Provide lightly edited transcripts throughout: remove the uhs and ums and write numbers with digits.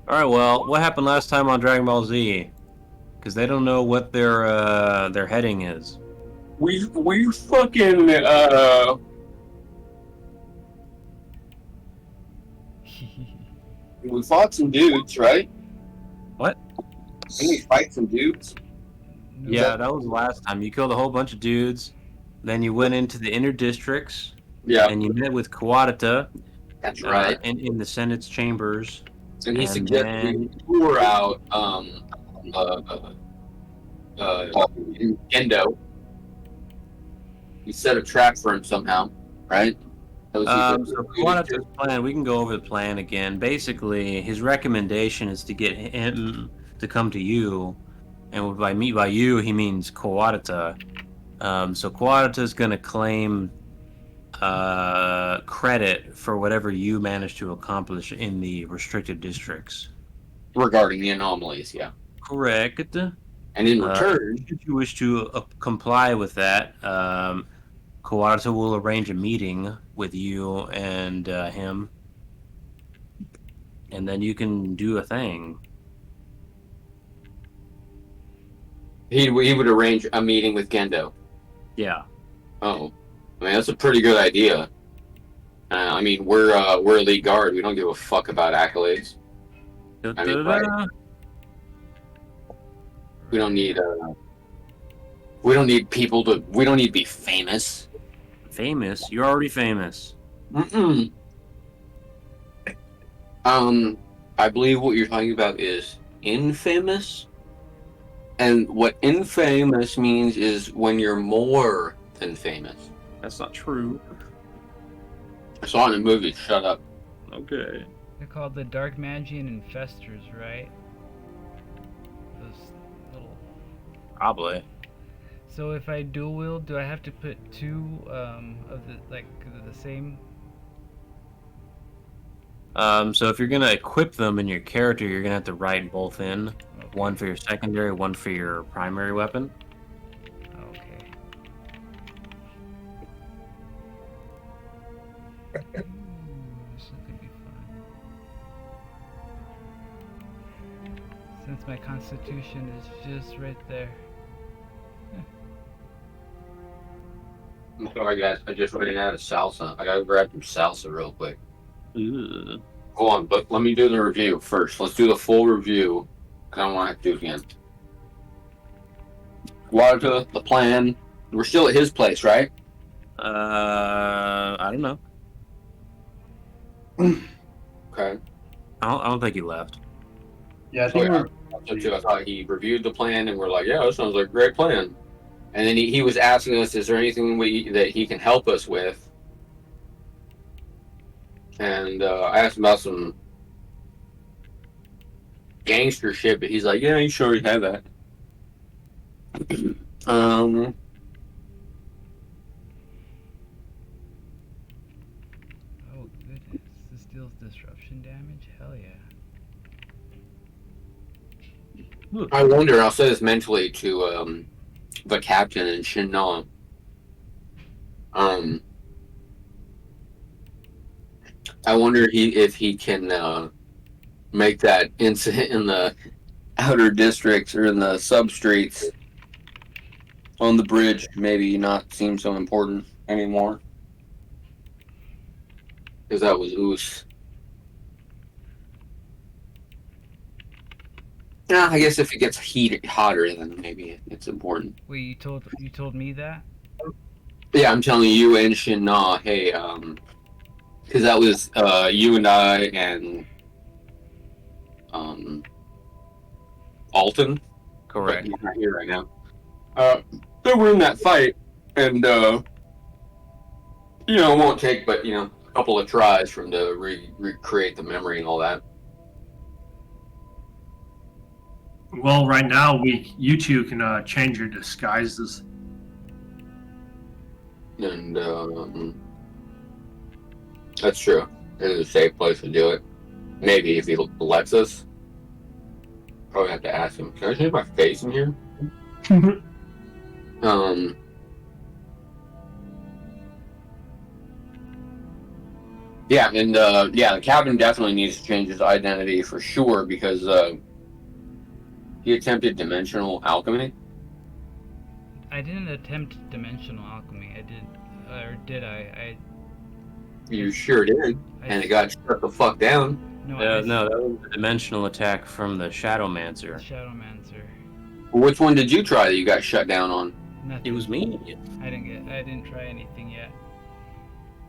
All right. Well, what happened last time on Dragon Ball Z? Because they don't know what their heading is. We fucking we fought some dudes, right? What? Didn't we fight some dudes? No. Yeah, that was the last time. You killed a whole bunch of dudes. Then you went into the inner districts. Yeah, And you met with Kawata that's right. in the Senate's chambers. And he And suggested we then lure out Gendo. We set a trap for him somehow, right? That was so Kawata's plan, we can go over the plan again. Basically, his recommendation is to get him to come to you. And by you, he means Kawata. So Kawata is going to claim credit for whatever you managed to accomplish in the restricted districts. regarding the anomalies, yeah. Correct. And in return, If you wish to comply with that, Kawata will arrange a meeting with you and him, and then you can do a thing. he would arrange a meeting with Gendo. Yeah. Oh, I mean that's a pretty good idea. I mean we're elite guard. We don't give a fuck about accolades. I mean, right. We don't need people to. We don't need to be famous. Famous? You're already famous. Mm-mm. I believe what you're talking about is infamous, and what infamous means is when you're more than famous. That's not true. I saw it in a movie. Shut up. Okay. They're called the Dark Magi and Infestors, right? Those little. Probably. So if I dual wield, do I have to put two of the same? So if you're gonna equip them in your character, you're gonna have to write both in. Okay. One for your secondary, one for your primary weapon. Okay. This could be fun. Since my constitution is just right there. I'm sorry, guys. I just ran out of salsa. I gotta grab some salsa real quick. Ooh. Hold on, but let me do the review first. Let's do the full review. I don't want to do it again. Water, the plan. We're still at his place, right? I don't know. Okay. I don't think he left. Yeah, I So, think yeah, I thought he reviewed the plan, and we're like, yeah, that sounds like a great plan. And then he was asking us, is there anything that he can help us with? And I asked him about some gangster shit, but he's like, yeah, you sure have that. Oh goodness, this deals disruption damage? Hell yeah. I wonder, I'll say this mentally to the captain and Shinna. I wonder if he can make that incident in the outer districts or in the substreets on the bridge maybe not seem so important anymore. Because that was Oos. Yeah, I guess if it gets hotter, then maybe it's important. Wait, you told me that? Yeah, I'm telling you and Shinna, hey, because that was you and I and Alton. Correct. But he's not here right now. They were in that fight, and it won't take but a couple of tries for him to recreate the memory and all that. well, right now you two can change your disguises. And that's true. It is a safe place to do it. Maybe if he lets us. Probably have to ask him. Can I change my face in here? Yeah, and the captain definitely needs to change his identity for sure because he attempted dimensional alchemy. I didn't attempt dimensional alchemy. I did, or did I? You sure did, and it got shut the fuck down. No, No, that was a dimensional attack from the Shadowmancer. Shadowmancer. Which one did you try that you got shut down on? Nothing. It was me. I didn't try anything yet.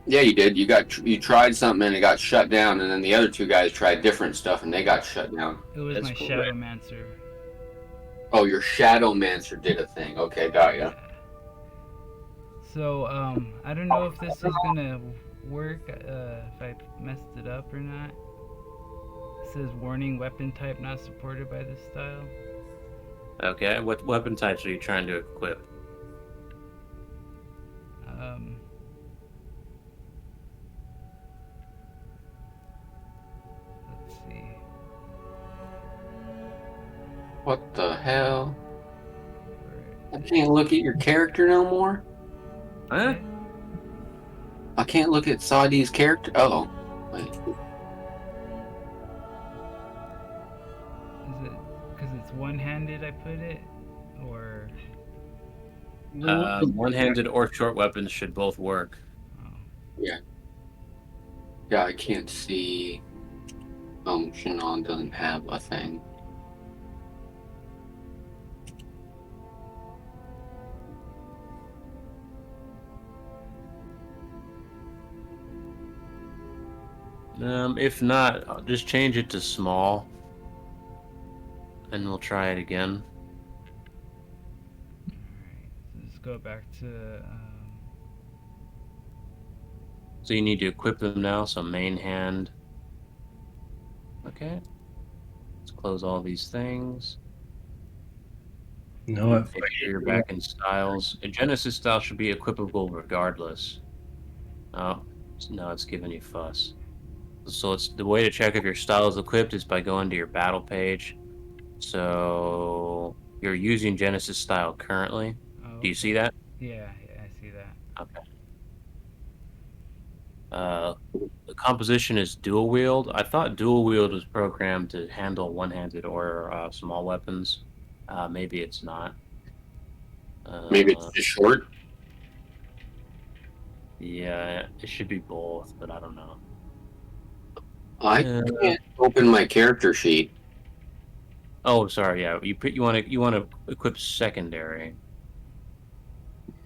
Yeah, you did. You tried something and it got shut down, and then the other two guys tried different stuff and they got shut down. It was That's my cool, Shadowmancer. Oh, your Shadowmancer did a thing. Okay, got ya. So, I don't know if this is gonna work, if I messed it up or not. It says warning, weapon type not supported by this style. Okay, what weapon types are you trying to equip? Let's see. What the hell? I can't look at your character no more? Huh? I can't look at Saudi's character? Oh. Wait. Is it because it's one-handed I put it? Or... One-handed or short weapons should both work. Oh. Yeah. Yeah, I can't see. Shannon doesn't have a thing. If not, I'll just change it to small. And we'll try it again. Alright, so let's go back to... So you need to equip them now, so main hand. Okay. Let's close all these things. No, Make sure you're back in styles. A Genesis style should be equipable regardless. Oh, no, it's giving you fuss. So it's the way to check if your style is equipped is by going to your battle page. So you're using Genesis style currently. oh, Do you see that? yeah, I see that. Okay. The composition is dual wield. I thought dual wield was programmed to handle one-handed or small weapons. Maybe it's not. Maybe it's just short. Yeah, it should be both, but I don't know. I can't open my character sheet. Oh, sorry. Yeah, you want to equip secondary.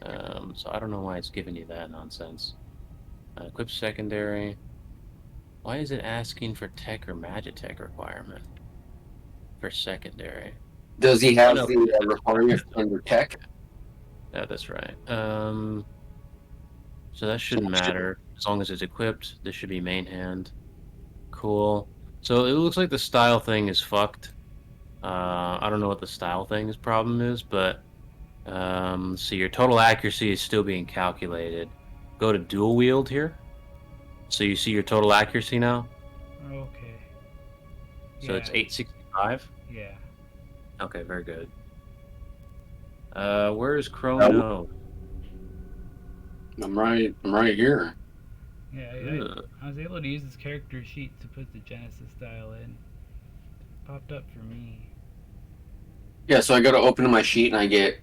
So I don't know why it's giving you that nonsense. Equip secondary. Why is it asking for tech or magitech requirement for secondary? Does he have No. the requirement under tech? Yeah, that's right. So that shouldn't matter as long as it's equipped. This should be main hand. Cool. So it looks like the style thing is fucked. I don't know what the style thing's problem is, but see, your total accuracy is still being calculated. Go to dual wield here. So you see your total accuracy now? Okay. So it's 865? Yeah. Okay, very good. Where is Chrono? I'm right here. Yeah, I was able to use this character sheet to put the Genesis style in. It popped up for me. Yeah, so I go to open my sheet and I get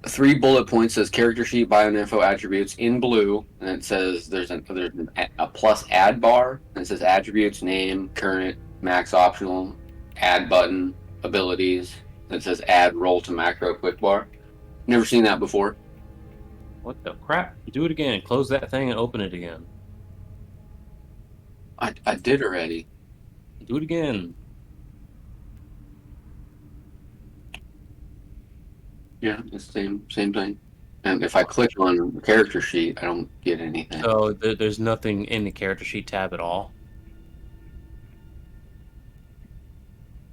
3 bullet points. Says character sheet, bio and info attributes in blue, and it says there's a plus add bar, and it says attributes, name, current, max optional, add button, abilities, and it says add roll to macro quick bar. Never seen that before. What the crap? Do it again. Close that thing and open it again. I did already. Do it again. Yeah, it's the same thing. And if I click on the character sheet, I don't get anything. So there's nothing in the character sheet tab at all?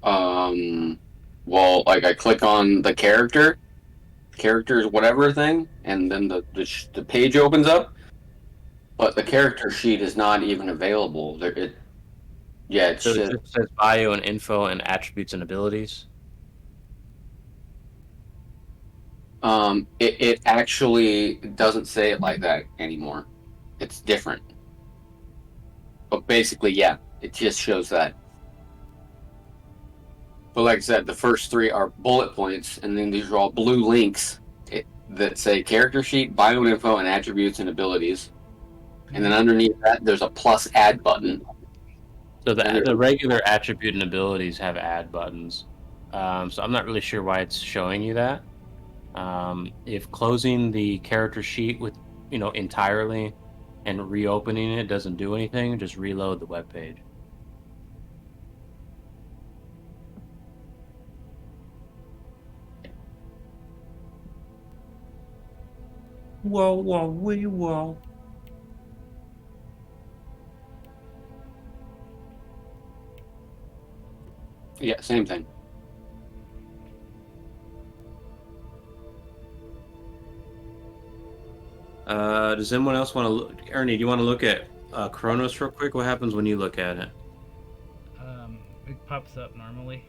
Well, like I click on the characters whatever thing, and then the page opens up, but the character sheet is not even available. So it just says bio and info and attributes and abilities? It actually doesn't say it like that anymore. It's different. But basically, yeah, it just shows that. But like I said, the first 3 are bullet points, and then these are all blue links that say character sheet, bio info, and attributes and abilities. And then underneath that, there's a plus add button. So the regular attribute and abilities have add buttons. So I'm not really sure why it's showing you that. If closing the character sheet with entirely and reopening it doesn't do anything, just reload the web page. Whoa, whoa, wee, whoa. Yeah, same thing. Does anyone else want to look? Ernie, do you want to look at Chronos real quick? What happens when you look at it? It pops up normally.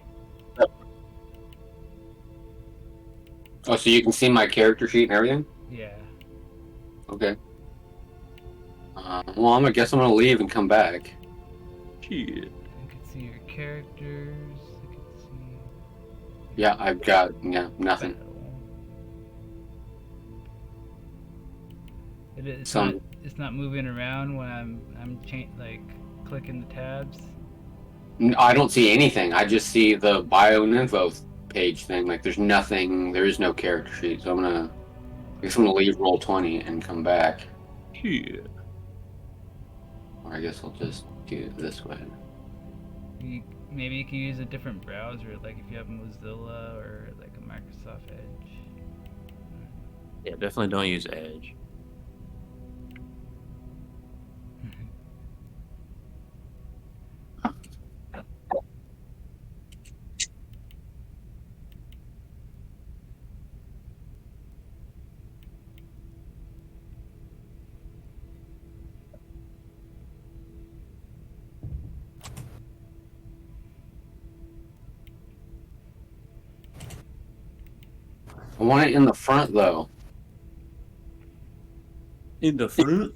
Oh, so you can see my character sheet and everything? Yeah. Okay. Well, I guess I'm gonna leave and come back. Shit. I can see your characters. I can see. Yeah, I've got nothing. Battle. It's Some- it's not moving around when I'm like clicking the tabs. I don't see anything. I just see the bio and info page thing. Like, there's nothing. There is no character sheet. So I guess I'm gonna leave Roll20 and come back. Shit. Or I guess I'll just do it this way. Maybe you can use a different browser, like if you have Mozilla or like a Microsoft Edge. Yeah, definitely don't use Edge. I want it in the front though. In the front?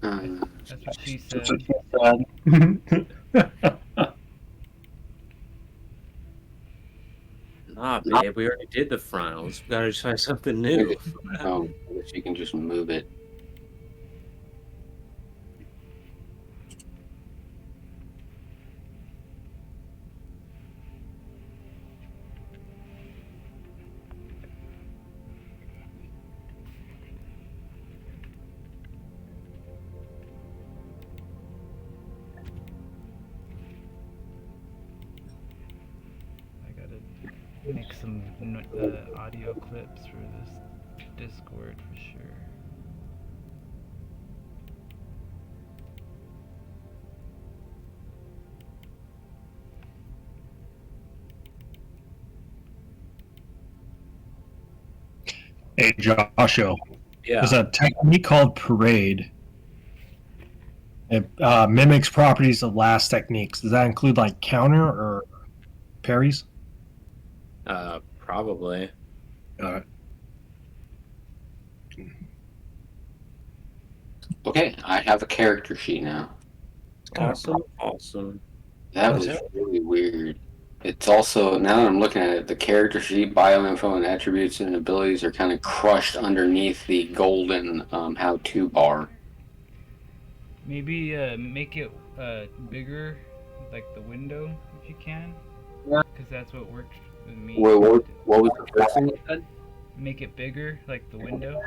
That's what she said. Nah, babe, we already did the front. Let's gotta try something new. Oh, I guess you can just move it. I gotta make some audio clips for this Discord for sure. Hey, Joshua. Yeah. There's a technique called Parade. It mimics properties of last techniques. Does that include like counter or parries? Probably. Okay, I have a character sheet now. Awesome. That was really weird. It's also, now that I'm looking at it, the character sheet, bio info, and attributes and abilities are kind of crushed underneath the golden how-to bar. Maybe make it bigger, like the window, if you can. Yeah. Because that's what worked with me. Wait, what was the first thing you said? Make it bigger, like the window.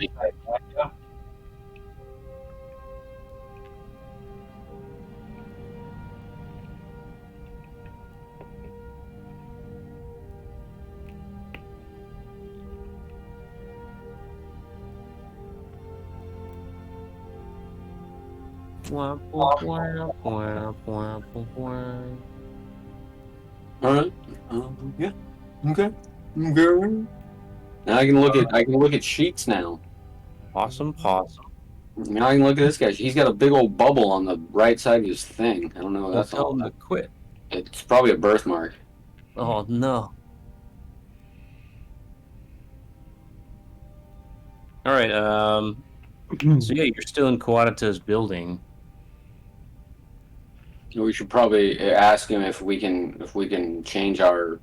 Alright. Yeah. Okay. Now I can look at sheets now. Awesome. Now I can look at this guy. He's got a big old bubble on the right side of his thing. I don't know what Well, that's tell all him to about. quit. It's probably a birthmark. Oh no. All right. So yeah, you're still in Kawatata's building. We should probably ask him if we can change our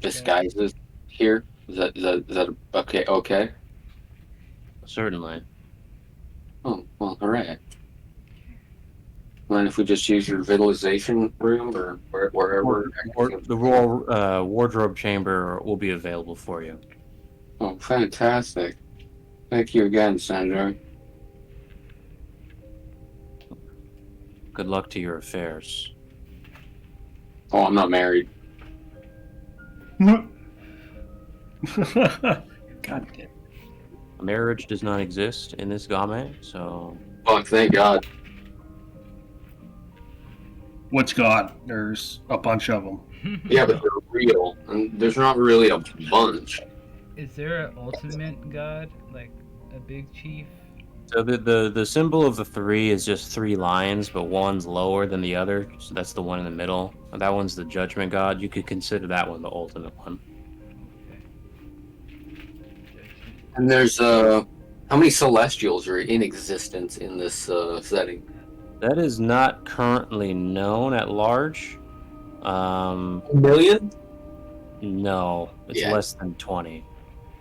disguises here. Is that okay? Okay. Certainly. Oh well, all right. Mind if we just use your visualization room or wherever? The royal wardrobe chamber will be available for you. Oh, fantastic! Thank you again, Senator. Good luck to your affairs. Oh, I'm not married. God damn. Marriage does not exist in this game, so Fuck, thank God. What's God? There's a bunch of them. Yeah, but they're real, and there's not really a bunch. Is there an ultimate god, like a big chief? so the symbol of the three is just three lions, but one's lower than the other, so that's the one in the middle. And that one's the judgment god. You could consider that one the ultimate one. And there's how many celestials are in existence in this setting? That is not currently known at large. A million? No, it's Yeah. less than 20.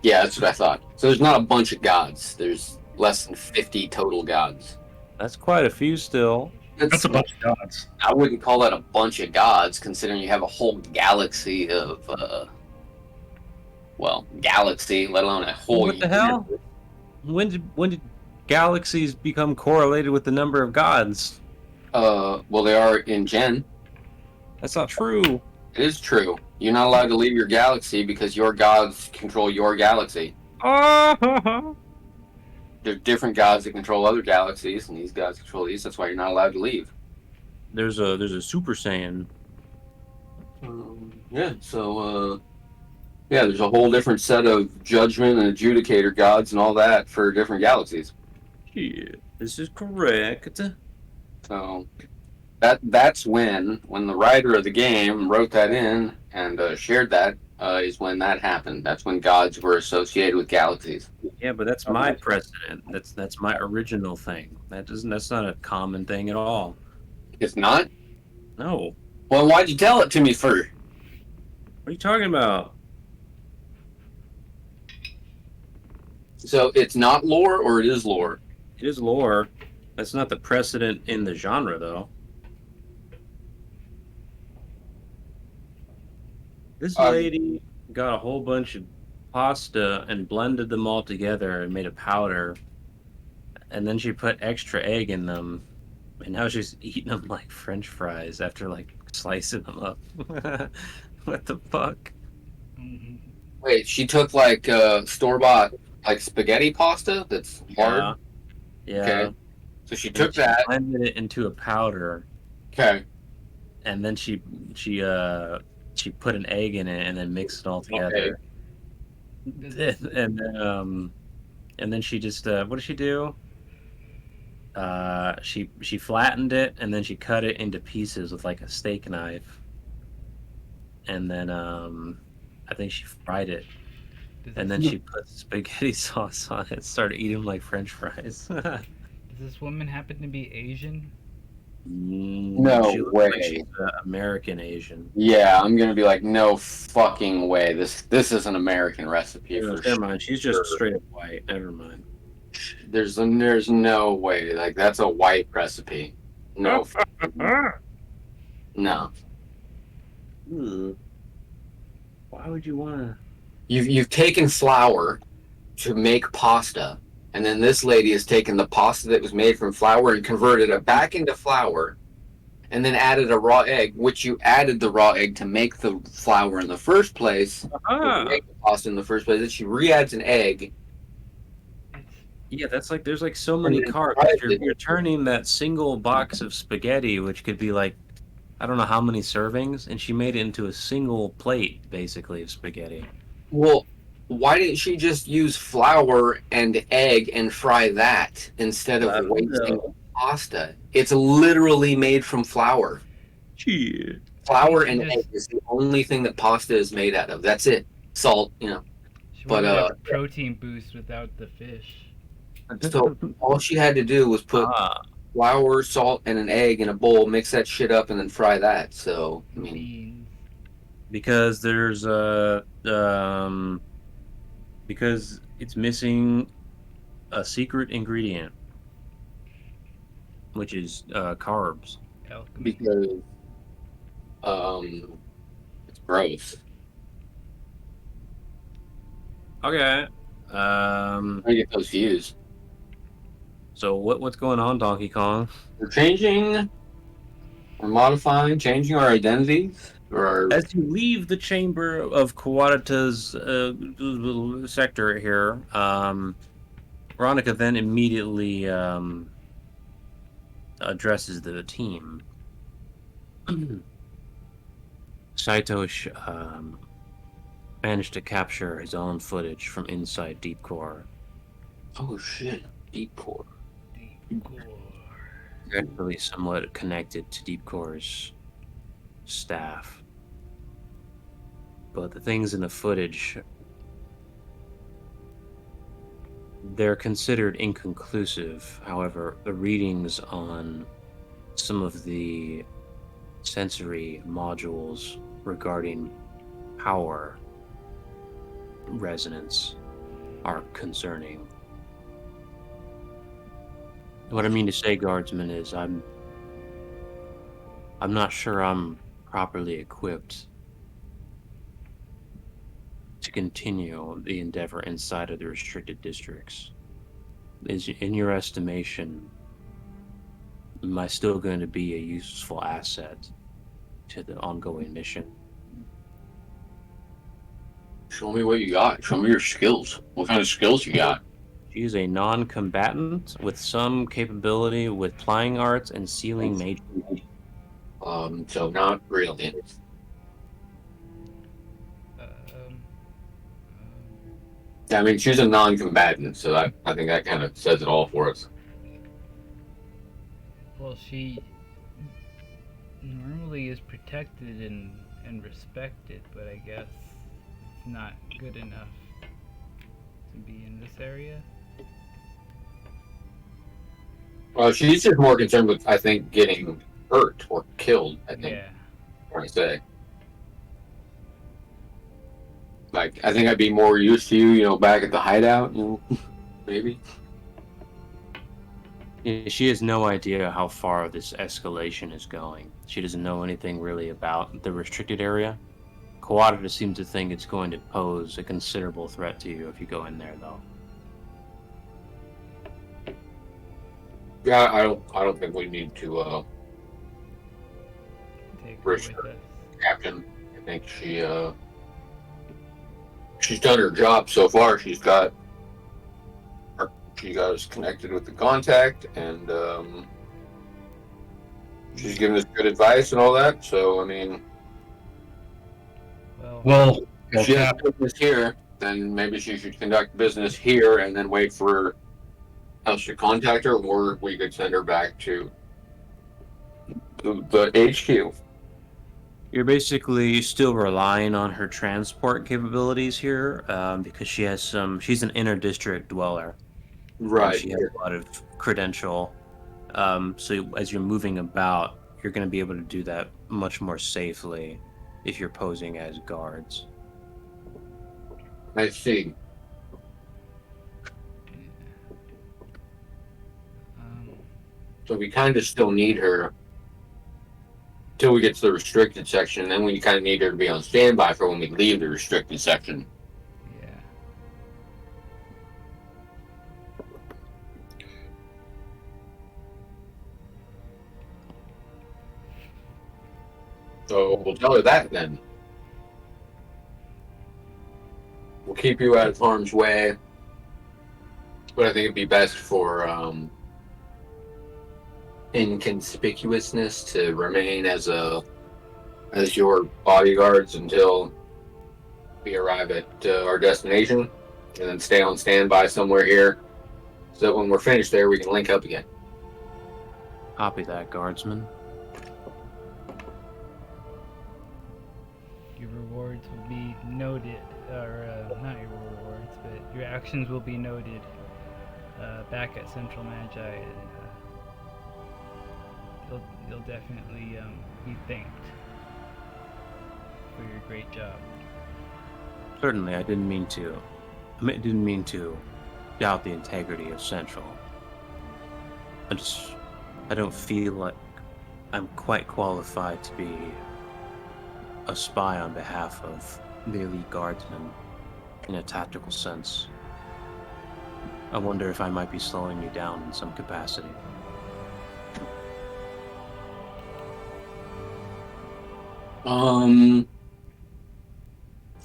Yeah, that's what I thought. So there's not a bunch of gods. There's less than 50 total gods. That's quite a few still. That's a bunch of gods. I wouldn't call that a bunch of gods, considering you have a whole galaxy of, galaxy, let alone a whole. What the hell? When did galaxies become correlated with the number of gods? Well, they are in Gen. That's not true. It is true. You're not allowed to leave your galaxy because your gods control your galaxy. Oh, There's different gods that control other galaxies, and these gods control these. That's why you're not allowed to leave. there's a Super Saiyan. Yeah. So, there's a whole different set of judgment and adjudicator gods and all that for different galaxies. Yeah, this is correct. So that's when the writer of the game wrote that in and shared that is when that happened. That's when gods were associated with galaxies. Yeah, but that's my precedent. That's my original thing. That's not a common thing at all. It's not? No. Well, why'd you tell it to me first? What are you talking about? So it's not lore, or it is lore? It is lore. That's not the precedent in the genre, though. This lady got a whole bunch of pasta and blended them all together and made a powder. And then she put extra egg in them. And now she's eating them like French fries after like slicing them up. What the fuck? Wait, she took like store-bought like spaghetti pasta that's hard? Yeah. Okay. So she And took she that. blended it into a powder. Okay. And then she put an egg in it and then mixed it all together. And then she just what did she do? She flattened it and then she cut it into pieces with like a steak knife. And then I think she fried it. And then she put spaghetti sauce on it and started eating them like French fries. Does this woman happen to be Asian? No she looks way. like she's American Asian. Yeah, I'm gonna be like, no fucking way. This is an American recipe for Never sure. mind. She's just straight up white. Never mind. There's no way. Like that's a white recipe. No. No. Why would you want to? You've taken flour to make pasta, and then this lady has taken the pasta that was made from flour and converted it back into flour, and then added a raw egg, which you added the raw egg to make the flour in the first place, to make the pasta in the first place. Then she re-adds an egg. Yeah, that's like there's like so many carbs. You're turning that single box of spaghetti, which could be like I don't know how many servings, and she made it into a single plate basically of spaghetti. Well, why didn't she just use flour and egg and fry that instead of wasting pasta? It's literally made from flour. Shit. Flour and egg is the only thing that pasta is made out of. That's it. Salt, She But, wanted a protein boost without the fish. So all she had to do was put Ah, flour, salt, and an egg in a bowl, mix that shit up, and then fry that. So I mean, Beans. because there's because it's missing a secret ingredient, which is carbs. Alchemy. because it's gross. Okay. I get those views. So what's going on, Donkey Kong? We're changing, we're modifying, changing our identities or our. As you leave the chamber of Kawata's sector here, Veronica then immediately addresses the team. Saito managed to capture his own footage from inside Deep Core. Oh shit, deep core. Deep core. Actually somewhat connected to Deep Core's staff. But the things in the footage, they're considered inconclusive. However, the readings on some of the sensory modules regarding power resonance are concerning. What I mean to say, Guardsman, is I'm not sure I'm properly equipped to continue the endeavor inside of the restricted districts. Is, in your estimation, am I still going to be a useful asset to the ongoing mission? Show me what you got. Show me your skills. What kind of skills you got? She is a non-combatant with some capability with plying arts and sealing mages. So not really. Um, I mean, she's a non-combatant, so I think that kind of says it all for us. well, she normally is protected and respected, but I guess it's not good enough to be in this area. Well, she's just more concerned with, I think, getting hurt or killed. I think. Yeah. Trying to say. Like, I think I'd be more used to you, back at the hideout, maybe. Yeah, she has no idea how far this escalation is going. She doesn't know anything really about the restricted area. Kawada seems to think it's going to pose a considerable threat to you if you go in there, though. Yeah, I don't think we need to Take her Risk with us. captain. I think she's done her job so far. She got us connected with the contact, and she's given us good advice and all that. So I mean, Well, if she has business here, then maybe she should conduct business here and then wait for us to contact her, or we could send her back to the HQ. You're basically still relying on her transport capabilities here, because she's an inter-district dweller. Right. She has a lot of credential. So as you're moving about, you're going to be able to do that much more safely if you're posing as guards. I see. So we kind of still need her till we get to the restricted section. Then we kind of need her to be on standby for when we leave the restricted section. yeah. So we'll tell her that then. We'll keep you out of harm's way. But I think it'd be best for inconspicuousness to remain as your bodyguards until we arrive at our destination, and then stay on standby somewhere here, so that when we're finished there, we can link up again. Copy that, guardsman. Your rewards will be noted, or not your rewards, but your actions will be noted back at Central Magi, and you'll definitely be thanked for your great job. Certainly, I didn't mean to. I didn't mean to doubt the integrity of Central. I don't feel like I'm quite qualified to be a spy on behalf of the elite guardsmen in a tactical sense. I wonder if I might be slowing you down in some capacity. I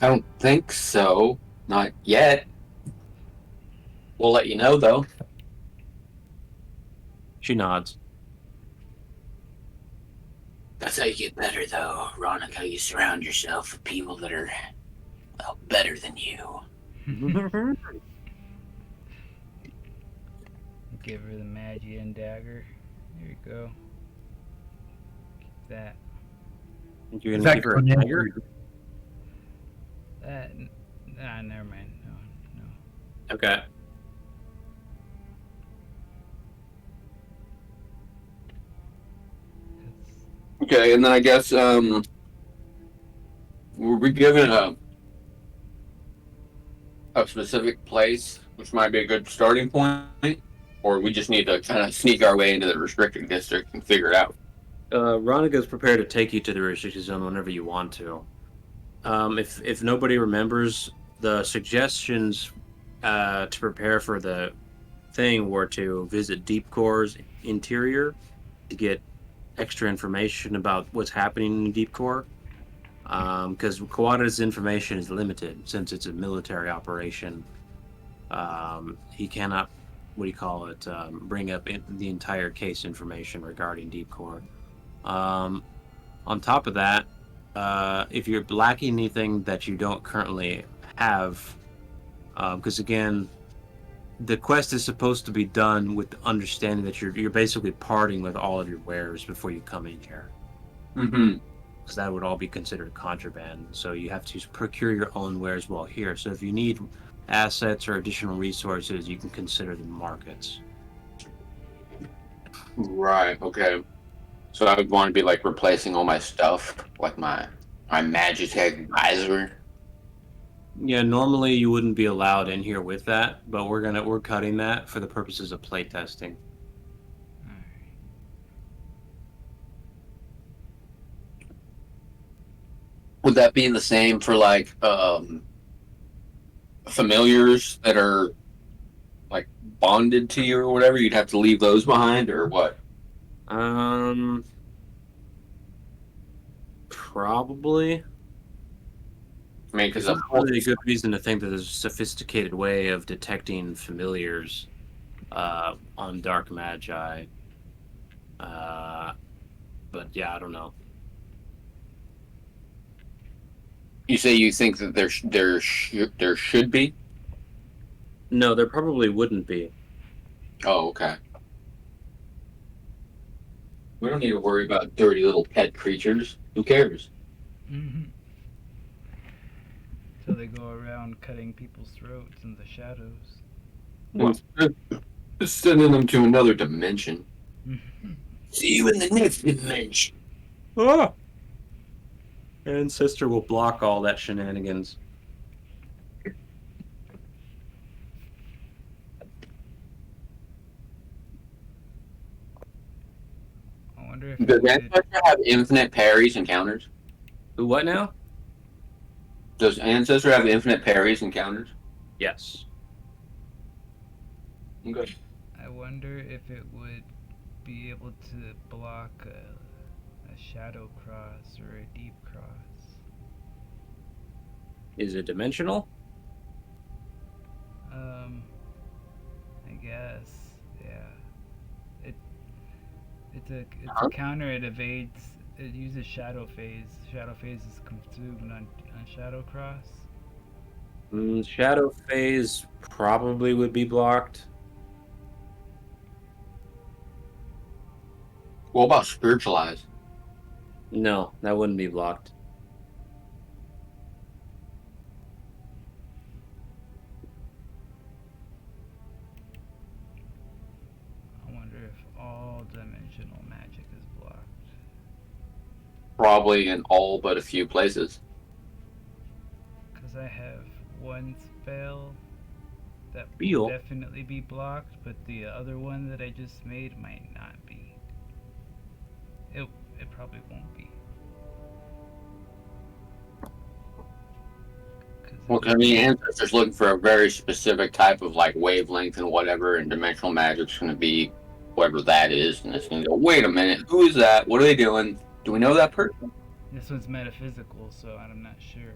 don't think so. Not yet. We'll let you know, though. She nods. That's how you get better, though, Ronica. You surround yourself with people that are, well, better than you. Give her the Magi and dagger. There you go. Keep that. You're Is gonna that give her a going in? dagger? Never mind. No. Okay. Okay, and then I guess were we given a specific place, which might be a good starting point, or we just need to kind of sneak our way into the restricted district and figure it out? Ronica's prepared to take you to the restricted zone whenever you want to. If nobody remembers, the suggestions to prepare for the thing were to visit Deep Core's interior to get extra information about what's happening in Deep Core. Because Kawada's information is limited since it's a military operation. He cannot, bring up the entire case information regarding Deep Core. On top of that, if you're lacking anything that you don't currently have, because again, the quest is supposed to be done with the understanding that you're basically parting with all of your wares before you come in here. Mm-hmm. Because that would all be considered contraband. So you have to procure your own wares while here. So if you need assets or additional resources, you can consider the markets. Right. Okay. So I would want to be like replacing all my stuff, like my Magitech visor. Yeah, normally you wouldn't be allowed in here with that, but we're cutting that for the purposes of playtesting. Would that be the same for like familiars that are like bonded to you or whatever? You'd have to leave those behind, or what? Probably. I mean, because There's not really a good reason to think that there's a sophisticated way of detecting familiars on Dark Magi. But yeah, I don't know. you say you think that there should be. No, there probably wouldn't be. Oh, okay. We don't need to worry about dirty little pet creatures. Who cares? Mm-hmm. So they go around cutting people's throats in the shadows. Well, just sending them to another dimension. See you in the next dimension. Ah! Ancestor will block all that shenanigans. I wonder if Does it Ancestor have infinite parries and counters? Who, what now? Does Ancestor have infinite parries and counters? Yes. Okay. I wonder if it would be able to block a shadow cross or a deep cross. Is it dimensional? I guess, yeah. It's a counter. It evades. It uses shadow phase. Shadow phase is consumed on shadow cross. Shadow phase probably would be blocked. What about spiritualize? No, that wouldn't be blocked. Probably in all but a few places. Because I have one spell that Feel. will definitely be blocked, but the other one that I just made might not be. It probably won't be. Well, I mean, Ancestor's looking for a very specific type of like wavelength and whatever, and dimensional magic's going to be whatever that is, and it's going to go. Wait a minute, who is that? What are they doing? Do we know that person? This one's metaphysical, so I'm not sure.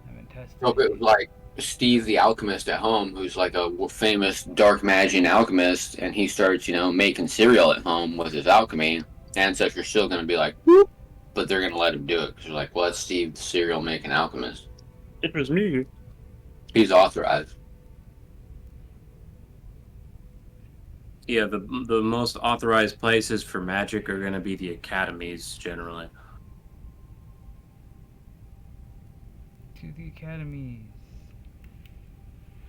I haven't tested No, but it. like Steve the alchemist at home, who's like a famous dark magic alchemist, and he starts, making cereal at home with his alchemy. Ancestor's still going to be like, whoop, but they're going to let him do it because they're like, well, that's Steve the cereal making alchemist. It was me. He's authorized. Yeah, the most authorized places for magic are going to be the academies generally. To the academies.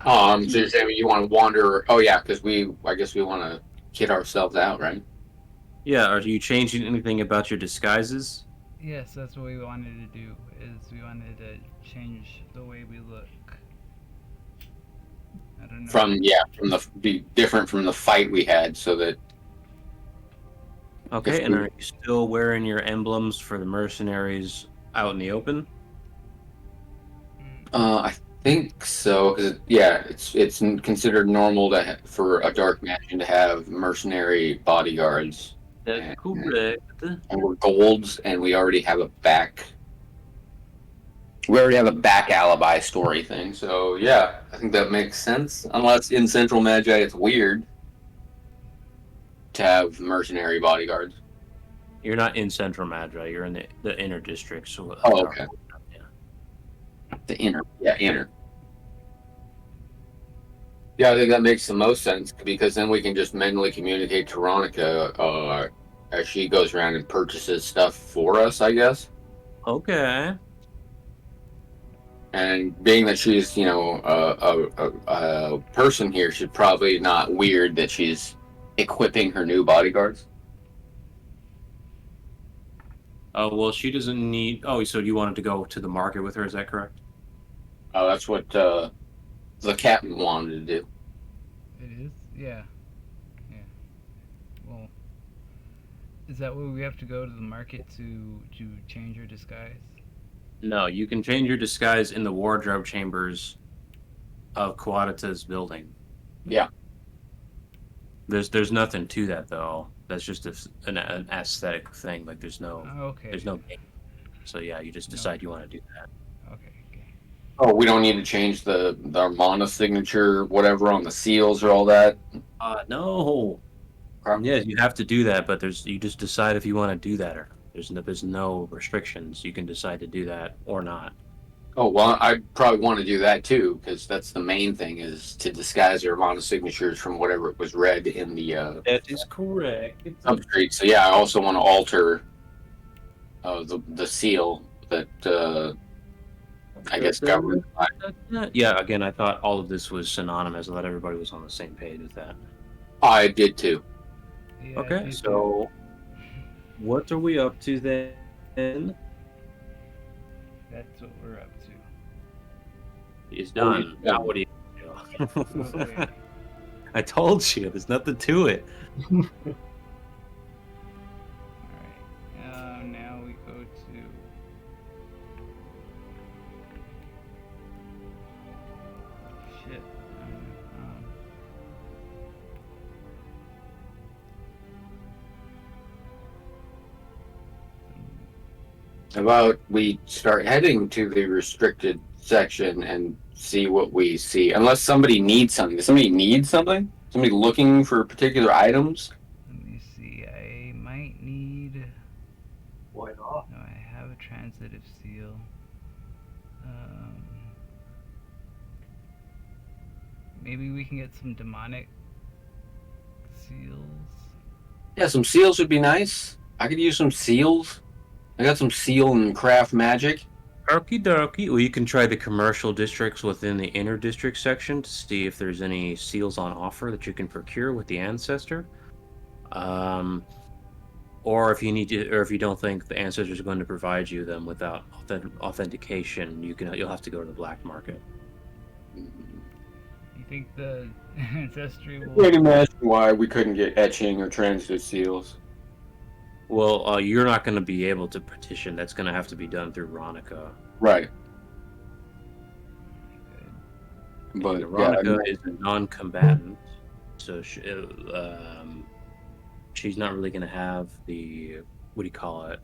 So you're saying you want to wander? Oh yeah, because I guess we want to kid ourselves out, right? Yeah, are you changing anything about your disguises? Yes, that's what we wanted to do. Is we wanted to change the way we look. I don't know. Be different from the fight we had, so that. Okay, and are you still wearing your emblems for the mercenaries out in the open? I think so, because it's considered normal for a dark magician to have mercenary bodyguards. That's correct. And we're golds, and we already have a back. We already have a back alibi story thing, so yeah, I think that makes sense. Unless in Central Magi it's weird to have mercenary bodyguards. You're not in Central Magi. You're in the inner district. So okay. The inner. Yeah, I think that makes the most sense because then we can just mentally communicate to Veronica as she goes around and purchases stuff for us, I guess. Okay. And being that she's, a person here, she's probably not weird that she's equipping her new bodyguards. Oh, well, she doesn't need... Oh, so you wanted to go to the market with her, is that correct? Oh, that's what the captain wanted to do. It is? Yeah. Well, is that where we have to go to the market to change our disguise? No, you can change your disguise in the wardrobe chambers of Quadita's building. Yeah. There's nothing to that, though. That's just an aesthetic thing. Like, there's no... Okay. There's no... So, yeah, you just decide you want to do that. Okay. Oh, we don't need to change the mana signature, whatever, on the seals or all that? No. Yeah, you have to do that, but you just decide if you want to do that or there's no restrictions. You can decide to do that or not. Oh, well, I probably want to do that too, because that's the main thing, is to disguise your mana signatures from whatever it was read in the that is correct. substreet. So yeah, I also want to alter the seal that I guess government. Yeah, again, I thought all of this was synonymous. I thought everybody was on the same page with that. I did too. Yeah, Okay, so what are we up to then? That's what we're up to. He's done. Now what do you do? I told you, there's nothing to it. Alright. Now we go to... Shit. How about we start heading to the restricted section and see what we see? Unless somebody needs something. Does somebody need something? Somebody looking for particular items? Let me see. I might need... Why not? No, I have a transitive seal. Maybe we can get some demonic seals. Yeah, some seals would be nice. I could use some seals. I got some seal and craft magic. Okie dokie. Well, you can try the commercial districts within the inner district section to see if there's any seals on offer that you can procure with the ancestor. or if you need to, or if you don't think the ancestor is going to provide you them without authentication, you'll have to go to the black market. You think the ancestry I will? can't imagine why we couldn't get etching or transitive seals. Well, you're not going to be able to petition. That's going to have to be done through Ronica. Right. But And Ronica is a non-combatant, so she's not really going to have the, what do you call it,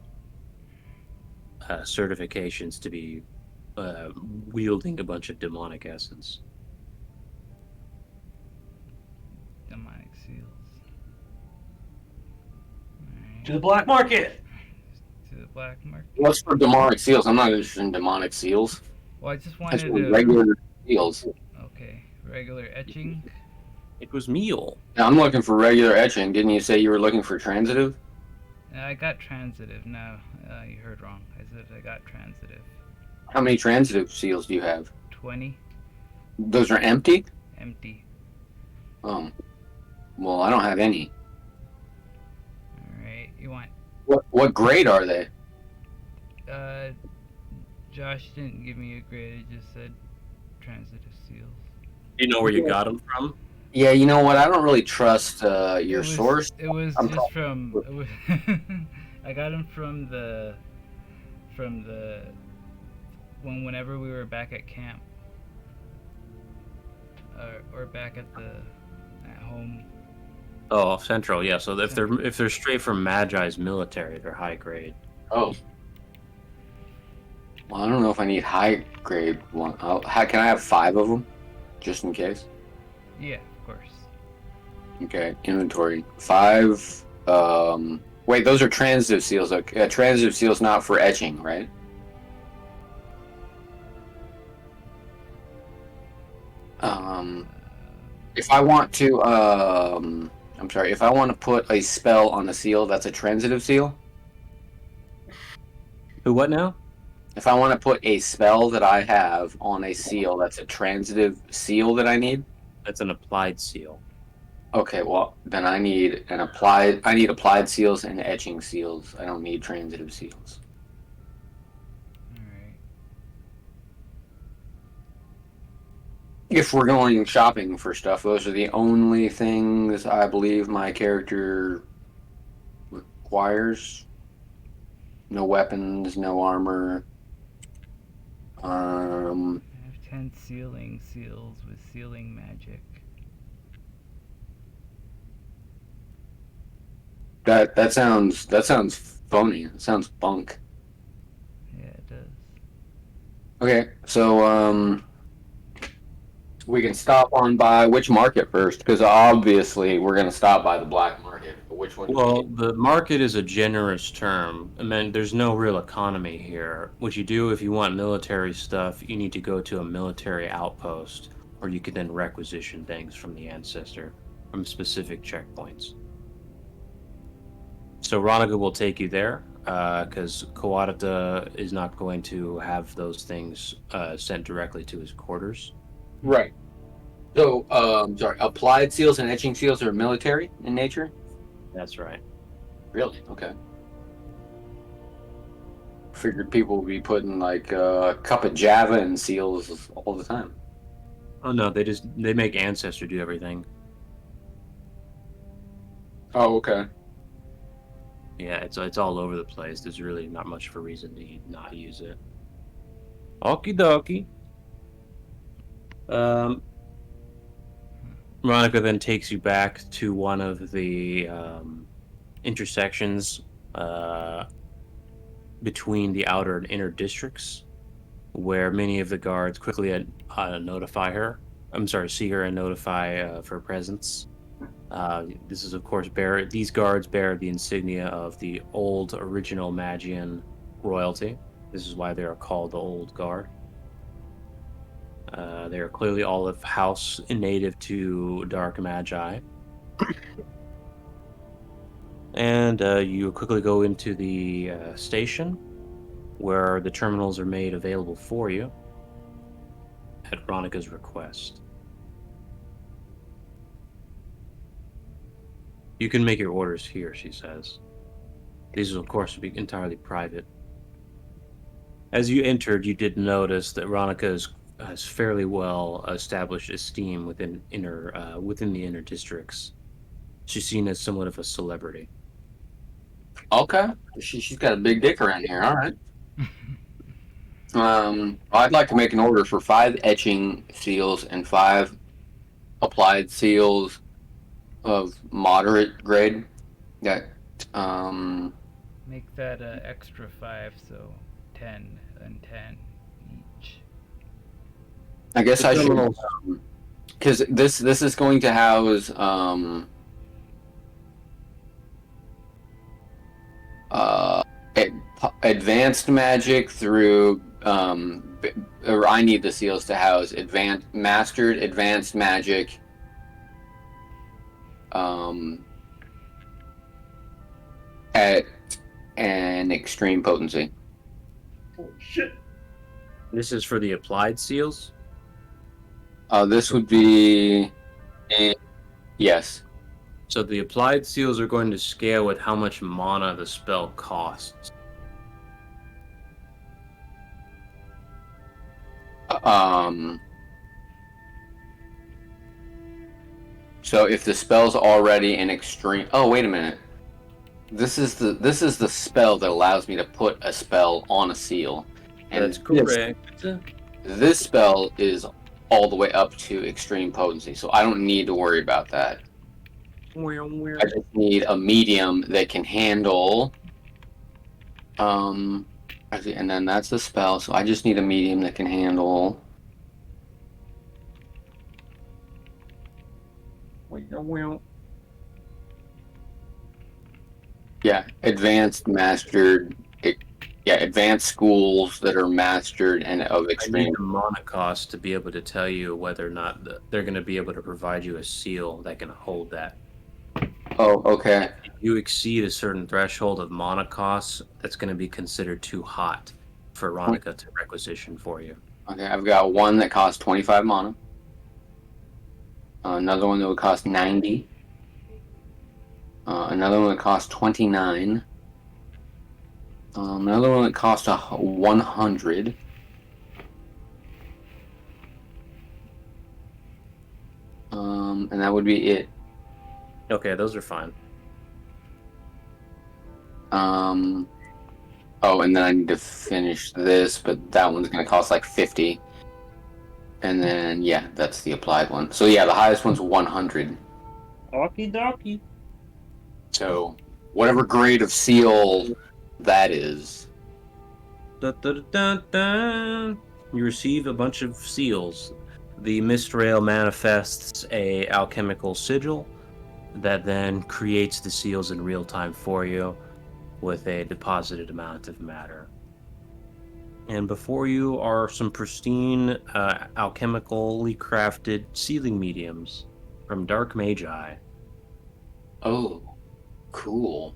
certifications to be wielding a bunch of demonic essence. Demonic seals. Alright. To the black market. To the black market. what's for demonic seals? I'm not interested in demonic seals. Well, I just I wanted just want to. regular seals. Okay, regular etching. It was meal. Yeah, I'm looking for regular etching. Didn't you say you were looking for transitive? I got transitive. No, you heard wrong. I said I got transitive. How many transitive seals do you have? 20 Those are empty? empty. Well, I don't have any. Alright, you want? What grade are they? Josh didn't give me a grade. He just said transitive seals. Do you know where you got them from? Yeah, you know what? I don't really trust your It was- source. It was I'm just from. It was I got him from the. Whenever we were back at camp. Or back at home. Oh, Central, yeah. So if they're straight from Magi's military, they're high grade. Oh. Well, I don't know if I need high grade one. Can I have 5 of them? Just in case? Yeah, of course. Okay, inventory. 5. Wait, those are transitive seals. Transitive seals not for etching, right? If I want to, I'm sorry, if I want to put a spell on a seal that's a transitive seal, Who? What now? if I want to put a spell that I have on a seal that's a transitive seal that I need, That's an applied seal. okay, well, then I need applied seals and etching seals. I don't need transitive seals. Alright. If we're going shopping for stuff, those are the only things I believe my character requires. No weapons, no armor. I have 10 sealing seals with sealing magic. That sounds phony. It sounds bunk. Yeah, it does. Okay, so we can stop on by which market first? Because obviously we're gonna stop by the black market. But which one? Well, the market is a generous term. I mean, there's no real economy here. What you do if you want military stuff, you need to go to a military outpost, or you can then requisition things from the ancestor from specific checkpoints. So Ronica will take you there, because Kawada is not going to have those things sent directly to his quarters. Right. So, sorry, applied seals and etching seals are military in nature? That's right. Really? Okay. Figured people would be putting like a cup of Java in seals all the time. Oh no, they make ancestor do everything. Oh, okay. Yeah, it's all over the place. There's really not much of a reason to not use it. Okie dokie. Monica then takes you back to one of the intersections between the outer and inner districts, where many of the guards quickly notify her. See her and notify of her presence. This is, of course, these guards bear the insignia of the old original Magian royalty. This is why they are called the Old Guard. They are clearly all of house native to Dark Magi. And you quickly go into the station, where the terminals are made available for you at Ronica's request. You can make your orders here, she says. These will, of course, be entirely private. As you entered, you did notice that Ronica has fairly well established esteem within the inner districts. She's seen as somewhat of a celebrity. Okay. She's got a big dick around here. All right. I'd like to make an order for 5 etching seals and 5 applied seals of moderate grade. That Make that extra 5, so 10 and 10 each. I guess I should, Criminals. because this is going to house advanced magic through or I need the seals to house mastered advanced magic at an extreme potency. Oh, shit. This is for the applied seals? This would be yes. So the applied seals are going to scale with how much mana the spell costs. So if the spell's already an extreme, oh wait a minute, this is the spell that allows me to put a spell on a seal, and That's correct. This spell is all the way up to extreme potency, so I don't need to worry about that. I just need a medium that can handle. And then that's the spell, so I just need a medium that can handle. Yeah, advanced mastered. Advanced schools that are mastered and of I need extreme. the mana cost to be able to tell you whether or not they're going to be able to provide you a seal that can hold that. Oh, okay. If you exceed a certain threshold of mana costs, that's going to be considered too hot for Ronica to requisition for you. Okay, I've got one that costs 25 mana. Another one that would cost 90. Another one that costs 29. Another one that costs 100. And that would be it. Okay, those are fine. Oh, and then I need to finish this, but that one's going to cost like 50. And then, yeah, that's the applied one. So, yeah, the highest one's 100. Okie dokie. So, whatever grade of seal that is. Da, da, da, da, da. You receive a bunch of seals. The Mistrail manifests a alchemical sigil that then creates the seals in real time for you with a deposited amount of matter. And before you are some pristine, alchemically crafted sealing mediums from Dark Magi. Oh, cool.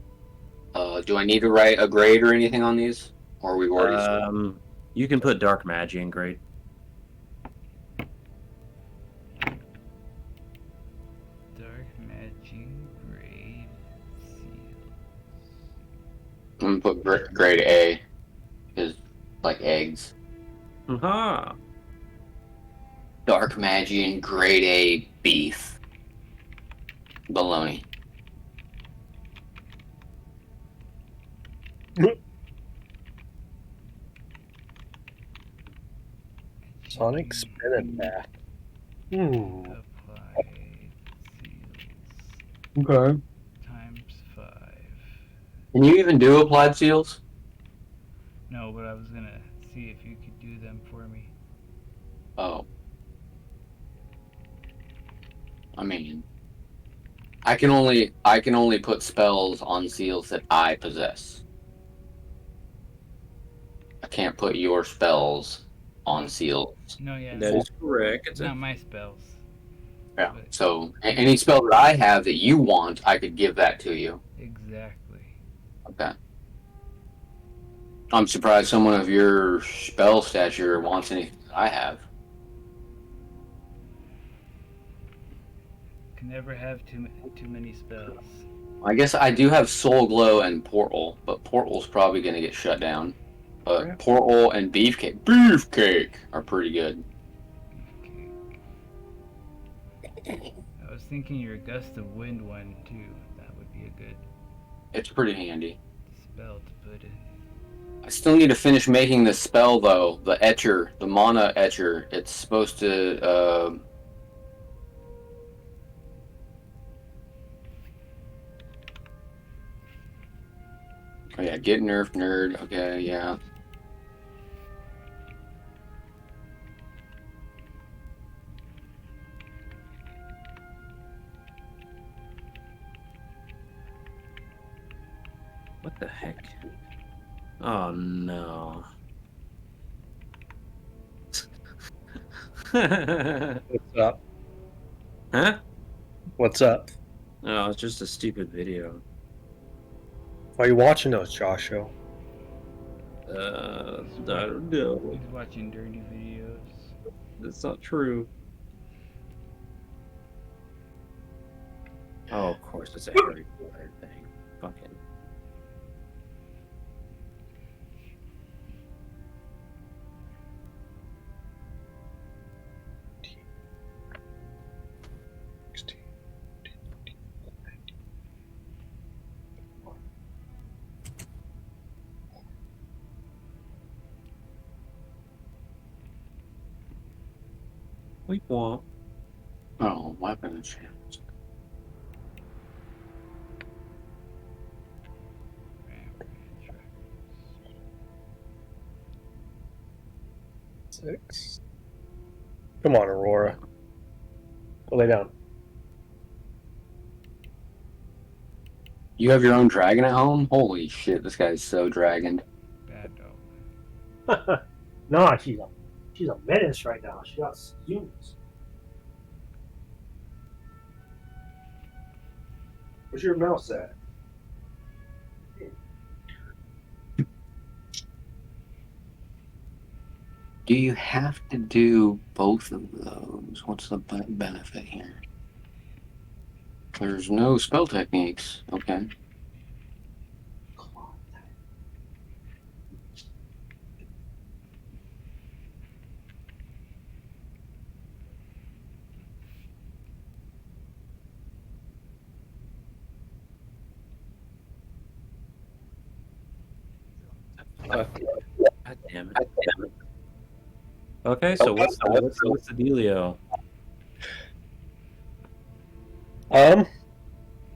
Do I need to write a grade or anything on these? Or we've already... You can put Dark Magi in grade. Dark Magi grade seals. I'm going to put grade A. Is like eggs. Aha! Dark Magi and grade A beef. Baloney. Sonic spin it back. Applied seals Okay. times 5. Can you even do applied seals? No, but I was gonna see if you could do them for me. Oh. I mean, I can only put spells on seals that I possess. I can't put your spells on seals. No, yeah, That is correct. it's not my spells. Yeah. So any spell that I have that you want, I could give that to you. Exactly. Okay. I'm surprised someone of your spell stature wants anything that I have. Can never have too many spells. I guess I do have Soul Glow and Portal, but Portal's probably going to get shut down. But Crap. Portal and Beefcake are pretty good. Okay. I was thinking your Gust of Wind one too. That would be a good It's pretty handy. spell to put in. I still need to finish making the spell though. The Etcher, the Mana Etcher. It's supposed to. Oh yeah, get nerfed, nerd. Okay, yeah. What the heck? Oh no. What's up? Huh? What's up? No, it's just a stupid video. Why are you watching those, Joshua? I don't know. He's watching dirty videos. That's not true. Oh, of course, it's a Harry Potter thing. Fucking. We won't. Oh, weapon and channels. Six. Come on, Aurora. Go lay down. You have your own dragon at home? Holy shit, this guy's so dragoned. Bad dog. No, she's a menace right now. She got humans. Where's your mouse at? Do you have to do both of those? What's the benefit here? There's no spell techniques. Okay. God damn it. Okay, so what's the dealio?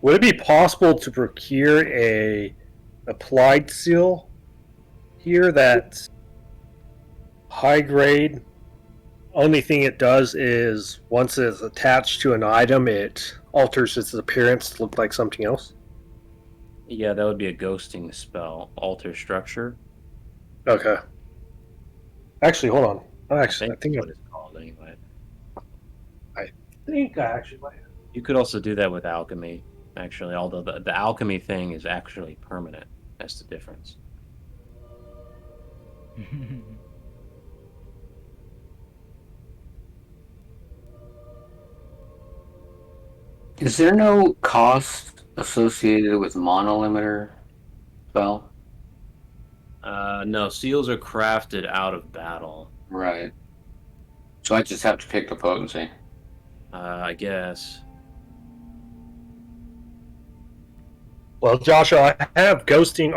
Would it be possible to procure a applied seal here that's high grade? Only thing it does is once it's attached to an item, it alters its appearance to look like something else. Yeah, that would be a ghosting spell. Alter structure. Okay. Actually, hold on. I I think think that's what it's called anyway. I think I actually might have. You could also do that with alchemy, actually, although the alchemy thing is actually permanent. That's the difference. Is there no cost associated with monolimiter spell? No, seals are crafted out of battle. Right. So I just have to pick the potency. I guess. Well, Joshua, I have ghosting,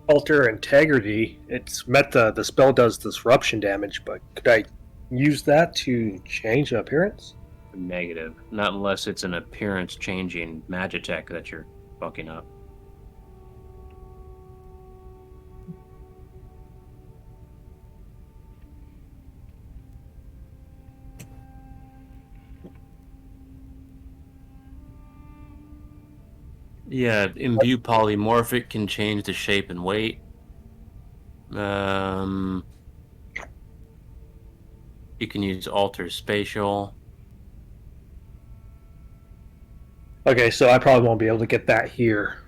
alter, integrity. It's the spell does disruption damage, but could I use that to change the appearance? Negative. Not unless it's an appearance changing magitech that you're fucking up. Yeah, imbue polymorphic can change the shape and weight. You can use alter spatial. Okay, so I probably won't be able to get that here.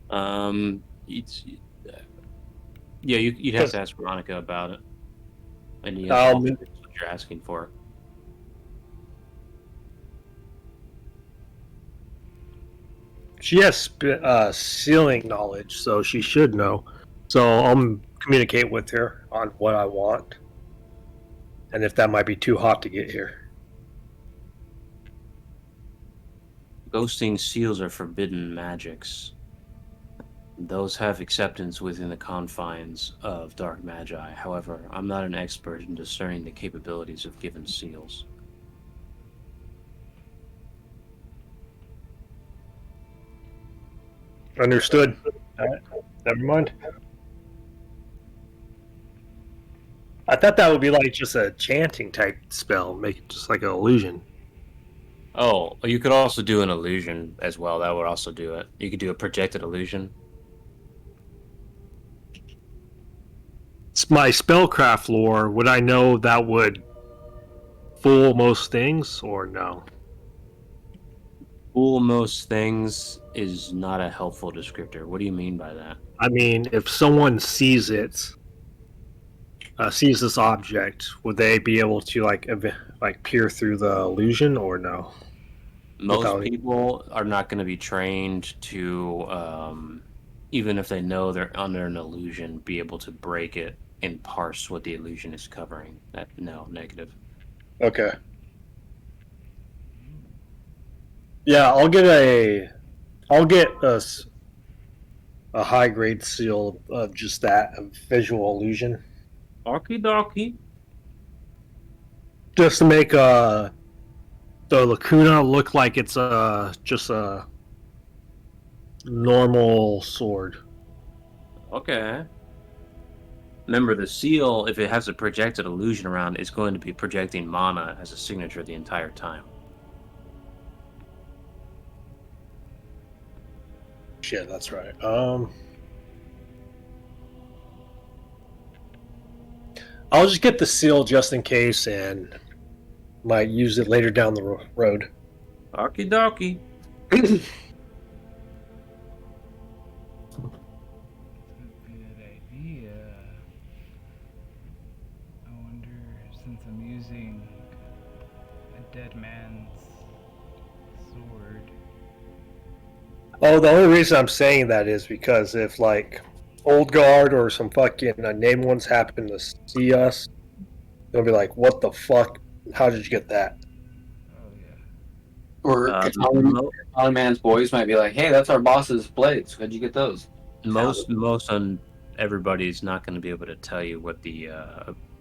It's yeah, you'd have to ask Veronica about it. And you Um, that's what you're asking for. She has sealing knowledge, so she should know. So I'll communicate with her on what I want, and if that might be too hot to get here. Ghosting seals are forbidden magics. Those have acceptance within the confines of Dark Magi. However, I'm not an expert in discerning the capabilities of given seals. Understood. All right. Never mind. I thought that would be like just a chanting type spell, make it just like an illusion. Oh, you could also do an illusion as well. That would also do it. You could do a projected illusion. It's my spellcraft lore. Would I know that would fool most things, or no? Fool most things is not a helpful descriptor. What do you mean by that? I mean, if someone sees it, sees this object, would they be able to like peer through the illusion, or no? Most Without- people are not going to be trained to, even if they know they're under an illusion, be able to break it and parse what the illusion is covering. No, negative. Okay. Yeah, I'll get a high grade seal of just that, of visual illusion, Okie dokie. just to make the lacuna look like it's just a normal sword. Okay. Remember, the seal, if it has a projected illusion around, is going to be projecting mana as a signature the entire time. Shit, that's right. I'll just get the seal just in case, and might use it later down the road. Okie dokie. Good idea. I wonder, since I'm using a dead man's sword. Oh, the only reason I'm saying that is because if like Old Guard or some fucking named ones happen to see us, they'll be like, "What the fuck? How did you get that?" Oh yeah. Or Katana Man's boys might be like, "Hey, that's our boss's blades. How'd you get those?" Most on everybody's not going to be able to tell you what the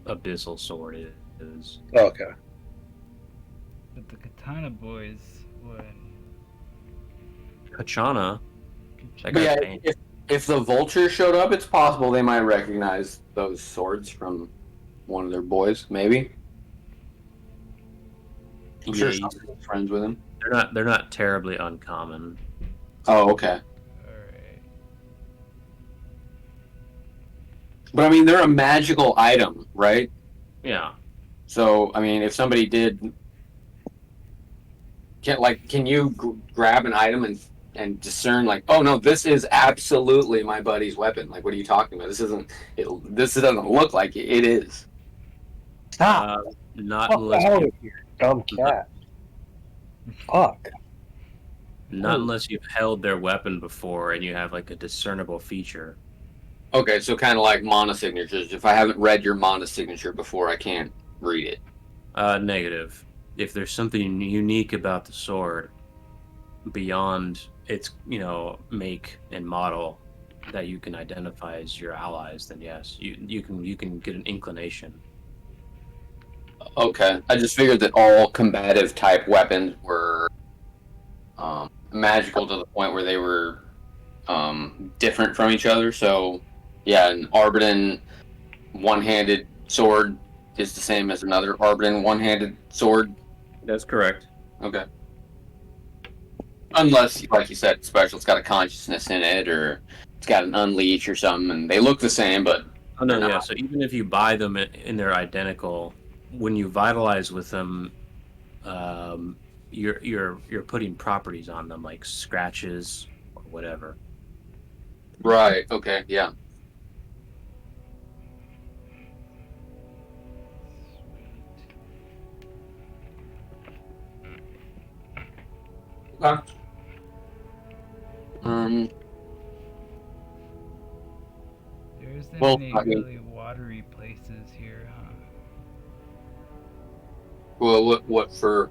abyssal sword is. Okay. But the Katana boys would. Kachana. That But guy's yeah, pain. if the vulture showed up, it's possible they might recognize those swords from one of their boys. Maybe. I'm sure Yeah, somebody's friends with him. they're not terribly uncommon. Oh, okay. Alright. But I mean, they're a magical item, right? Yeah. So I mean, if somebody did, can you grab an item and discern like, oh no, this is absolutely my buddy's weapon? Like, what are you talking about? This isn't. This doesn't look like it. It is. Stop! Not Fuck unless out you, of here, dumb cat. Fuck. not unless you've held their weapon before and you have like a discernible feature. Okay, so kind of like mana signatures. If I haven't read your mana signature before, I can't read it. Negative. If there's something unique about the sword beyond its, make and model that you can identify as your allies, then yes, you can get an inclination. Okay, I just figured that all combative type weapons were magical to the point where they were different from each other. So, yeah, an Arbitan one-handed sword is the same as another Arbitan one-handed sword. That's correct. Okay. Unless, like you said, special, it's got a consciousness in it, or it's got an unleash or something, and they look the same, but Oh no, they're yeah. not. So even if you buy them and they're identical, when you vitalize with them, you're putting properties on them like scratches or whatever. Right. Okay. Yeah. Okay. There isn't Well, any I mean- really watery places here, huh? Well, what for?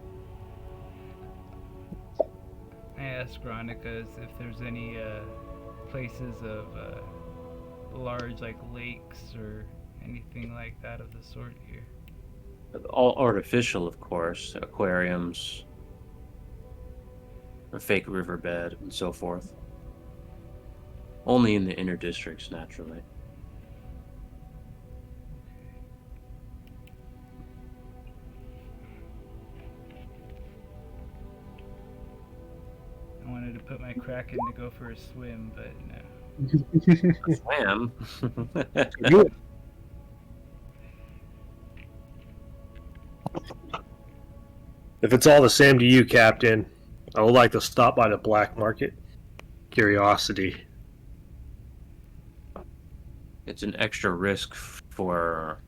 I asked Veronica if there's any places of large like lakes or anything like that of the sort here. All artificial, of course. Aquariums, a fake riverbed, and so forth. Only in the inner districts, naturally. I wanted to put my Kraken to go for a swim, but no. Swam. Good. If it's all the same to you, Captain, I would like to stop by the black market. Curiosity. It's an extra risk for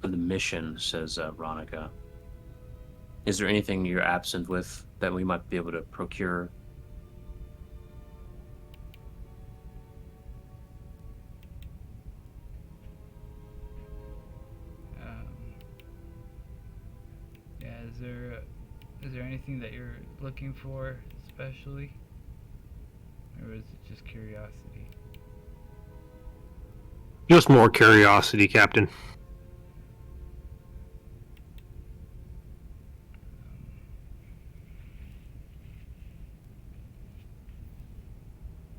the mission, says Ronica. Is there anything you're absent with that we might be able to procure? Yeah, is there anything that you're looking for especially, or is it just curiosity? Just more curiosity, Captain.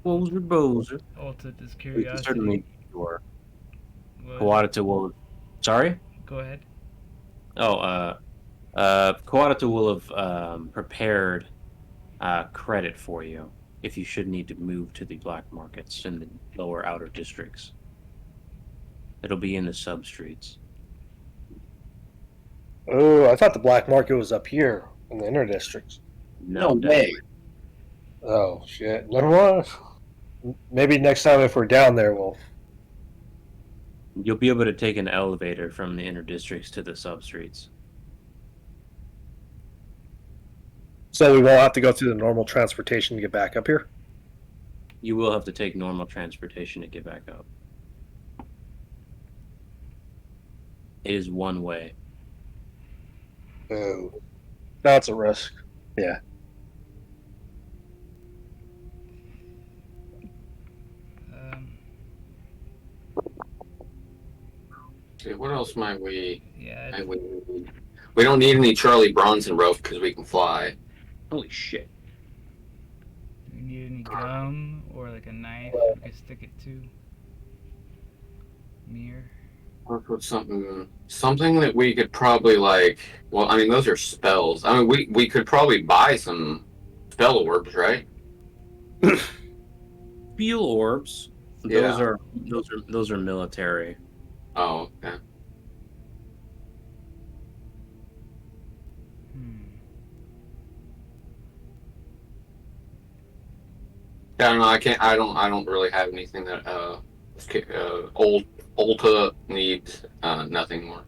Bozer, bozer. Ulta, does We can curiosity? certainly your What? Coadata will. Sorry? Go ahead. Oh, Coadata will have prepared credit for you if you should need to move to the black markets in the lower outer districts. It'll be in the substreets. Oh, I thought the black market was up here in the inner districts. No way. Oh, shit. Never mind. Maybe next time if we're down there, we'll... You'll be able to take an elevator from the inner districts to the substreets. So we won't have to go through the normal transportation to get back up here? You will have to take normal transportation to get back up. It is one way. Oh. That's a risk. Yeah. Okay, what else might we? Yeah, Might we need? We don't need any Charlie Bronson rope because we can fly. Holy shit. do you need any gum or like a knife we could stick it to? Mirror. Work with something that we could probably like. Well, I mean, those are spells. I mean, we could probably buy some spell orbs, right? Feel orbs. Yeah. Those are military. Oh, okay. Yeah, I don't know. I don't really have anything that old Ulta needs. Nothing more.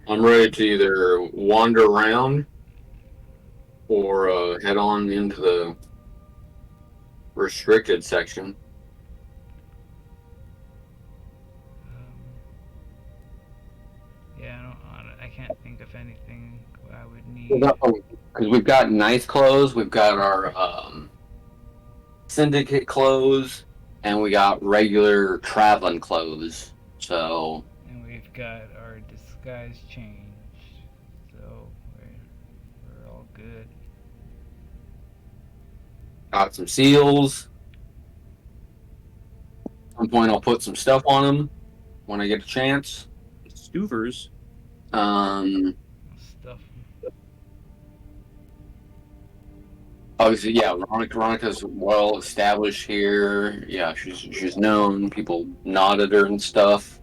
I'm ready to either wander around or head on into the restricted section. Yeah, I can't think of anything I would need. Because we've got nice clothes, we've got our syndicate clothes, and we got regular traveling clothes. So And we've got our disguise changed, so we're all good. got some seals. At some point, I'll put some stuff on them when I get a chance. Stoovers. Stuff. Obviously, yeah, Veronica's well established here. Yeah, she's known. People nod at her and stuff.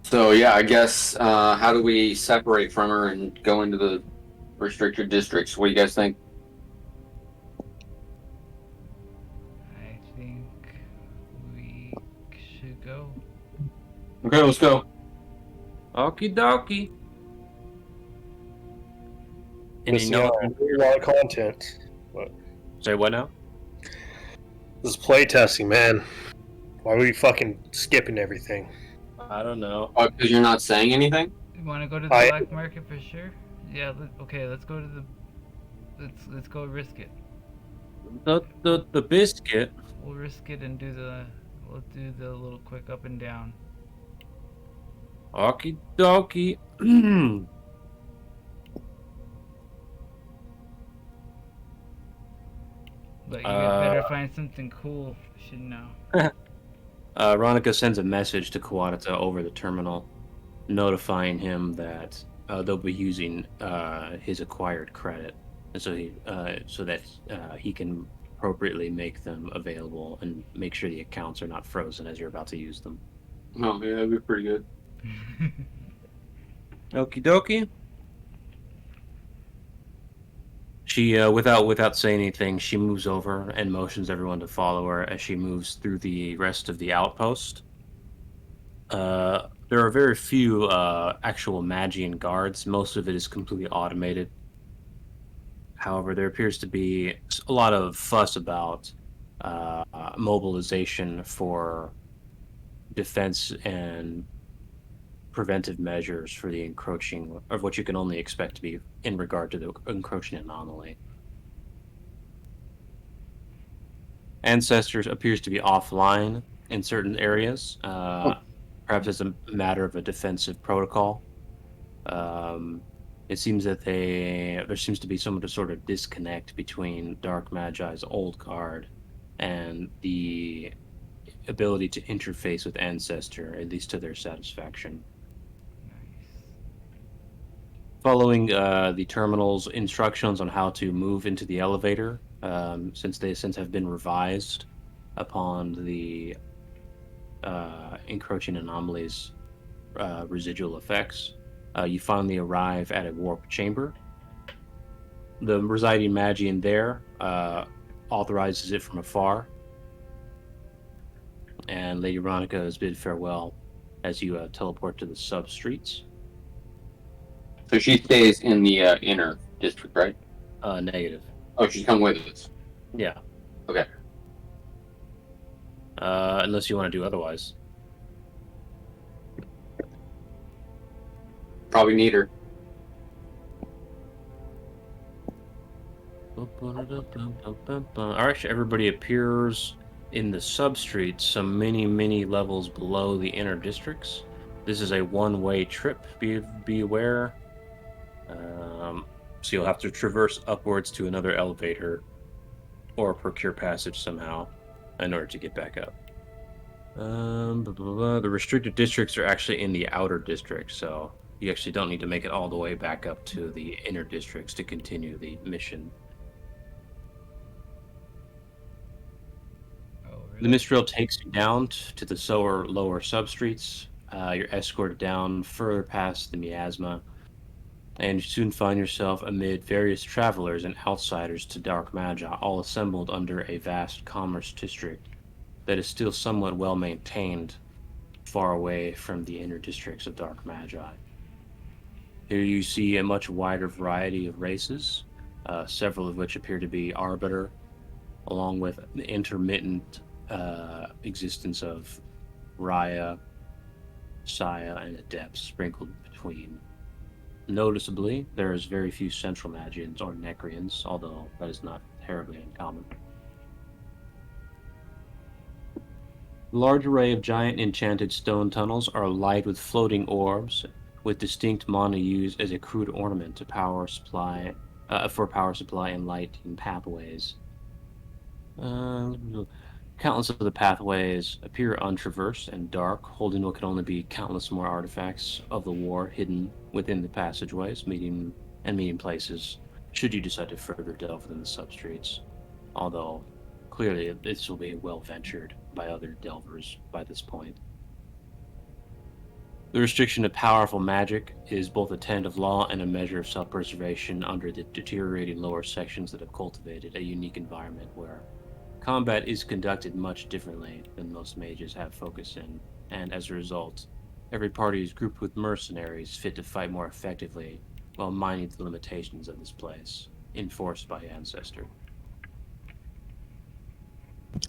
So yeah, I guess how do we separate from her and go into the restricted districts? What do you guys think? I think we should go. Okay, let's go. Okie dokie. Missing out on a lot of content. Say what now? This is playtesting, man. Why are we fucking skipping everything? I don't know. Oh, because you're not saying anything? You want to go to the black market for sure? Yeah. Okay. Let's go to the. Let's go risk it. The biscuit. We'll risk it and we'll do the little quick up and down. Okie dokie. But you better find something cool. You should know. Ronica sends a message to Kawadata over the terminal, notifying him that they'll be using his acquired credit, and so that he can appropriately make them available and make sure the accounts are not frozen as you're about to use them. Oh, yeah, that'd be pretty good. Okie dokie. She, without saying anything, she moves over and motions everyone to follow her as she moves through the rest of the outpost. There are very few actual Magian guards. Most of it is completely automated. However, there appears to be a lot of fuss about mobilization for defense and preventive measures for the encroaching of what you can only expect to be in regard to the encroaching anomaly. Ancestors appears to be offline in certain areas, perhaps as a matter of a defensive protocol. It seems that there seems to be some sort of disconnect between Dark Magi's old guard and the ability to interface with Ancestor, at least to their satisfaction. Following the terminal's instructions on how to move into the elevator, since they have been revised upon the encroaching anomalies' residual effects, you finally arrive at a warp chamber. The residing Magian there authorizes it from afar, and Lady Ronica has bid farewell as you teleport to the sub-streets. So she stays in the inner district, right? Negative. Oh, she's coming with us. Yeah. Okay. Unless you want to do otherwise. Probably need her. Alright, everybody appears in the substreets, some many levels below the inner districts. This is a one-way trip, be aware. So you'll have to traverse upwards to another elevator or procure passage somehow in order to get back up. The restricted districts are actually in the outer district, so you actually don't need to make it all the way back up to the inner districts to continue the mission. Oh, really? The Mistral takes you down to the lower substreets. You're escorted down further past the miasma, and you soon find yourself amid various travelers and outsiders to Dark Magi, all assembled under a vast commerce district that is still somewhat well maintained, far away from the inner districts of Dark Magi. Here you see a much wider variety of races, several of which appear to be Arbiter, along with the intermittent existence of Raya, Saya, and Adepts sprinkled between. Noticeably, there is very few Central Magians or Necrians, although that is not terribly uncommon. A large array of giant enchanted stone tunnels are alight with floating orbs, with distinct mana used as a crude ornament to power supply and lighting pathways. Countless of the pathways appear untraversed and dark, holding what can only be countless more artifacts of the war hidden within the passageways, meeting places, should you decide to further delve within the substreets. Although, clearly, this will be well ventured by other delvers by this point. The restriction of powerful magic is both a tenet of law and a measure of self-preservation under the deteriorating lower sections that have cultivated a unique environment where combat is conducted much differently than most mages have focus in, and as a result, every party is grouped with mercenaries fit to fight more effectively while minding the limitations of this place, enforced by Ancestor.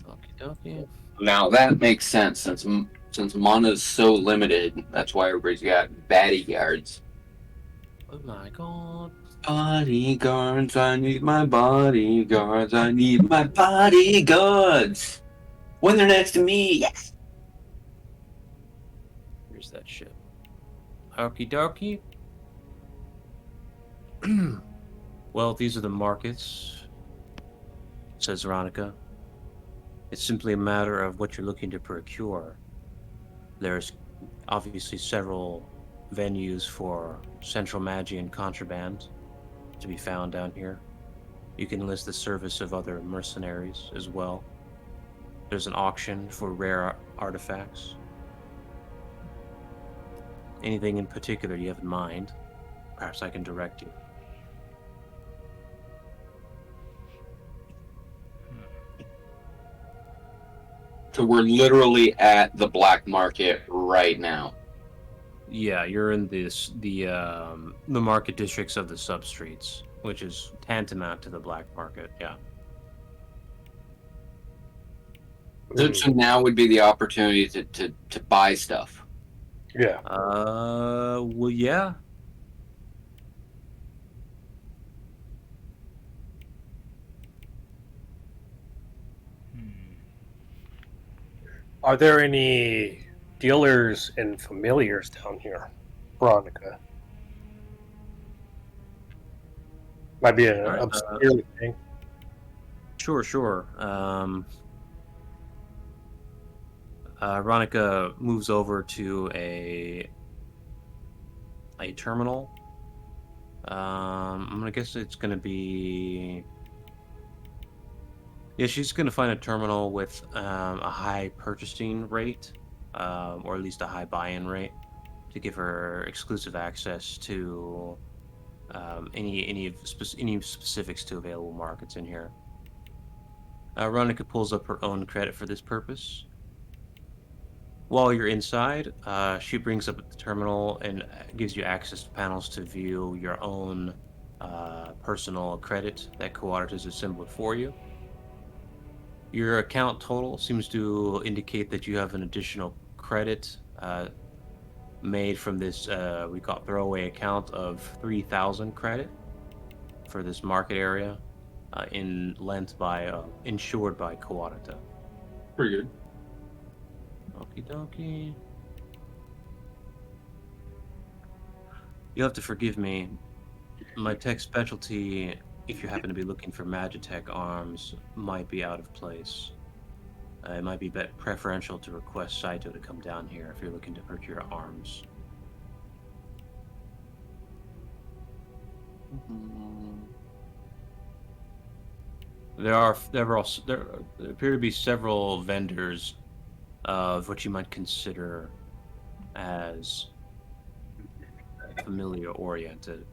Okie dokie. Now that makes sense since mana's so limited. That's why everybody's got bodyguards. Oh my god. Bodyguards, I need my bodyguards. I need my bodyguards. When they're next to me, yes. Here's that ship. Okie dokie. Well, these are the markets, says Veronica. It's simply a matter of what you're looking to procure. There's obviously several venues for Central Magi and contraband to be found down here. You can enlist the service of other mercenaries as well. There's an auction for rare artifacts. Anything in particular you have in mind? Perhaps I can direct you. So we're literally at the black market right now. Yeah, you're in the market districts of the substreets, which is tantamount to the black market. Yeah. So now would be the opportunity to buy stuff. Yeah. Well, yeah. Are there any dealers and familiars down here, Veronica? Might be an Alright, obscure thing. Sure. Veronica moves over to a terminal. I'm gonna guess it's gonna be. Yeah, she's gonna find a terminal with a high purchasing rate, or at least a high buy-in rate, to give her exclusive access to any specifics to available markets in here. Veronica pulls up her own credit for this purpose. While you're inside, she brings up the terminal and gives you access to panels to view your own personal credit that Coaudit has assembled for you. Your account total seems to indicate that you have an additional credit made from this, we call it throwaway account, of 3,000 credit for this market area, insured by Coaudita. Pretty good. Okie dokie. You'll have to forgive me. My tech specialty, if you happen to be looking for Magitech arms, might be out of place. It might be preferential to request Saito to come down here if you're looking to procure arms. There appear to be several vendors of what you might consider as familiar oriented.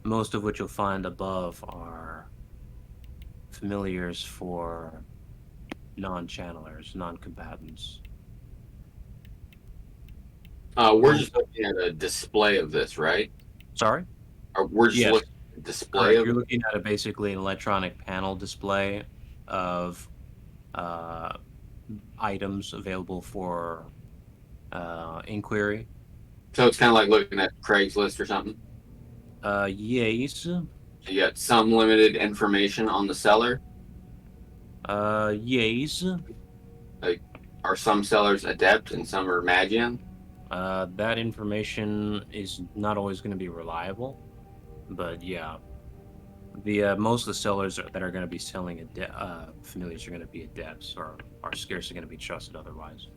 Most of what you'll find above are familiars for non-channelers, non-combatants. We're just looking at a display of this, right? Sorry? We're just Yes. looking at a display Correct. of You're looking at basically an electronic panel display of items available for inquiry. So it's kind of like looking at Craigslist or something. Yes. So you got some limited information on the seller. Yes. Are some sellers adept and some are Magian? That information is not always going to be reliable, but yeah. The most of the sellers that are going to be selling familiars are going to be adepts, or are scarcely going to be trusted otherwise.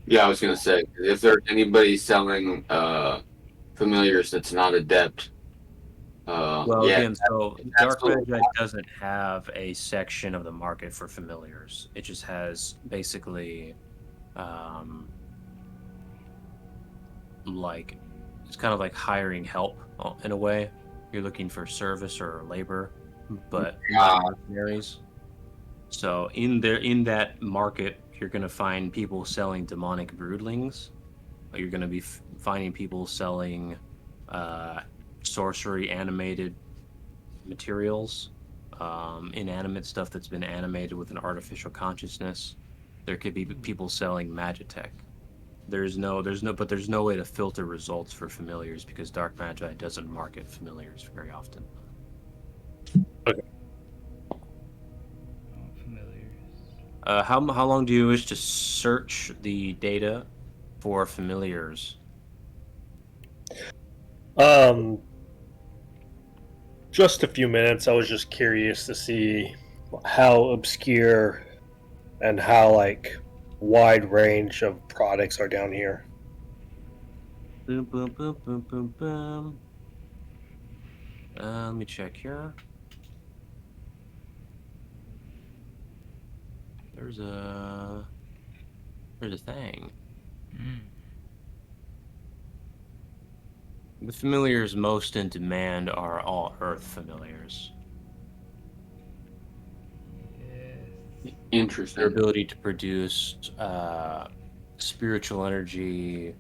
Yeah, I was gonna say if there's anybody selling familiars that's not adept. Well, yeah, again, so Dark absolutely. Magi doesn't have a section of the market for familiars. It just has basically, like, it's kind of like hiring help in a way. You're looking for service or labor, but not mercenaries. So in that market, you're going to find people selling demonic broodlings. You're going to be finding people selling sorcery animated materials, inanimate stuff that's been animated with an artificial consciousness. There could be people selling magitech. There's no way to filter results for familiars because Dark Magi doesn't market familiars very often. Oh, familiars. How long do you wish to search the data for familiars? Just a few minutes. I was just curious to see how obscure and how like wide range of products are down here. Boom, boom, boom, boom, boom, boom. Let me check here. There's a thing. The familiars most in demand are all Earth familiars. Yes. Their Interesting. ability to produce spiritual energy,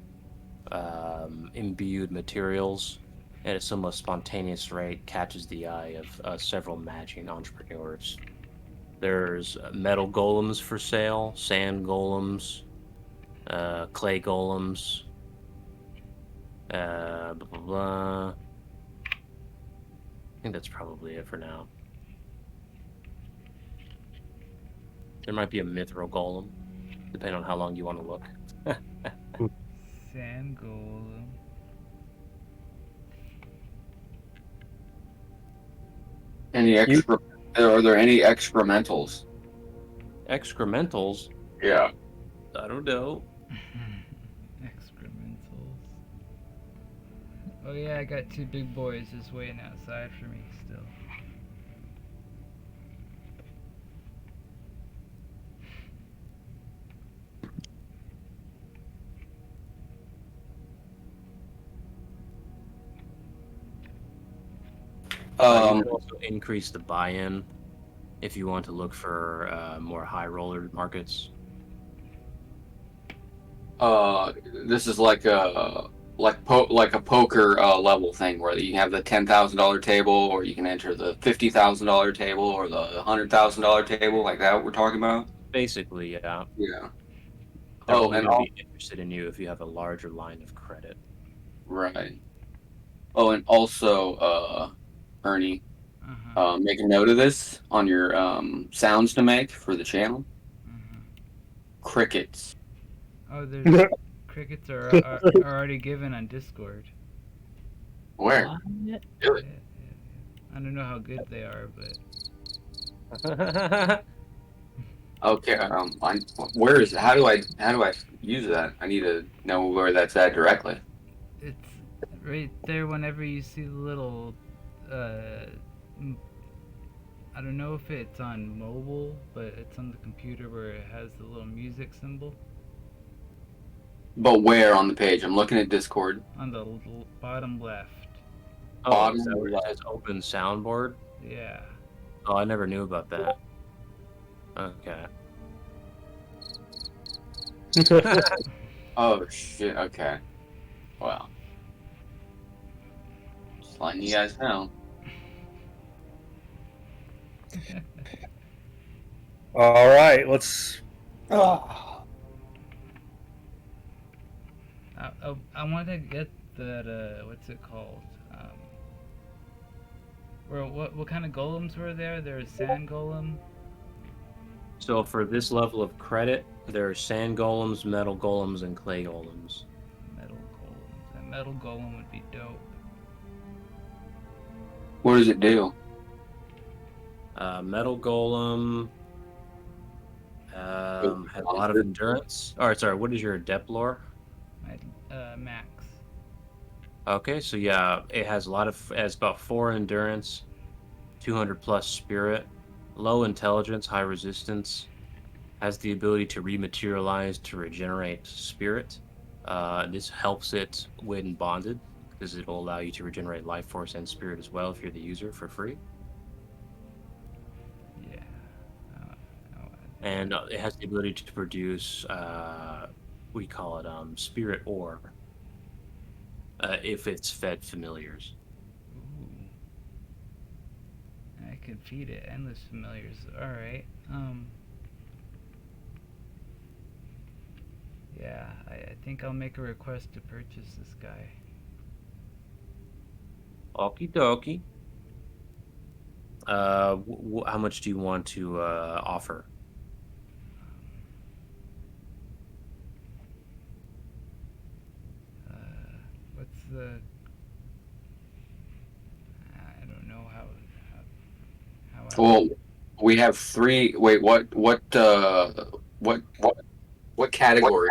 imbued materials at a somewhat spontaneous rate catches the eye of several magic entrepreneurs. There's metal golems for sale, sand golems, clay golems, blah, blah, blah. I think that's probably it for now. There might be a mithril golem, depending on how long you want to look. Sand golem. Any extra? Are there any excrementals? Excrementals? Yeah. I don't know. Excrementals. Oh yeah, I got two big boys just waiting outside for me still. You Um. can also increase the buy-in if you want to look for more high roller markets. This is like a poker level thing where you have the $10,000 table, or you can enter the $50,000 table, or the $100,000 table, like that. What we're talking about. Basically, yeah. Yeah. They're Oh, only and going to all be interested in you if you have a larger line of credit. right. Oh, and also, Ernie, Uh-huh. make a note of this on your sounds to make for the channel. Uh-huh. Crickets. Oh, there's crickets are already given on Discord. Where? Yeah, Really? yeah. I don't know how good they are, but Okay. Where is it? How do I use that? I need to know where that's at directly. it's right there whenever you see the little m- I don't know if it's on mobile, but it's on the computer where it has the little music symbol But where on the page? I'm looking at Discord. on the bottom left. Oh, Bottom is that where it left. says open soundboard? Yeah. Oh, I never knew about that. Okay. Oh shit. Okay. Well, just letting you guys know. All right, let's. I want to get that what's it called? Or what kind of golems were there? There's sand golem. So for this level of credit, there are sand golems, metal golems, and clay golems. Metal golems. A metal golem would be dope. What does it do? Metal golem has a lot of endurance. All right, sorry. What is your adept lore? My max. Okay, so yeah, it has about 4 endurance, 200 plus spirit, low intelligence, high resistance, has the ability to rematerialize to regenerate spirit. This helps it when bonded because it will allow you to regenerate life force and spirit as well if you're the user for free. Yeah. And it has the ability to produce, we call it spirit ore. if it's fed familiars. Ooh. I could feed it endless familiars. Alright. Yeah, I think I'll make a request to purchase this guy. Okie dokie. How much do you want to offer? What's the? I don't know how I. Well, we have three. Wait, what category?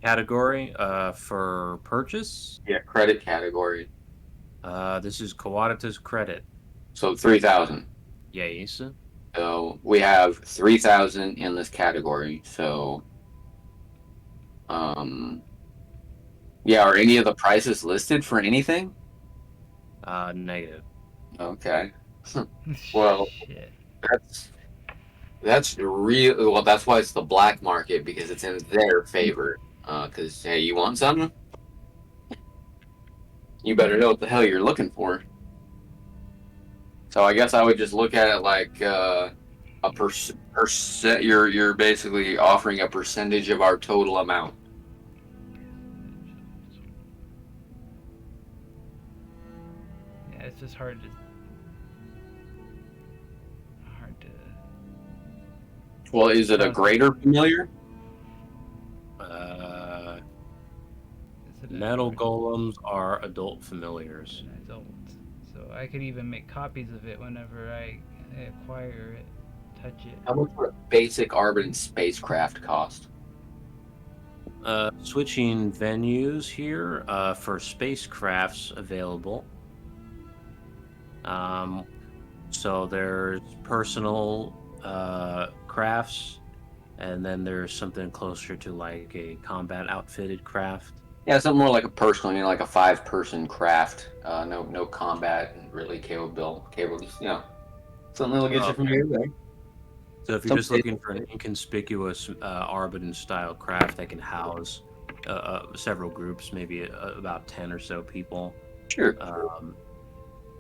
Category for purchase? Yeah, credit category. This is commodities credit. So 3,000. Yes. So we have 3,000 in this category. So, yeah, are any of the prices listed for anything? Negative. Okay. Well, Shit. that's real. Well, that's why it's the black market, because it's in their favor. Because hey, you want something? You better know what the hell you're looking for. So I guess I would just look at it like a percent. You're basically offering a percentage of our total amount. Yeah, it's just hard to. Well, is it a greater familiar? Is it Metal golems are adult familiars. an adult? So I could even make copies of it whenever I acquire it, touch it. How much would a basic Arbin spacecraft cost? Switching venues here for spacecrafts available. So there's personal crafts, and then there's something closer to like a combat outfitted craft. Yeah, something more like a personal, like a 5-person craft. No combat and really cable, just something that'll get you from here to there. So if you're just looking for an inconspicuous Arbiton style craft that can house several groups, maybe about 10 or so people. Sure.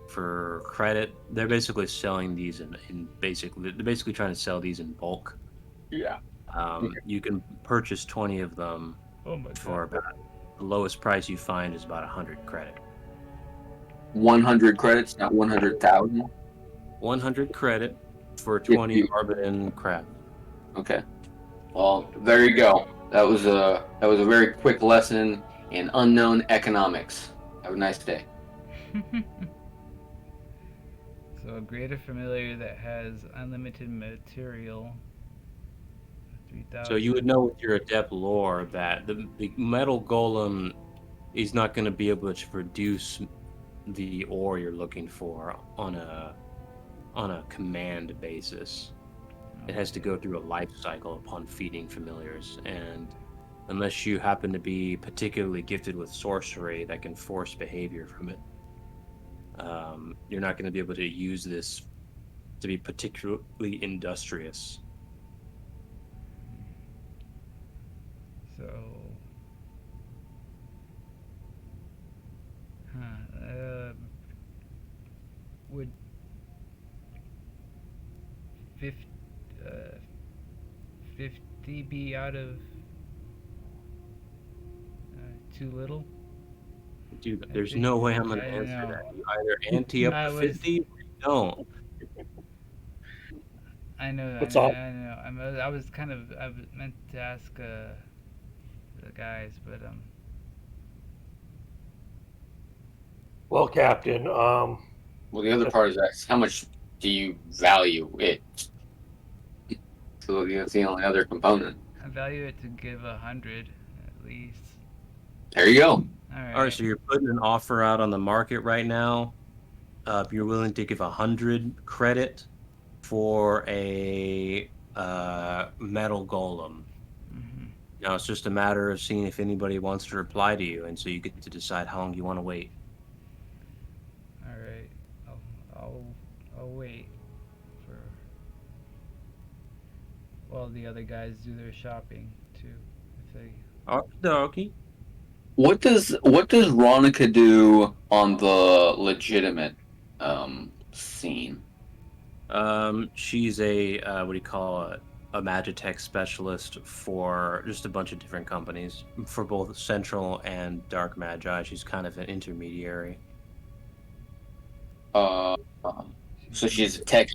For credit, they're basically selling these they're basically trying to sell these in bulk. Yeah. You can purchase 20 of them for about the lowest price you find is about 100 credit. 100 credits, not 100,000. 100 credit for 20 Arbiton craft. Okay. Well, there you go. That was a very quick lesson in unknown economics. Have a nice day. So a greater familiar that has unlimited material. 3,000. So you would know with your adept lore that the metal golem is not going to be able to produce the ore you're looking for on a command basis. It has to go through a life cycle upon feeding familiars, and unless you happen to be particularly gifted with sorcery that can force behavior from it, you're not going to be able to use this to be particularly industrious. So, would 50 be out of too little? Dude, there's no way I'm going to answer that. You either ante up to 50 or you don't. I know. What's I up? know. I was meant to ask the guys, but Well, Captain, Well, the other part is how much do you value it? So that's the only other component. I value it to give 100 at least. There you go. All right, so you're putting an offer out on the market right now. If you're willing to give 100 credit for a metal golem. Mm-hmm. Now it's just a matter of seeing if anybody wants to reply to you, and so you get to decide how long you want to wait. All right, I'll wait for while the other guys do their shopping too. If they Okie dokie. What does Ronica do on the legitimate scene? She's a what do you call it? A Magitech specialist for just a bunch of different companies for both Central and Dark Magi. She's kind of an intermediary. Uh, so she's a tech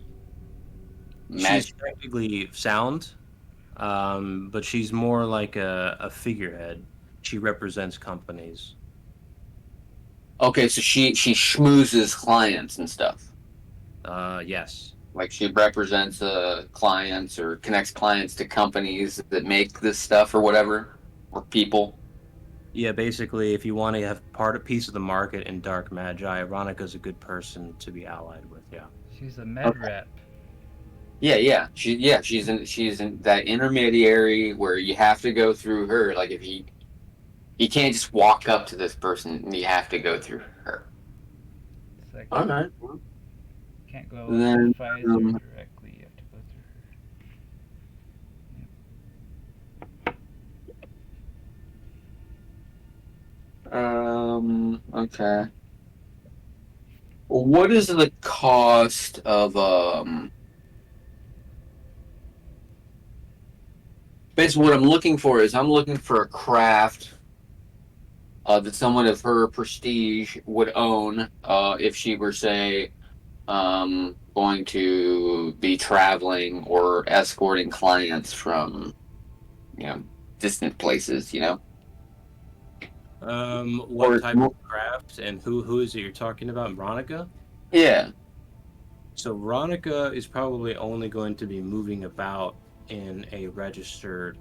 She's magic. technically sound, but she's more like a figurehead. She represents companies. Okay, so she schmoozes clients and stuff. Yes. Like she represents clients or connects clients to companies that make this stuff or whatever, or people. Yeah, basically, if you want to have a piece of the market in Dark Magi, Veronica's a good person to be allied with. Yeah. She's a med rep. Yeah. She's in that intermediary where you have to go through her. Like if you can't just walk up to this person, you have to go through her. It's like All right. can't go Then, to Pfizer directly. You have to go through Okay. What is the cost of basically what I'm looking for is I'm looking for a craft that someone of her prestige would own if she were say going to be traveling or escorting clients from distant places, What or type of craft and who is it you're talking about? Veronica? yeah. So Veronica is probably only going to be moving about in a registered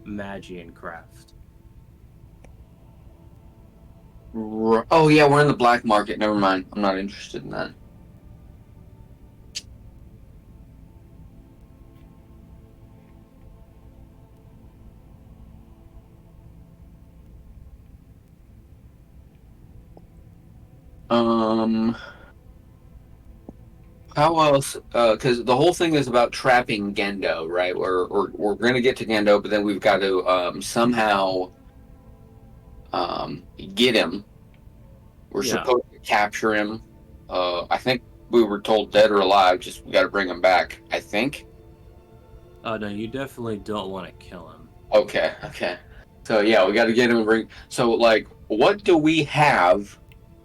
Magian craft. Oh yeah, we're in the black market. Never mind. I'm not interested in that. How else? Because the whole thing is about trapping Gendo, right? Or we're gonna get to Gendo, but then we've got to somehow get him. We're Yeah. supposed to capture him. I think we were told dead or alive. Just we got to bring him back. I think. No, you definitely don't want to kill him. Okay. So yeah, we got to get him. So like, what do we have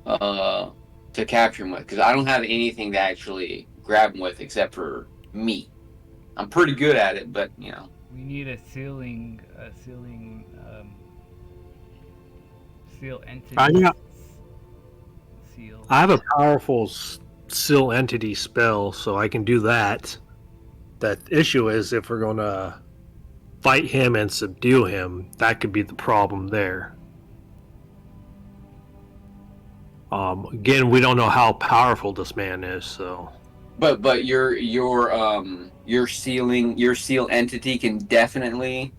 to capture him with? Because I don't have anything to actually grab him with except for me. I'm pretty good at it, but We need a sealing seal entity. Seal. I have a powerful seal entity spell, so I can do that. The issue is if we're going to fight him and subdue him, that could be the problem there. Again, we don't know how powerful this man is, so. But your seal entity can definitely,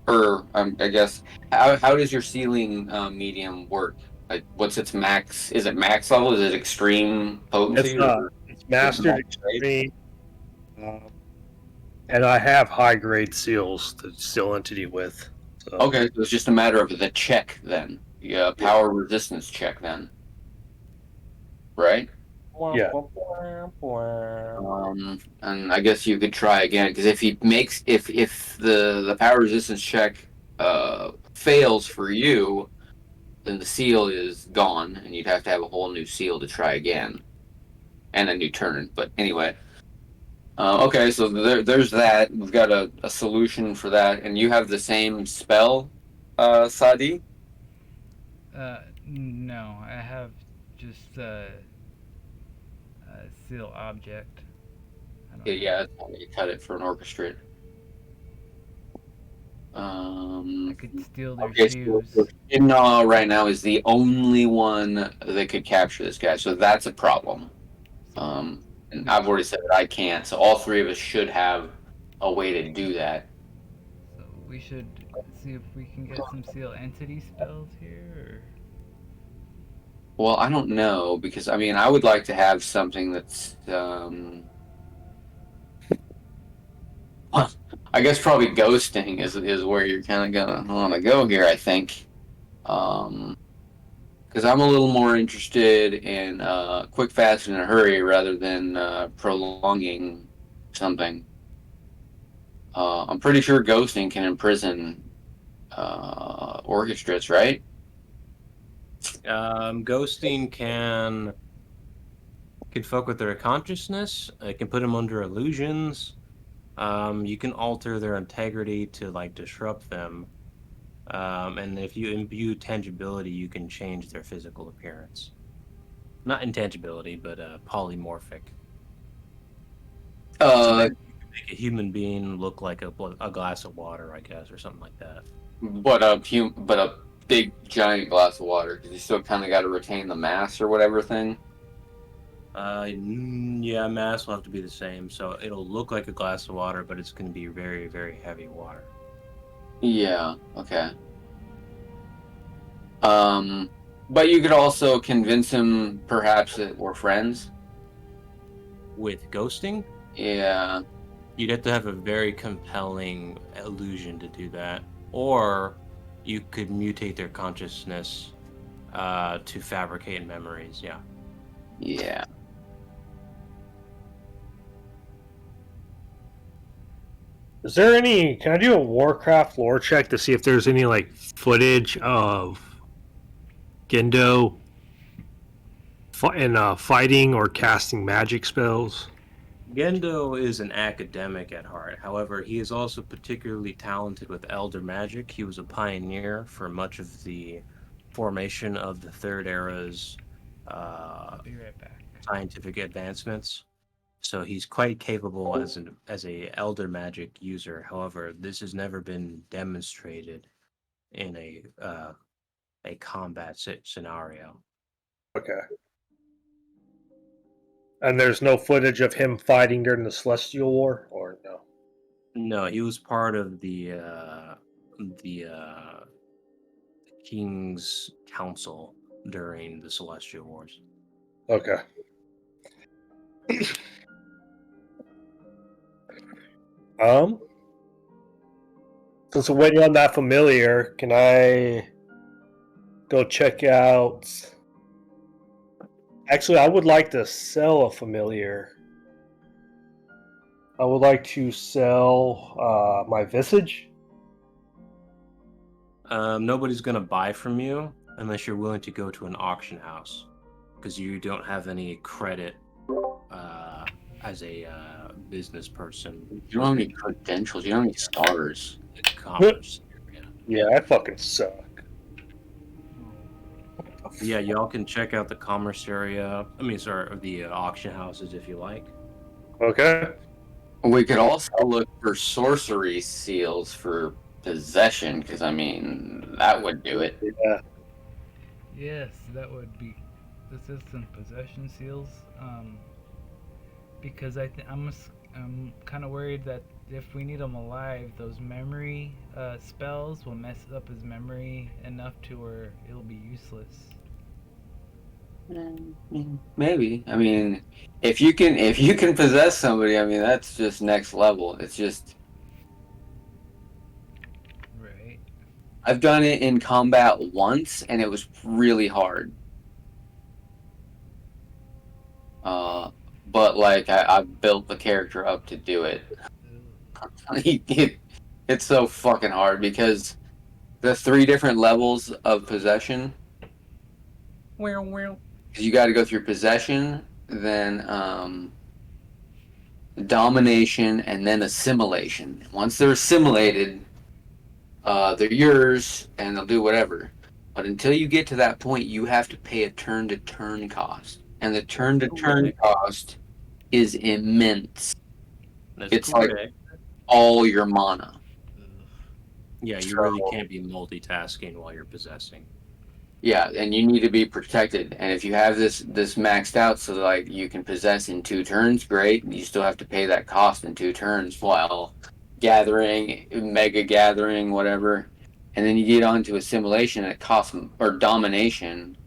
or I guess how does your sealing medium work? Like, what's its max? Is it max level? Is it extreme potency? It's mastered extreme, and I have high grade seals to seal entity with. So. Okay, so it's just a matter of the check then. Yeah, power resistance check then. Right? Yeah. And I guess you could try again because if the power resistance check fails for you, then the seal is gone, and you'd have to have a whole new seal to try again, and a new turn. But anyway, okay, so there's that. We've got a solution for that, and you have the same spell, Sadi. No, I have just seal object. Yeah, you cut it for an orchestrate. I could steal their Okay, shoes. so Imna right now is the only one that could capture this guy, so that's a problem. And I've already said that I can't, so all three of us should have a way to do that. So we should see if we can get some seal entity spells here. Well, I don't know because I would like to have something that's I guess probably ghosting is where you're kind of gonna want to go here. I think. Because I'm a little more interested in quick, fast, and in a hurry rather than prolonging something. I'm pretty sure ghosting can imprison orchestrates, right? Ghosting can fuck with their consciousness. It can put them under illusions. You can alter their integrity to like disrupt them. And if you imbue tangibility, you can change their physical appearance. Not intangibility, but polymorphic. So Uh, you can make a human being look like a glass of water, I guess, or something like that. but a big giant glass of water because you still kind of got to retain the mass or whatever thing. Yeah, mass will have to be the same. So it'll look like a glass of water, but it's going to be very, very heavy water. Yeah. Okay. But you could also convince him perhaps that we're friends. With ghosting, Yeah. you'd have to have a very compelling illusion to do that. Or you could mutate their consciousness to fabricate memories. Yeah. Yeah. Is there any? Can I do a Warcraft lore check to see if there's any like footage of Gendo fighting or casting magic spells? Gendo is an academic at heart. However, he is also particularly talented with elder magic. He was a pioneer for much of the formation of the Third Era's I'll be right back. scientific advancements. So he's quite capable as a elder magic user. However, this has never been demonstrated in a combat scenario. Okay. And there's no footage of him fighting during the Celestial War, or no? No, he was part of the King's Council during the Celestial Wars. Okay. Since we're waiting on that familiar, can I go check out? Actually, I would like to sell a familiar. I would like to sell my Visage. Nobody's gonna buy from you unless you're willing to go to an auction house, because you don't have any credit as a business person. You don't have any credentials. You don't have any stars. In commerce area. Yeah, I fucking suck. Yeah, y'all can check out the commerce area. I mean, sorry, the auction houses if you like. Okay. We could also look for sorcery seals for possession, because I mean that would do it. Yeah. Yes, that would be. This is some possession seals. Because I'm kind of worried that if we need him alive, those memory spells will mess up his memory enough to where it'll be useless. Maybe. I mean, if you can possess somebody, I mean that's just next level. It's just Right. I've done it in combat once, and it was really hard. But like I built the character up to do it. It's so fucking hard because the 3 different levels of possession. You got to go through possession, then domination, and then assimilation. Once they're assimilated, they're yours, and they'll do whatever. But until you get to that point, you have to pay a turn-to-turn cost, and the turn-to-turn cost is immense. That's It's correct. like all your mana. Yeah, you really can't be multitasking while you're possessing. Yeah, and you need to be protected. And if you have this maxed out so that, like you can possess in 2 turns, great. You still have to pay that cost in 2 turns while gathering, mega gathering, whatever. And then you get onto assimilation and it costs, or domination,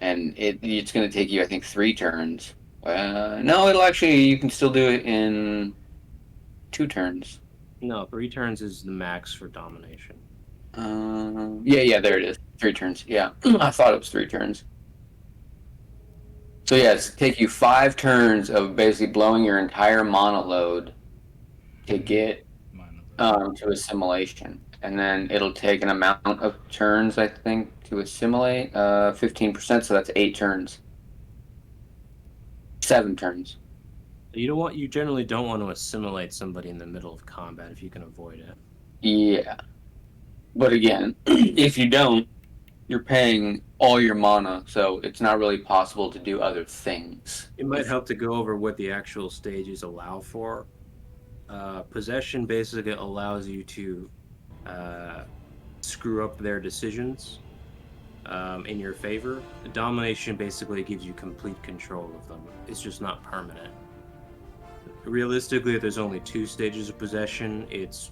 and it's going to take you, I think, 3 turns. No, it'll actually, you can still do it in 2 turns. No, 3 turns is the max for domination. Yeah, there it is. 3 turns. Yeah, I thought it was 3 turns. So yeah, it's take you 5 turns of basically blowing your entire mana load to get to assimilation, and then it'll take an amount of turns, I think, to assimilate. 15%, so that's 8 turns. 7 turns. You generally don't want to assimilate somebody in the middle of combat if you can avoid it. Yeah, but again, if you don't, you're paying all your mana, so it's not really possible to do other things. It might help to go over what the actual stages allow for. Possession basically allows you to screw up their decisions in your favor. Domination basically gives you complete control of them. It's just not permanent. Realistically, there's only 2 stages of possession. It's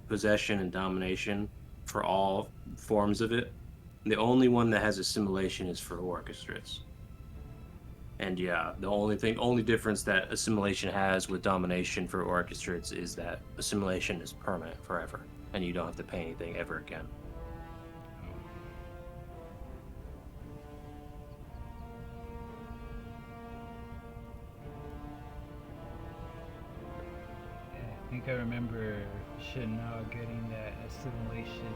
possession and domination for all forms of it. The only one that has assimilation is for orchestrates. And yeah, the only difference that assimilation has with domination for orchestrates is that assimilation is permanent forever, and you don't have to pay anything ever again. I think I remember Shinna getting that assimilation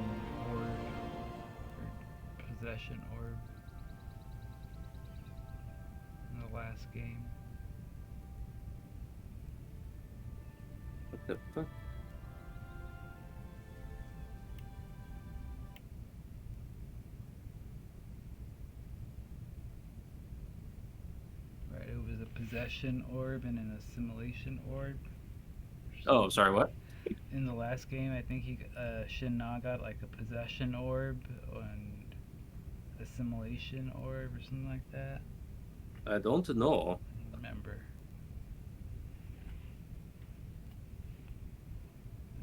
orb, or possession orb, in the last game. What the fuck? Right, it was a possession orb and an assimilation orb. Oh, sorry, what? In the last game, I think Shinna got like a possession orb and assimilation orb or something like that. I don't know. I don't remember.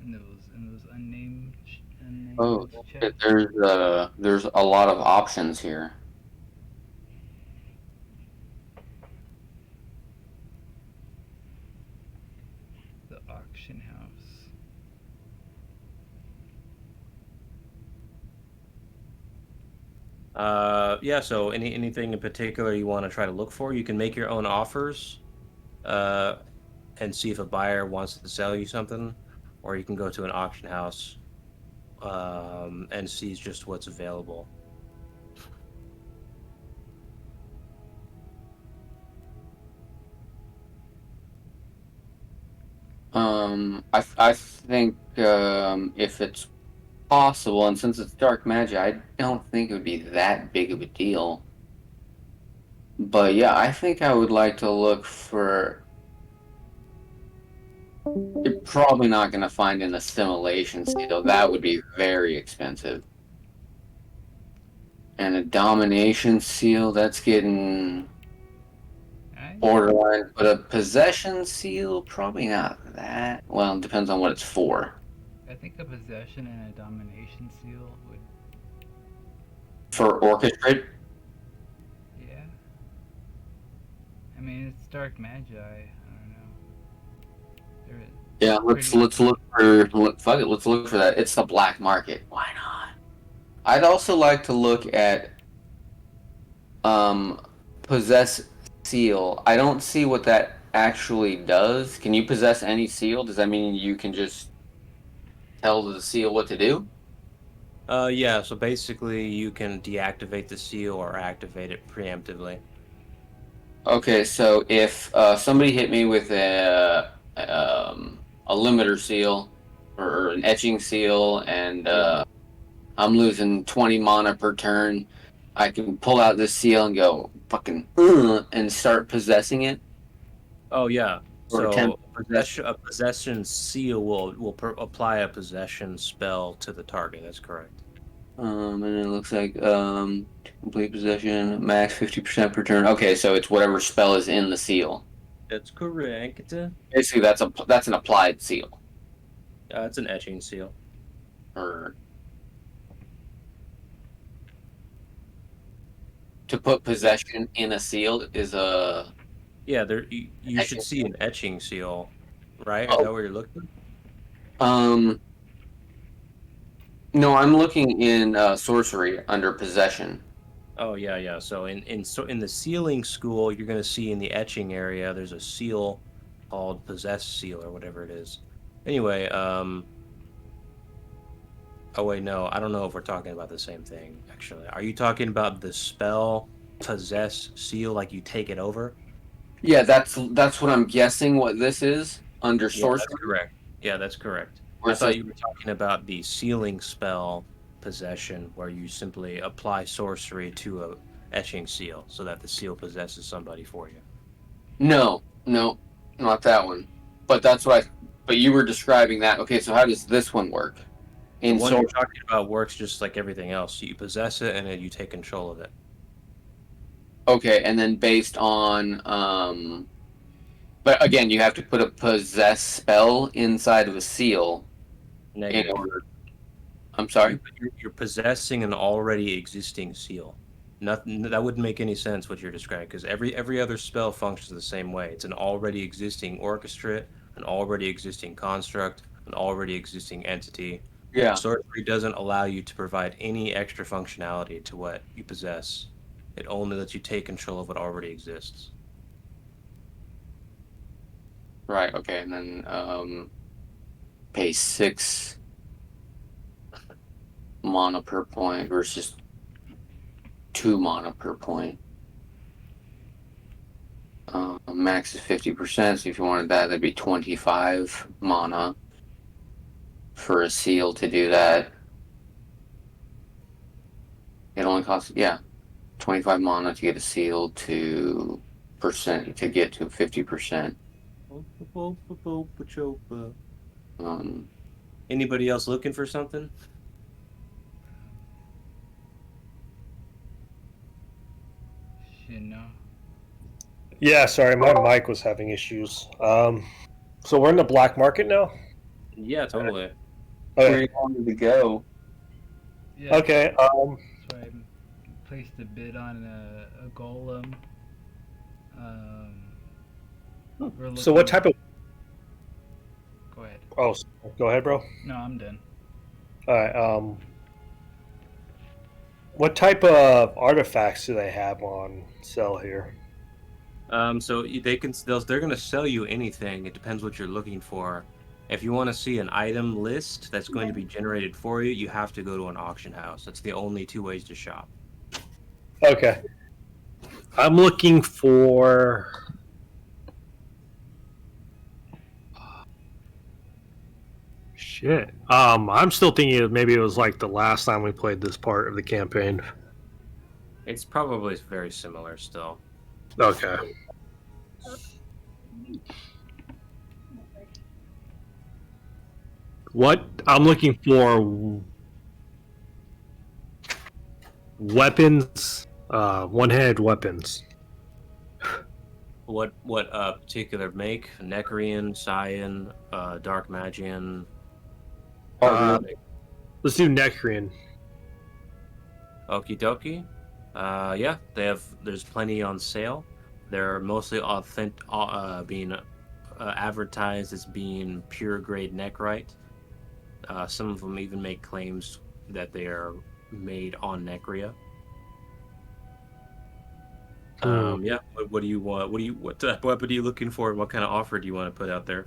In those unnamed Oh, chats. there's a lot of options here. The auction house. Yeah, so anything in particular you want to try to look for, you can make your own offers and see if a buyer wants to sell you something, or you can go to an auction house and see just what's available. I think if it's possible, and since it's Dark Magi, I don't think it would be that big of a deal. But yeah, I think I would like to look for. You're probably not going to find an assimilation seal. That would be very expensive. And a domination seal, that's getting borderline. But a possession seal, probably not that. Well, it depends on what it's for. I think a possession and a domination seal would. For orchestrate? Yeah. I mean, it's Dark Magi. I don't know. There is. Yeah, let's look for fuck it. Let's look for that. It's the black market. Why not? I'd also like to look at possess seal. I don't see what that actually does. Can you possess any seal? Does that mean you can just tell the seal what to do? Yeah, so basically you can deactivate the seal or activate it preemptively. Okay, so if somebody hit me with a limiter seal or an etching seal, and I'm losing 20 mana per turn, I can pull out this seal and go fucking and start possessing it. Oh yeah. Or So a possession seal will apply a possession spell to the target. That's correct. And it looks like complete possession, max 50% per turn. Okay, so it's whatever spell is in the seal. That's correct. Basically, that's an applied seal. It's an etching seal. Or to put possession in a seal is a. Yeah, you should see an etching seal, right? Is that what you're looking? No, I'm looking in sorcery under possession. Oh yeah. So in the sealing school, you're gonna see in the etching area there's a seal called possess seal or whatever it is. Anyway, oh wait, no, I don't know if we're talking about the same thing. Actually, are you talking about the spell possess seal, like you take it over? Yeah, that's what I'm guessing. What this is under Yeah, sorcery. that's correct. Yeah, that's correct. Where I it thought says, you were talking about the sealing spell possession, where you simply apply sorcery to a etching seal so that the seal possesses somebody for you. no, not that one. But that's what I. But you were describing that. Okay, so how does this one work? The In one you're sorcery. talking about works just like everything else. You possess it and then you take control of it. Okay, and then based on but again, you have to put a possess spell inside of a seal in Negative. order. I'm sorry. You're possessing an already existing seal. Nothing that wouldn't make any sense what you're describing, because every other spell functions the same way. It's an already existing orchestrate, an already existing construct, an already existing entity. Yeah. Sorcery doesn't allow you to provide any extra functionality to what you possess. It only lets you take control of what already exists. Right. Okay, and then pay 6 mana per point versus 2 mana per point. Max is 50%, so if you wanted that, that'd be 25 mana for a seal to do that. It only costs, 25 mana to get a seal to get to 50%. Anybody else looking for something? Yeah, sorry, my mic was having issues. So we're in the black market now. Yeah, totally. Where Okay. you wanted to go? Yeah. Okay. So I placed a bid on a golem. So what type of? Go ahead. Oh, go ahead, bro. No, I'm done. All right. What type of artifacts do they have on sale here? So they're gonna sell you anything. It depends what you're looking for. If you want to see an item list that's going to be generated for you, you have to go to an auction house. That's the only two ways to shop. Okay. I'm looking for. Shit. I'm still thinking maybe it was like the last time we played this part of the campaign. It's probably very similar still. Okay. What I'm looking for weapons, one-handed weapons. What particular make? Necrean, Cyan, Dark Magian. Let's do Necrean. Okie dokie. Yeah, there's plenty on sale. They're mostly being advertised as being pure grade nechrite. Some of them even make claims that they are made on Necria. Yeah. What do you want? What type of weapon are you looking for? What kind of offer do you want to put out there?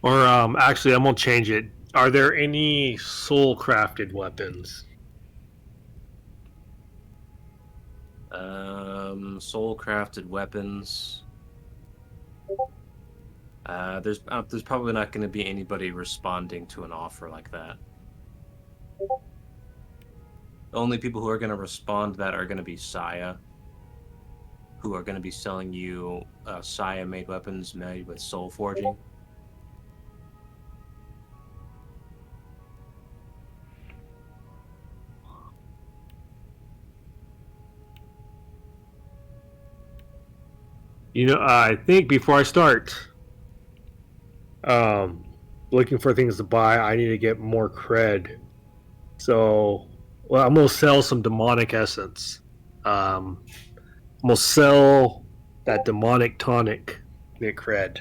Or actually, I'm gonna change it. Are there any soul crafted weapons? Soul crafted weapons. There's probably not going to be anybody responding to an offer like that. The only people who are going to respond to that are going to be Saya, who are going to be selling you Saya made weapons made with soul forging. You know, I think before I start looking for things to buy, I need to get more cred. So, well, I'm gonna sell some demonic essence. I'm gonna sell that demonic tonic, get cred.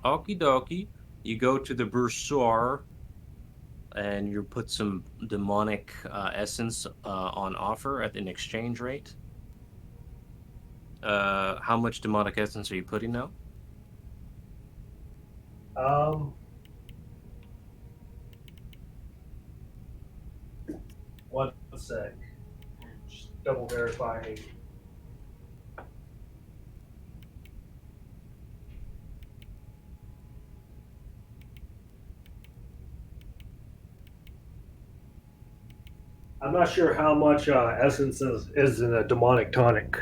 Okie dokie. You go to the Broussard and you put some demonic essence on offer at an exchange rate. How much demonic essence are you putting now? One sec. Just double verifying. I'm not sure how much essence is in a demonic tonic.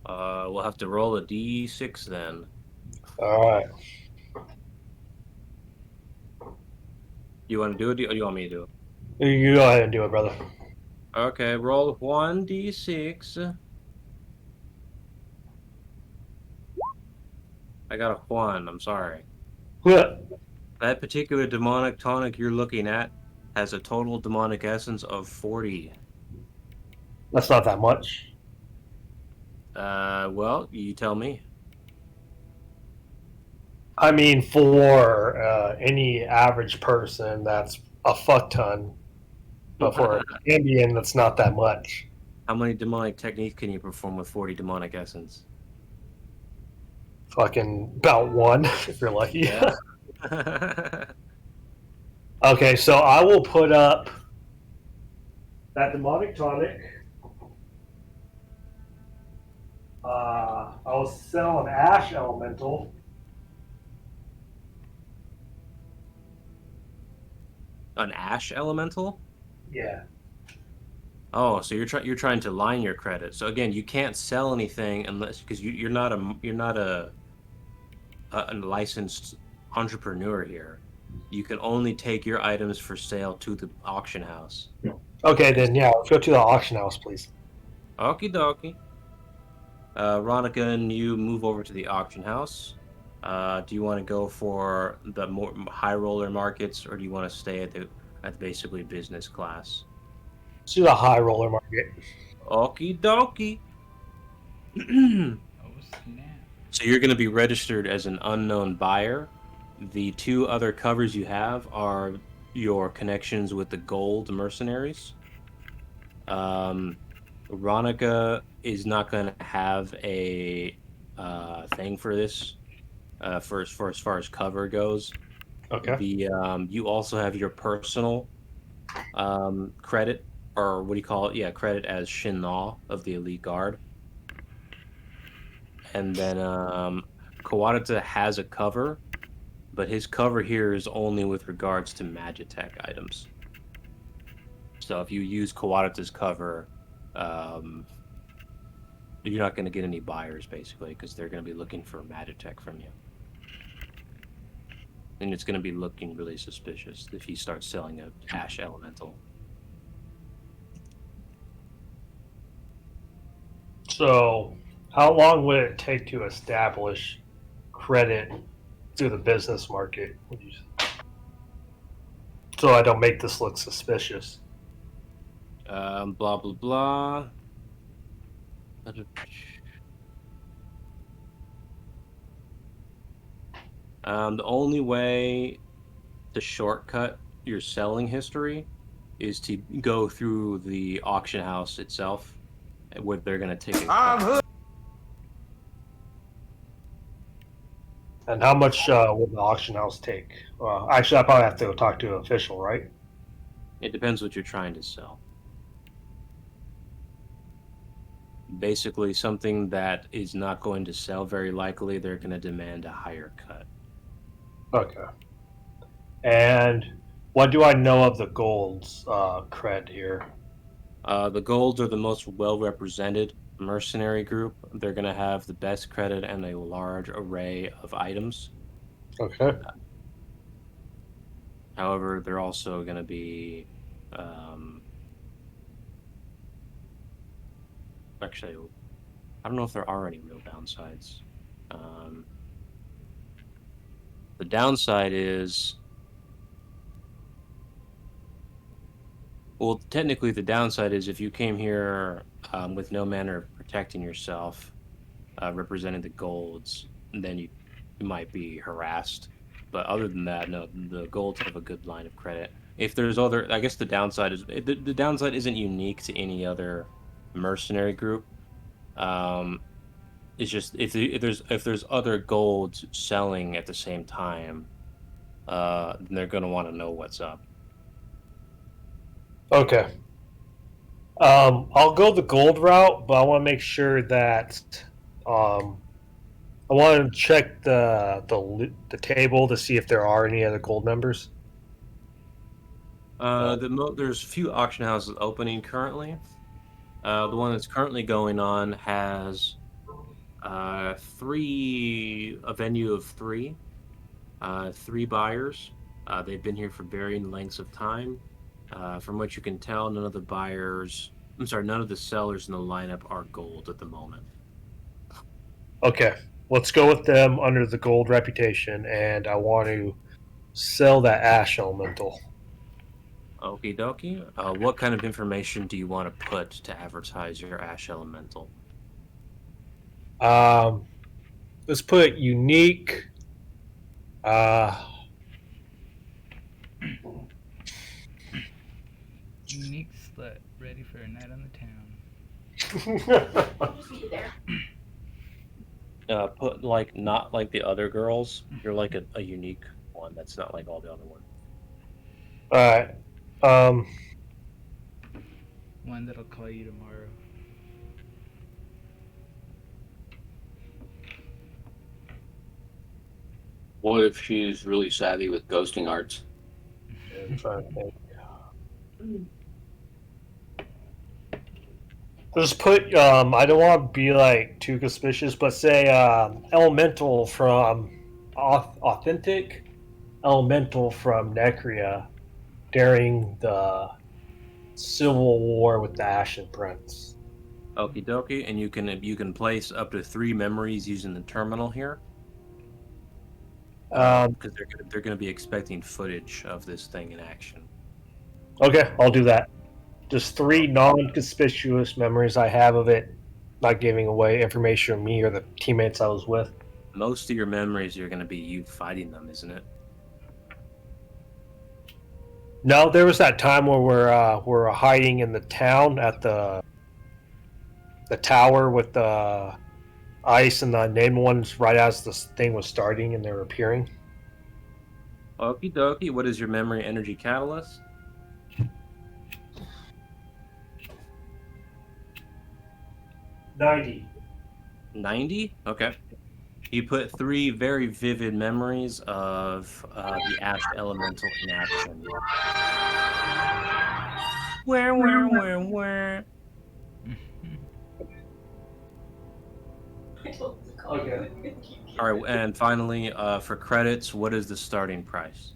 We'll have to roll a d6 then. All right. You want to do it, or you want me to do it? You go ahead and do it, brother. Okay, roll 1d6. I got a 1, I'm sorry. What? That particular demonic tonic you're looking at has a total demonic essence of 40. That's not that much. Well, you tell me. I mean, for any average person, that's a fuck ton. But for an Indian, that's not that much. How many demonic techniques can you perform with 40 demonic essence? Fucking about one, if you're lucky. Yeah. Okay, so I will put up that demonic tonic. I'll sell an ash elemental. An ash elemental? Yeah. Oh, so you're trying to line your credit. So again, you can't sell anything unless because you're not a licensed entrepreneur here. You can only take your items for sale to the auction house. Okay, then yeah, let's go to the auction house, please. Okie dokie. Ronica and you move over to the auction house. Do you want to go for the more high roller markets, or do you want to stay at the basically business class? Let's do the high roller market. Okie dokie. Oh snap! So you're going to be registered as an unknown buyer. The two other covers you have are your connections with the gold mercenaries. Ronica is not going to have a thing for this for as far as cover goes. Okay. You also have your personal credit, or what do you call it? Yeah, credit as Shinna of the Elite Guard. And then Kawadata has a cover, but his cover here is only with regards to Magitech items. So if you use Kawadata's cover, you're not going to get any buyers, basically, because they're going to be looking for Magitech from you. And it's going to be looking really suspicious if you start selling a Ash Elemental. So, how long would it take to establish credit through the business market? Would you say? So I don't make this look suspicious. Blah, blah, blah. The only way to shortcut your selling history is to go through the auction house itself, where they're going to take it. And how much would the auction house take? Actually, I probably have to go talk to an official, right? It depends what you're trying to sell. Basically, something that is not going to sell very likely, they're going to demand a higher cut. Okay. And what do I know of the gold's cred here? The golds are the most well-represented mercenary group. They're going to have the best credit and a large array of items. Okay. However, they're also going to be... actually, I don't know if there are any real downsides. The downside is... Well, technically, the downside is if you came here with no manner of protecting yourself, representing the golds, then you might be harassed. But other than that, no, the golds have a good line of credit. If there's other, I guess the downside is the downside isn't unique to any other mercenary group. It's just if there's other golds selling at the same time, then they're gonna want to know what's up. Okay. I'll go the gold route, but I want to make sure that I want to check the table to see if there are any other gold members. There's a few auction houses opening currently. The one that's currently going on has a venue of three buyers. They've been here for varying lengths of time. From what you can tell, none of the sellers in the lineup are gold at the moment. Okay, let's go with them under the gold reputation, and I want to sell that ash elemental. Okie dokie. What kind of information do you want to put to advertise your ash elemental? Let's put unique. Unique slut, ready for a night on the town. Put like not like the other girls. You're like a unique one that's not like all the other ones. All right. One that'll call you tomorrow. What if she's really savvy with ghosting arts? I'm trying to think. Just put. I don't want to be like too suspicious, but say elemental from authentic elemental from Necria during the civil war with the Ashen Prince. Okie dokie, and you can place up to 3 memories using the terminal here. Because they're gonna be expecting footage of this thing in action. Okay, I'll do that. Just 3 non-conspicuous memories I have of it, not giving away information of me or the teammates I was with. Most of your memories are gonna be you fighting them, isn't it? No, there was that time where we're hiding in the town at the tower with the ice and the named ones right as this thing was starting and they were appearing. Okie dokie. What is your memory energy catalyst? 90. 90? Okay. You put 3 very vivid memories of the ash elemental in action. Where? Okay. All right, and finally, for credits, what is the starting price?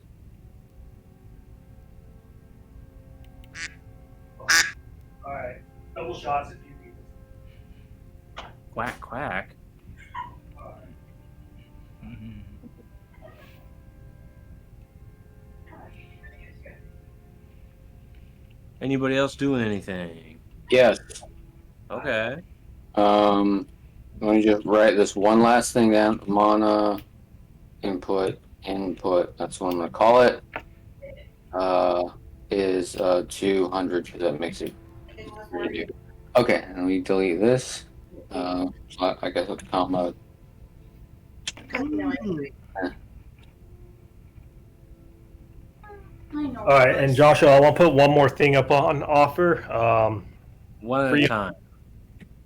Alright. Double shots if you need. Quack, quack. Anybody else doing anything? Yes. Okay. Let me just write this one last thing down. Mana input. That's what I'm gonna call it. Is 200. That makes it. Okay, and we delete this. So I guess it's comma. All right, and Joshua, I want to put one more thing up on offer. One at For a you. time.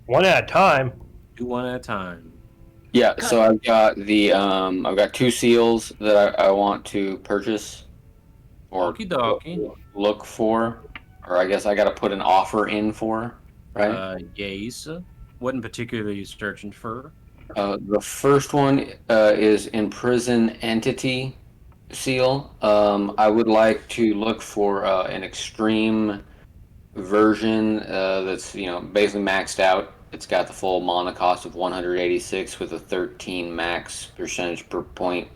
One at a time. Do one at a time. Yeah, so I've got the I've got 2 seals that I want to purchase or Okie dokie. look for, or I guess I got to put an offer in for, right? Yes. What in particular are you searching for? The first one is Imprison Entity seal. I would like to look for an extreme version that's basically maxed out. It's got the full mana cost of 186 with a 13 max percentage per point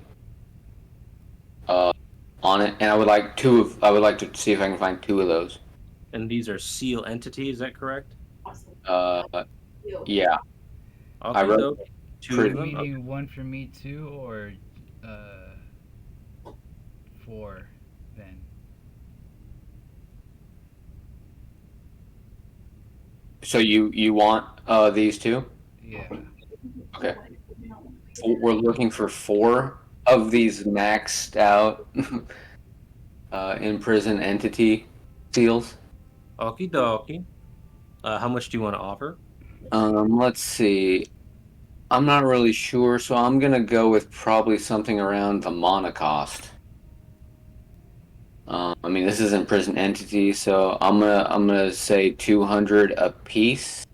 on it, and I would like to see if I can find 2 of those. And these are seal entities, is that correct? Yeah. I Okay, wrote- doke. 2 of them. Meaning one for me too, or 4 then? So you want these two? Yeah. Okay. We're looking for 4 of these maxed out in prison entity seals. Okie dokie. How much do you want to offer? Let's see. I'm not really sure, so I'm gonna go with probably something around the mana cost. I mean, this is in prison entity, so I'm gonna say 200 a piece.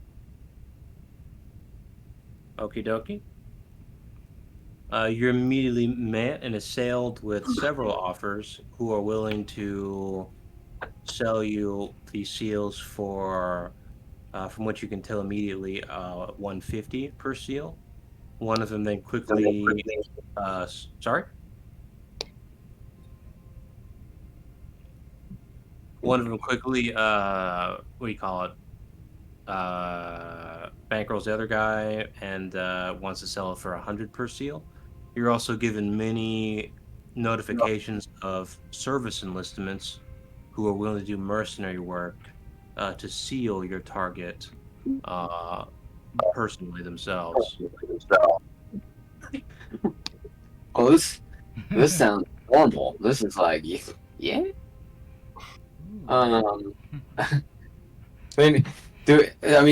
Okie dokie. You're immediately met and assailed with several offers who are willing to sell you these seals for, from what you can tell immediately, 150 per seal. One of them then quickly, sorry. One of them quickly, what do you call it? Bankrolls the other guy and wants to sell it for 100 per seal. You're also given many notifications of service enlistments who are willing to do mercenary work to seal your target personally themselves. Oh, this sounds horrible. This is like, yeah. I mean,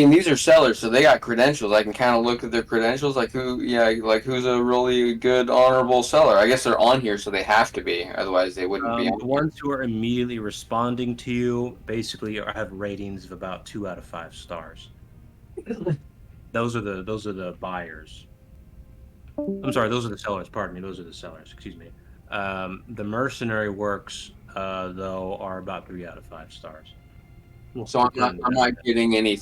these are sellers, so they got credentials. I can kind of look at their credentials, like who's a really good, honorable seller. I guess they're on here, so they have to be. Otherwise, they wouldn't be on The ones who are immediately responding to you basically have ratings of about 2 out of 5 stars. Those are the buyers. I'm sorry, those are the sellers. Pardon me, those are the sellers. Excuse me. The mercenary works, though, are about 3 out of 5 stars. So I'm not getting any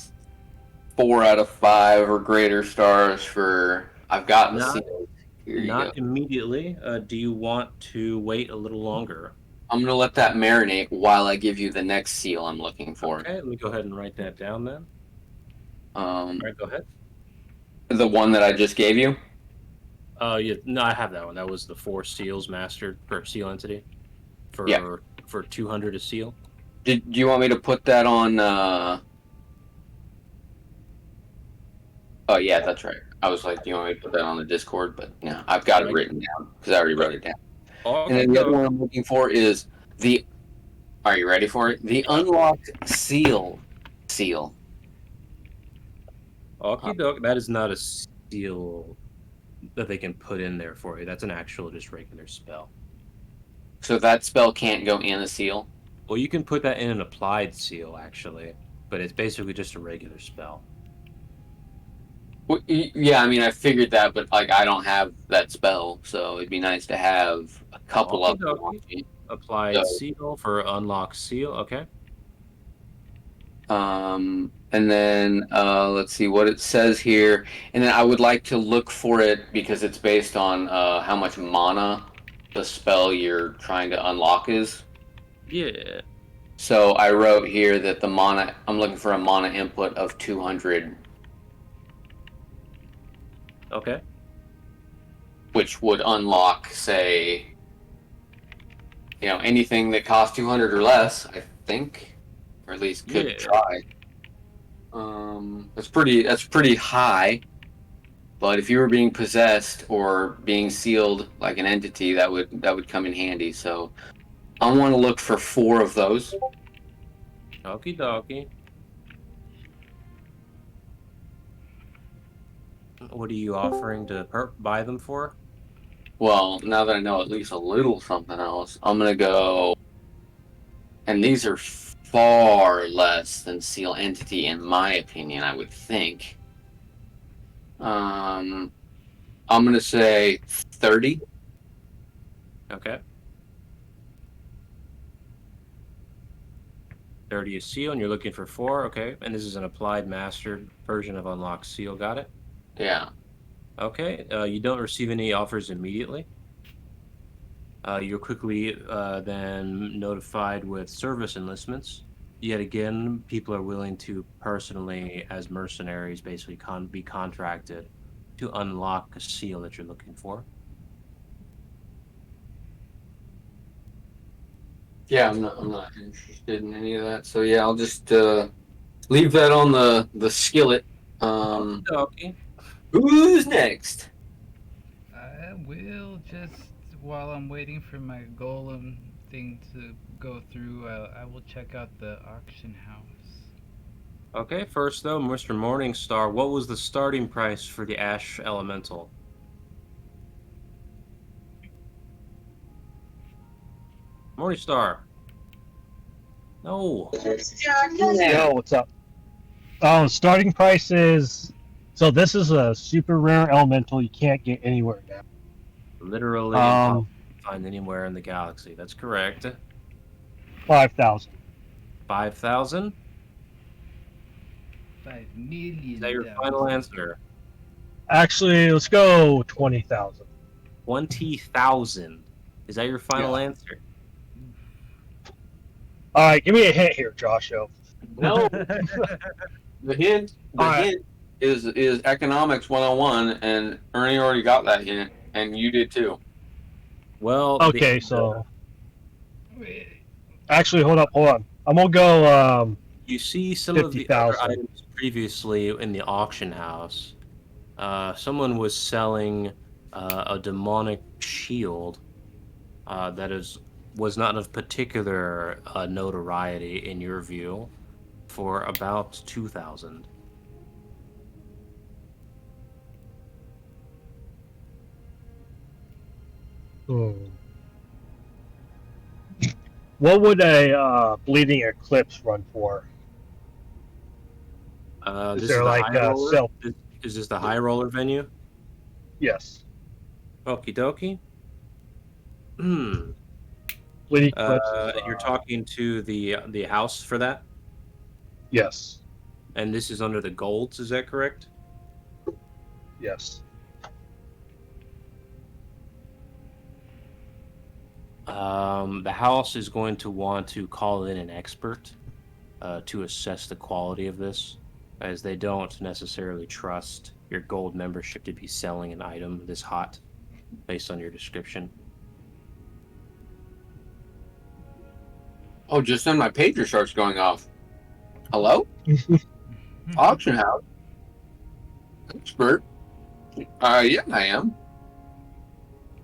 4 out of 5 or greater stars for. I've got the seals. Here you go. Not immediately. Do you want to wait a little longer? I'm gonna let that marinate while I give you the next seal I'm looking for. Okay, let me go ahead and write that down then. All right, go ahead. The one that I just gave you. Yeah, no, I have that one. That was the 4 seals mastered per seal entity for 200 a seal. Do you want me to put that on? Oh yeah, that's right. I was like, do you want me to put that on the Discord? But no, I've got it written down because I already wrote it down. Okay, And then the other one I'm looking for is the. Are you ready for it? The unlocked seal. Okie doke. That is not a seal that they can put in there for you. That's an actual, just regular spell. So that spell can't go in a seal. Well, you can put that in an applied seal, actually, but it's basically just a regular spell. Well, yeah, I mean, I figured that, but like, I don't have that spell, so it'd be nice to have a couple of them. Applied seal for unlock seal. Okay. And then let's see what it says here, and then I would like to look for it because it's based on how much mana the spell you're trying to unlock is. Yeah. So I wrote here that the mana, I'm looking for a mana input of 200. Okay. Which would unlock, say, anything that costs 200 or less, I think, or at least could try. That's pretty high. But if you were being possessed or being sealed like an entity, that would come in handy. So I want to look for 4 of those. Okie dokie. What are you offering to buy them for? Well, now that I know at least a little something else, I'm gonna go. And these are far less than seal entity, in my opinion. I would think. I'm gonna say 30. Okay. 30 a seal, and you're looking for 4. Okay, and this is an applied mastered version of unlock seal. Got it? Yeah. Okay. You don't receive any offers immediately. You're quickly then notified with service enlistments. Yet again, people are willing to personally, as mercenaries, basically be contracted to unlock a seal that you're looking for. Yeah, I'm not interested in any of that. So yeah, I'll just leave that on the skillet. Okay. Who's next? I will just while I'm waiting for my golem thing to go through. I will check out the auction house. Okay, first though, Mr. Morningstar, what was the starting price for the Ash Elemental? Morningstar. No. Yo, what's up? Starting price is. So this is a super rare elemental you can't get anywhere now. Literally impossible to find anywhere in the galaxy. That's correct. 5,000. 5,000? 5,000,000. Is that your final answer? Actually, let's go 20,000. 20,000. Is that your final Yeah. answer? All right, give me a hint here, Joshua. No, the hint is economics 101, and Ernie already got that hint, and you did too. Well, Okay, so Wait, actually, hold on. I'm gonna go. you see some of the other 50,000. items previously in the auction house. Someone was selling a demonic shield that was not of particular notoriety in your view for about 2,000. What would a bleeding eclipse run for? Is This there the like high roller? self? Is this the high roller venue? Yes. Okie dokie. Hmm. Bleeding eclipse is. You're talking to the house for that, Yes. and this is under the golds. Is that correct? Yes. The house is going to want to call in an expert to assess the quality of this, as they don't necessarily trust your gold membership to be selling an item this hot, based on your description. Oh, just then my pager starts going off. Hello? Auction house? Expert? Yeah, I am.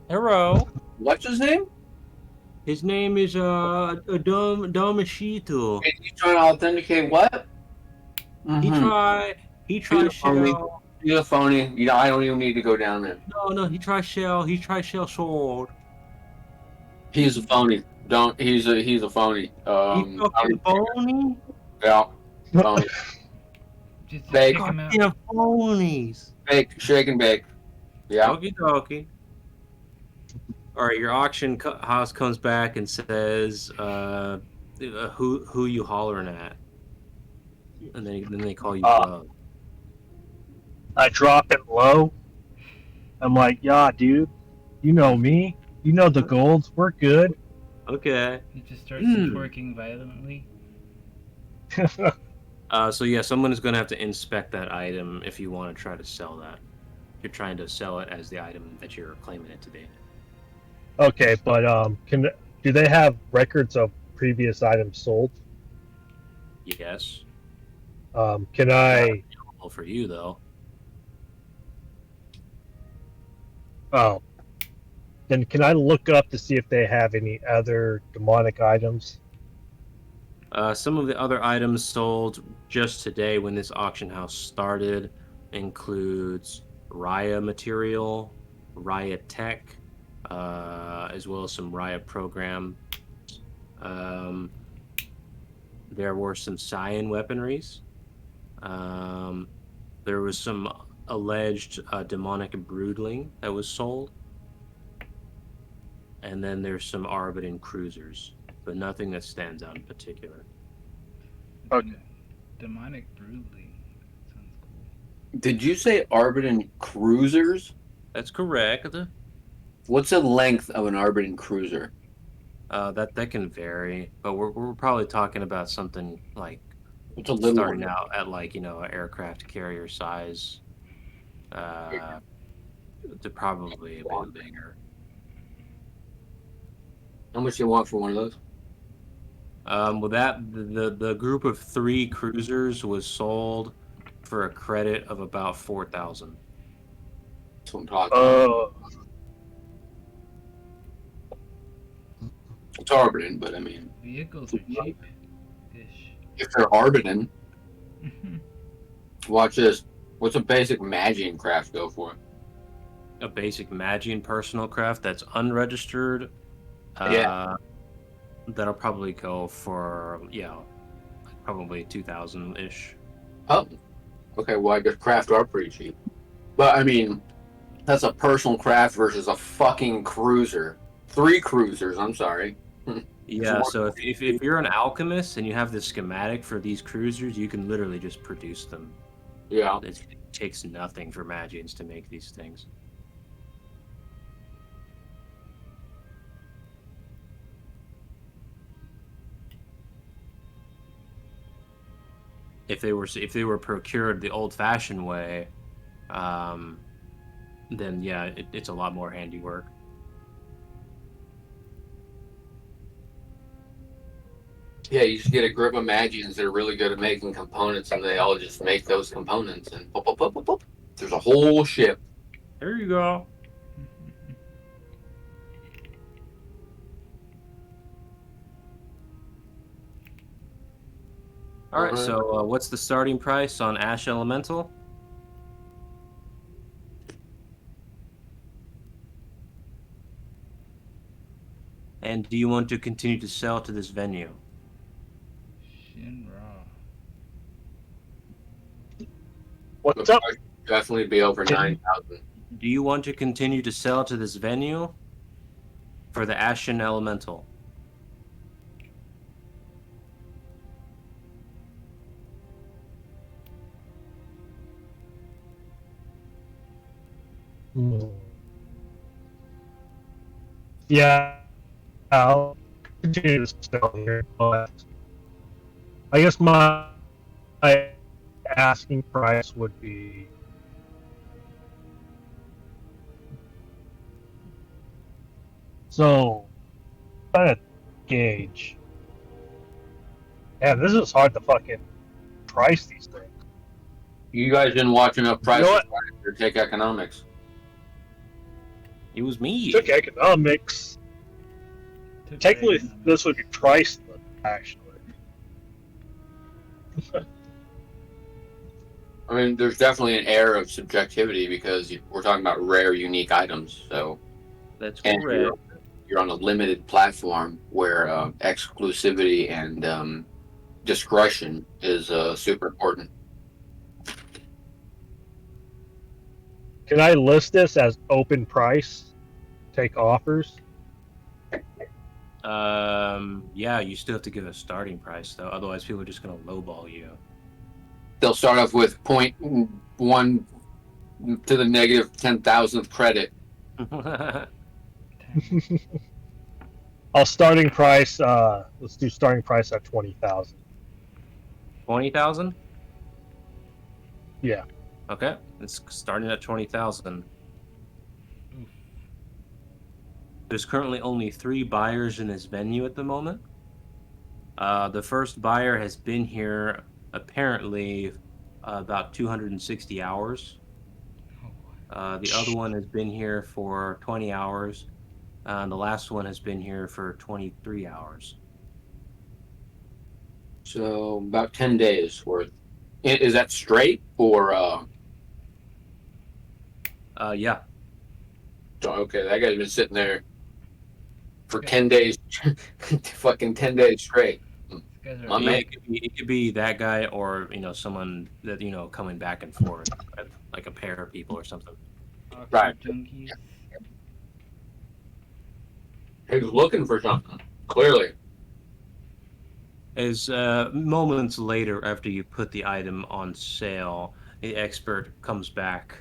Hello. What's his name? His name is Domashito. Is he trying to authenticate what? He tried He's a phony. shell. He's a phony. You know, I don't even need to go down there. No, he tried shell sword. He's a phony. He's a phony. He fucking phony. Yeah. Phony. just Fake. kick him out. Yeah, phonies. Bake, shake and bake. Yeah. Okie dokie. All right, your auction house comes back and says, "Who you hollering at?" And then they call you Bug. I drop it low. I'm like, yeah, dude. You know me. You know the golds. We're good. Okay. He just starts twerking violently. So yeah, someone is going to have to inspect that item if you want to try to sell that. You're trying to sell it as the item that you're claiming it to be. Okay, but do they have records of previous items sold? Yes. Can I? Well, for you though. Oh. Then can I look up to see if they have any other demonic items? Some of the other items sold just today when this auction house started includes Raya material, Raya tech, as well as some Raya program. There were some Cyan weaponries. There was some alleged demonic broodling that was sold. And then there's some Arbitan cruisers, but nothing that stands out in particular. Okay. Demonic broodling. Sounds cool. Did you say Arbitan cruisers? That's correct. What's the length of an Arbitan cruiser? That can vary, but we're probably talking about something like What's a little starting one? out at like an aircraft carrier size. They're probably a bit bigger. How much do you want for one of those? Well, the group of 3 cruisers was sold for a credit of about 4,000. That's what I'm talking about. It's Arbiton, but I mean, Vehicles are cheap-ish. if they're Arbiton, watch this. What's a basic Magian craft go for? A basic Magian personal craft that's unregistered. Yeah. That'll probably go for probably 2,000 ish. Oh, okay. Well, I guess craft are pretty cheap, but I mean, that's a personal craft versus a fucking cruiser. 3 cruisers. I'm sorry. Yeah, so if you're an alchemist and you have the schematic for these cruisers, you can literally just produce them. Yeah. It takes nothing for Magians to make these things. If they were procured the old-fashioned way, then yeah, it's a lot more handiwork. Yeah, you just get a group of Magians that are really good at making components, and they all just make those components, and pop, pop, pop, pop, pop. There's a whole ship. There you go. All right, so what's the starting price on Ash Elemental? And do you want to continue to sell to this venue? Shinra. What's up? Definitely be over 9,000. Do you want to continue to sell to this venue for the Ashen Elemental? Yeah, I'll continue to sell here, but I guess my asking price would be so trying to gauge. Yeah, this is hard to fucking price these things. You guys didn't watch enough prices You know to take economics. It was me. Took economics. Technically, this would be priceless, actually. I mean, there's definitely an air of subjectivity because we're talking about rare, unique items. So, That's and correct. you're on a limited platform where exclusivity and discretion is super important. Can I list this as open price? Take offers? Yeah, you still have to give a starting price though. Otherwise, people are just gonna lowball you. They'll start off with 0.1 to the negative 10,000th credit. I'll starting price. Let's do starting price at 20,000. 20,000? Yeah. Okay, it's starting at 20,000. There's currently only 3 buyers in this venue at the moment. The first buyer has been here apparently about 260 hours. The other one has been here for 20 hours. And the last one has been here for 23 hours. So about 10 days worth. Is that straight or? Yeah. Okay, that guy's been sitting there for 10 days, fucking 10 days straight. My man. It could be that guy or someone that coming back and forth, like a pair of people or something. Right. Junkies. He's looking for something, clearly. As moments later, after you put the item on sale, the expert comes back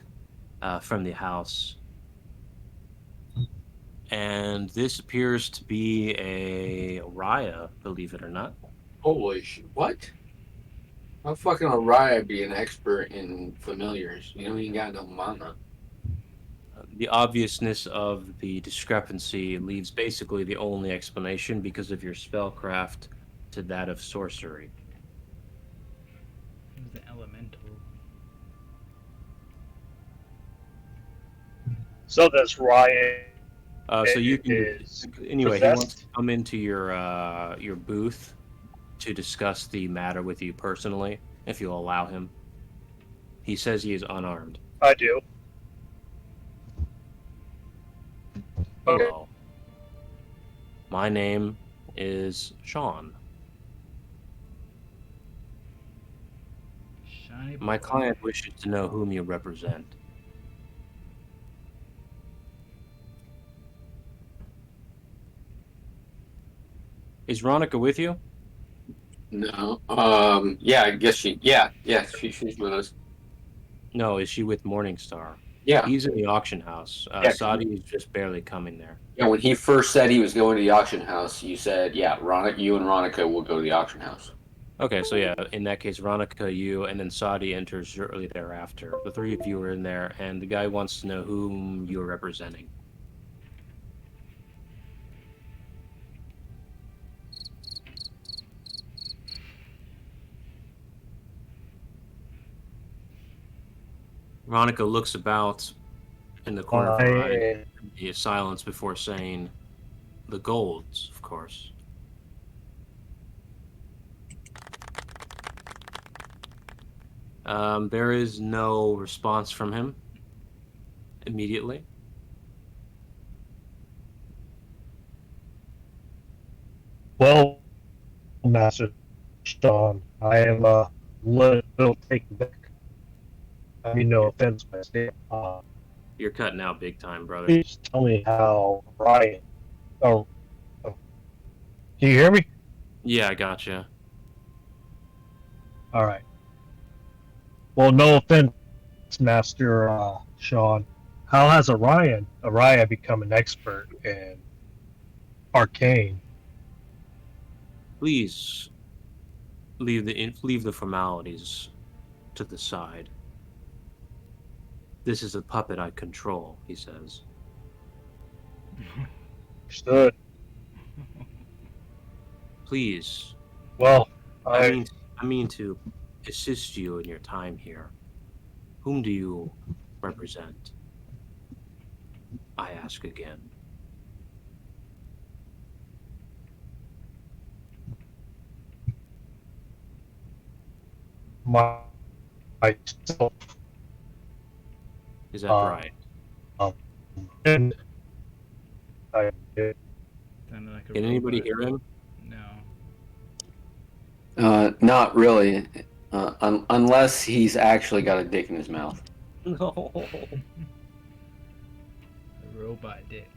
from the house. And this appears to be a Raya, believe it or not. Holy shit. What? How fucking Araya be an expert in familiars? You know, he ain't got no mana. The obviousness of the discrepancy leaves basically the only explanation because of your spellcraft to that of sorcery. It was an elemental. So this Ryan So you can is anyway. He wants possessed? to come into your booth to discuss the matter with you personally, if you'll allow him. He says he is unarmed. I do. Okay. Hello. My name is Sean. Shiny My boy. client wishes to know whom you represent. Is Ronica with you? No. Yeah, I guess she. Yeah. She's with us. No, is she with Morningstar? Yeah. He's in the auction house. Yeah. Sadi is just barely coming there. Yeah. When he first said he was going to the auction house, you said, "Yeah, you and Ronica will go to the auction house." Okay, so yeah, in that case, Ronica, you, and then Sadi enters shortly thereafter. The three of you are in there, and the guy wants to know whom you're representing. Ronica looks about in the corner of her eye, the silence before saying, "The Golds, of course." There is no response from him immediately. Well, Master Sean, I am a little taken back. I mean, no offense, by saying, You're cutting out big time, brother. please tell me how Ryan. Oh, can you hear me? Yeah, I gotcha. All right. Well, no offense, Master Sean. How has Araya become an expert in arcane? Please leave the formalities to the side. This is a puppet I control, he says. Understood. Please. Well, I mean to assist you in your time here. Whom do you represent? I ask again. myself. Is that right? And I Sounded like a Can anybody robot. hear him? No. Not really, unless he's actually got a dick in his mouth. No. A robot dick.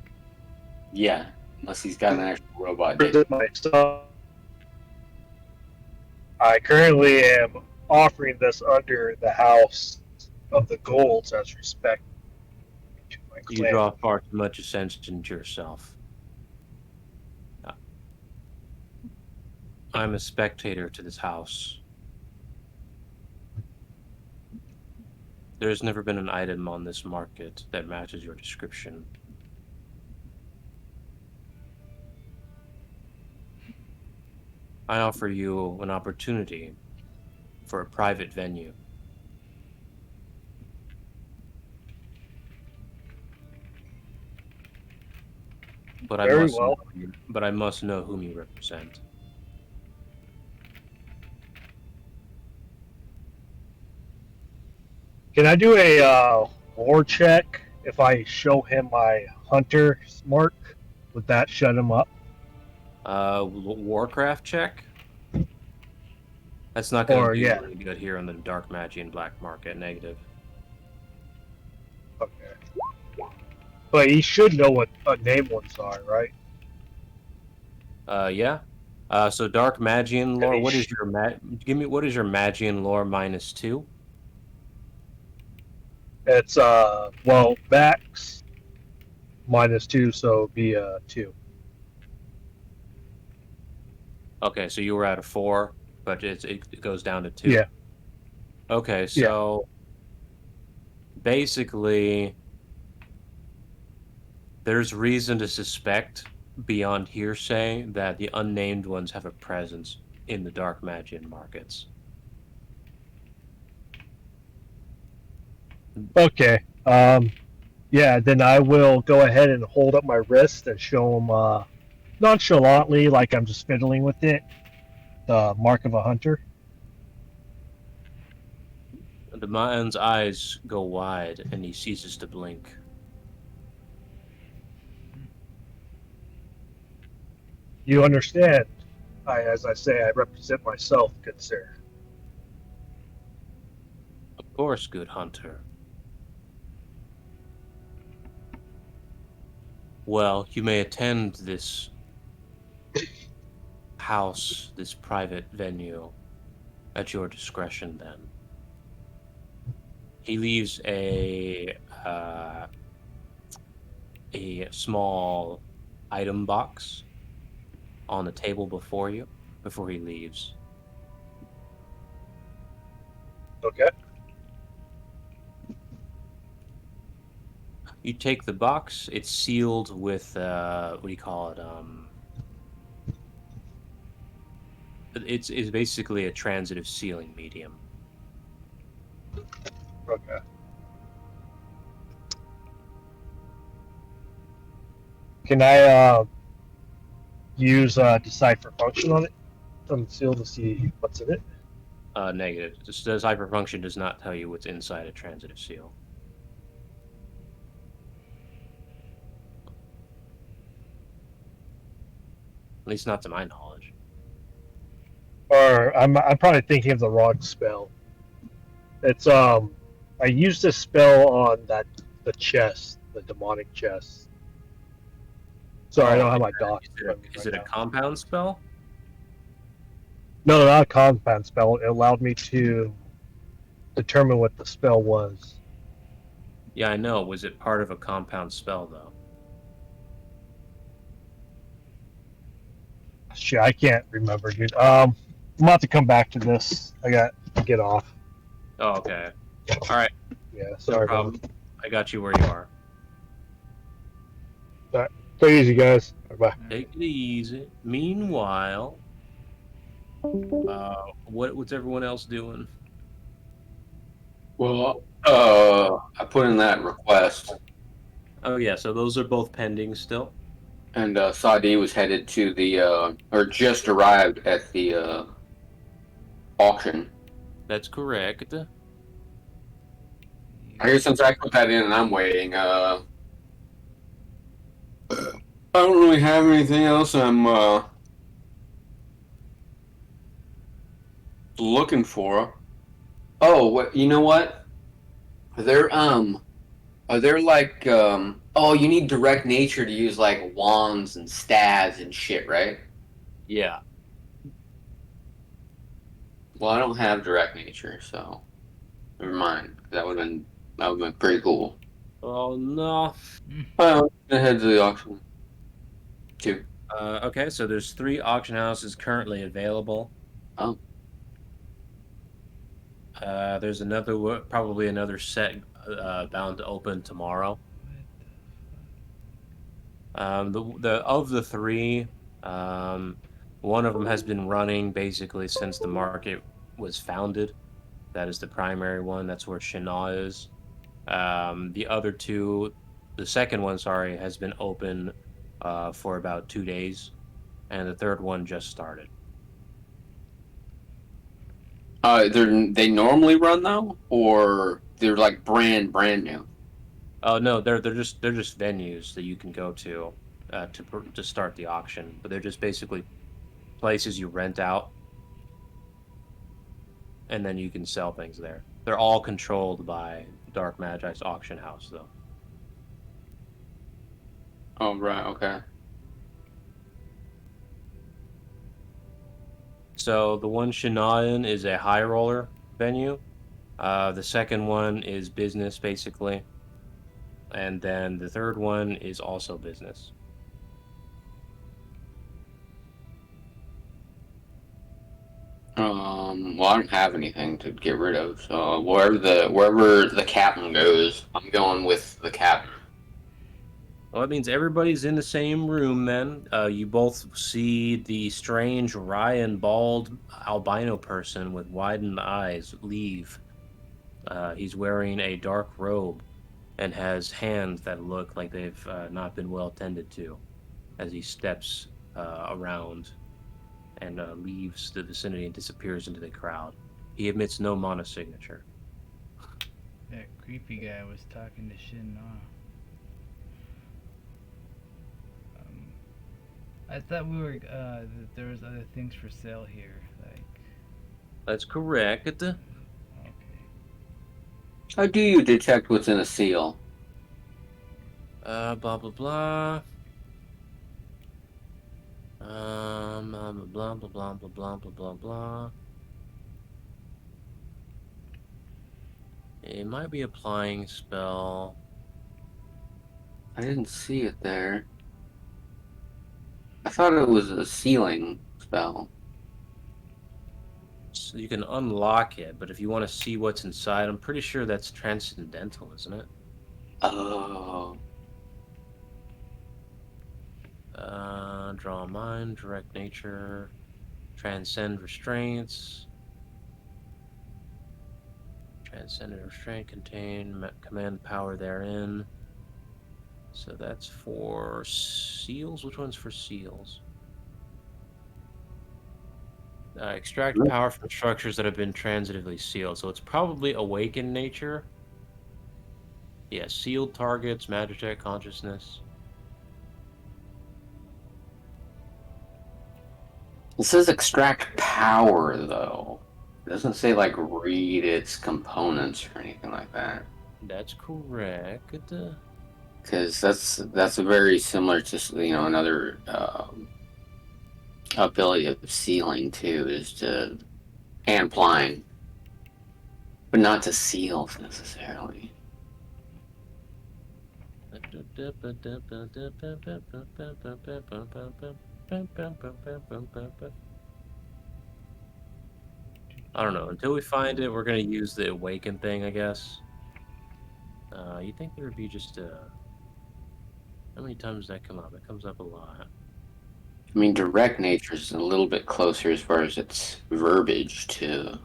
Yeah, unless he's got an actual robot dick. myself. I currently am offering this under the House of the Golds as respect to my You clan. draw far too much attention to yourself. I'm a spectator to this house. There's never been an item on this market that matches your description. I offer you an opportunity for a private venue. But Very well. I must know whom you represent. Can I do a lore check if I show him my hunter's mark? Would that shut him up? Warcraft check? That's not going to do yeah. really good here on the Dark Magi and Black Market. Negative. Okay. But he should know what named ones are, right? Yeah. So Dark Magian lore. he What is your what is your Magian lore -2? It's well, max -2, so it'd be 2. Okay, so you were at a 4, but it goes down to 2. Yeah. Okay, so basically, there's reason to suspect, beyond hearsay, that the unnamed ones have a presence in the Dark Magi markets. Okay. Yeah, then I will go ahead and hold up my wrist and show him nonchalantly, like I'm just fiddling with it, the mark of a hunter. The man's eyes go wide, and he ceases to blink. You understand? As I say, I represent myself, good sir. Of course, good hunter. Well, you may attend this house, this private venue, at your discretion then. He leaves a small item box on the table before you before he leaves. Okay. You take the box. It's sealed with what do you call it? It's basically a transitive sealing medium. Okay. Can I use decipher function on it from the seal to see what's in it? Negative. This hyperfunction does not tell you what's inside a transitive seal. At least not to my knowledge. Or I'm probably thinking of the wrong spell. It's I used this spell on the chest, the demonic chest. So I don't have my doc. Is it a compound spell? No, not a compound spell. It allowed me to determine what the spell was. Yeah, I know. Was it part of a compound spell, though? Shit, I can't remember, dude. I'm about to come back to this. I got to get off. Oh, okay. All right. Yeah, No sorry. problem. I got you where you are. Take it easy, guys. Bye. Take it easy. Meanwhile, what's everyone else doing? Well, I put in that request, Oh yeah, so those are both pending still. and Sadi was headed to the or just arrived at the auction. That's correct. I guess since I put that in and I'm waiting, I don't really have anything else I'm looking for. Oh, you know what? Are there like oh, you need direct nature to use like wands and staves and shit, right? Yeah. Well, I don't have direct nature, so never mind. That would have been pretty cool. Oh no. Well, head to the auction. Two. Okay, so there's 3 auction houses currently available. Oh. There's probably another set bound to open tomorrow. Of the 3, one of them has been running basically since the market was founded. That is the primary one. That's where Shana is. The other 2, the second one, sorry, has been open for about 2 days, and the third one just started. They normally run though, or they're like brand new. Oh no, they're just venues that you can go to start the auction, but they're just basically places you rent out, and then you can sell things there. They're all controlled by Dark Magi's auction house, though. Oh right, okay. So the one Shanayan is a high roller venue. The second one is business, basically. And then the third one is also business. Well, I don't have anything to get rid of, so wherever the captain goes, I'm going with the captain. Well, that means everybody's in the same room then. You both see the strange Ryan bald albino person with widened eyes leave. He's wearing a dark robe and has hands that look like they've not been well tended to as he steps around and leaves the vicinity and disappears into the crowd. He emits no mana signature. That creepy guy was talking to Shin Na. I thought we were that there was other things for sale here, like. That's correct. Okay. How do you detect what's in a seal? Blah blah blah. Blah blah blah blah blah blah blah blah. It might be applying spell. I didn't see it there. I thought it was a sealing spell. So you can unlock it, but if you want to see what's inside, I'm pretty sure that's transcendental, isn't it? Oh. Draw mind, direct nature, transcend restraints. Transcendent restraint contain command power therein. So that's for seals. Which one's for seals? Extract power from structures that have been transitively sealed. So it's probably awakened nature. Yeah, sealed targets, magic, consciousness. It says extract power, though. It doesn't say, like, read its components or anything like that. That's correct. Because that's very similar to, another ability of sealing, too, is to hand plying. But not to seal, necessarily. I don't know. Until we find it, we're gonna use the awaken thing, I guess. You think there would be just how many times does that come up? It comes up a lot. I mean, direct nature is a little bit closer as far as its verbiage to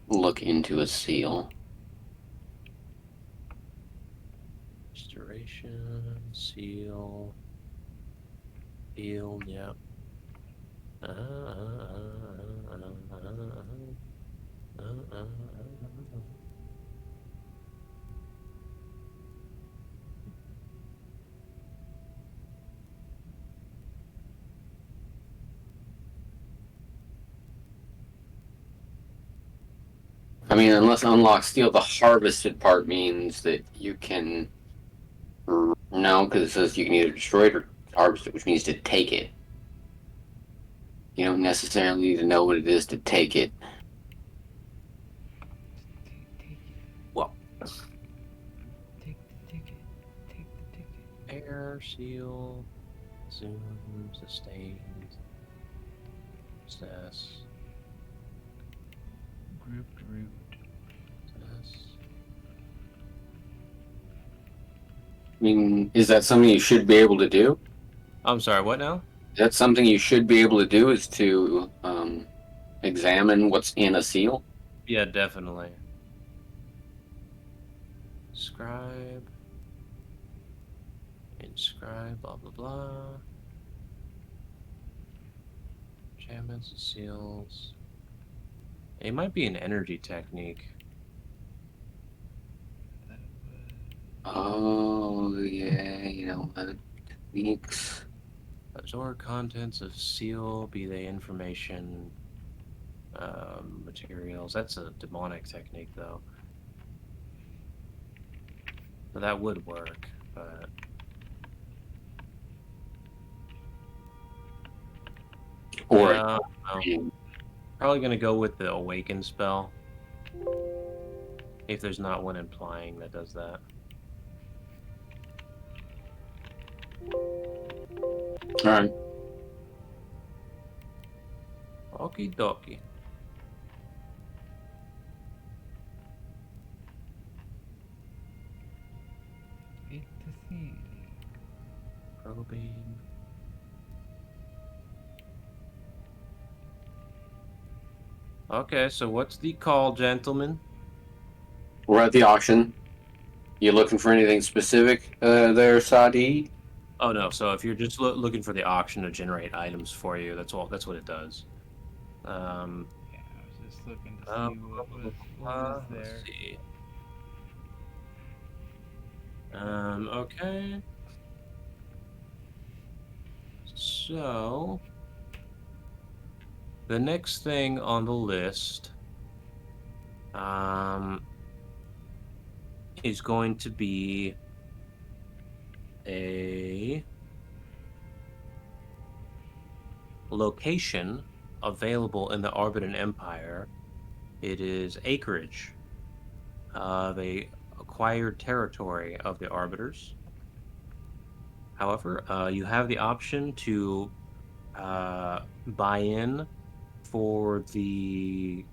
look into a seal. Restoration, seal, field, yep. I mean, unless unlock steel, the harvested part means that you can. No, because it says you can either destroy it or harvest it, which means to take it. You don't necessarily need to know what it is to take it. Well, Take the ticket. Take the ticket. air, seal, zoom, sustained, success, Grouped root. success. I mean, is that something you should be able to do? I'm sorry, what now? That's something you should be able to do, is to examine what's in a seal. Yeah, definitely. Scribe. Inscribe, blah, blah, blah. Enchantments and seals. It might be an energy technique. Oh, yeah, techniques. Absorb contents of seal, be they information, materials. That's a demonic technique, though. So that would work, but... Or yeah, probably going to go with the awaken spell. If there's not one implying that does that. Alright. Okie dokie. Eat the seed. Probing. Okay, so what's the call, gentlemen? We're at the auction. You looking for anything specific there, Sadi? Oh no, so if you're just looking for the auction to generate items for you, that's all. That's what it does. Yeah, I was just looking to see what was there. Let's see. Okay. So the next thing on the list, is going to be a location available in the Arbitan Empire. It is acreage of a acquired territory of the Arbiters. However, you have the option to buy in for the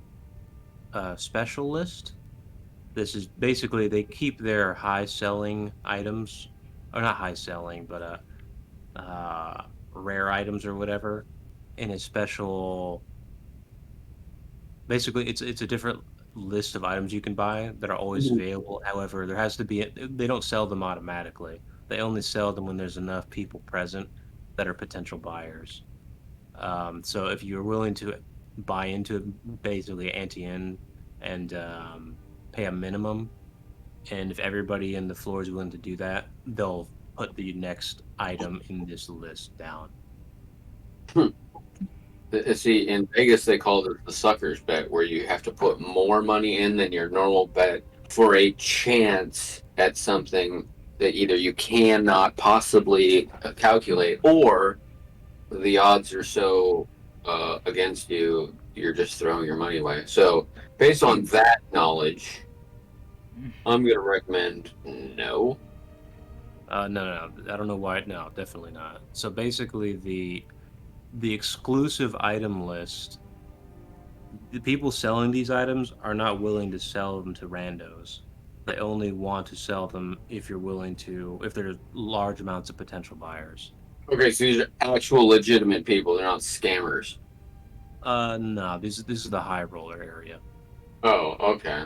special list. This is basically they keep their high selling items, or not high selling, but rare items or whatever, in a special. Basically, it's a different list of items you can buy that are always available. However, there has to be they don't sell them automatically. They only sell them when there's enough people present that are potential buyers. So if you're willing to buy into it, basically ante-in and pay a minimum, and if everybody in the floor is willing to do that, they'll put the next item in this list down. See, in Vegas, they call it the sucker's bet, where you have to put more money in than your normal bet for a chance at something that either you cannot possibly calculate, or the odds are so against you, you're just throwing your money away. So, based on that knowledge, I'm going to recommend no. No. I don't know why. No, definitely not. So basically, the exclusive item list, the people selling these items are not willing to sell them to randos. They only want to sell them if you're willing to, if there's large amounts of potential buyers. Okay, so these are actual legitimate people. They're not scammers. No, this is the high roller area. Oh, okay.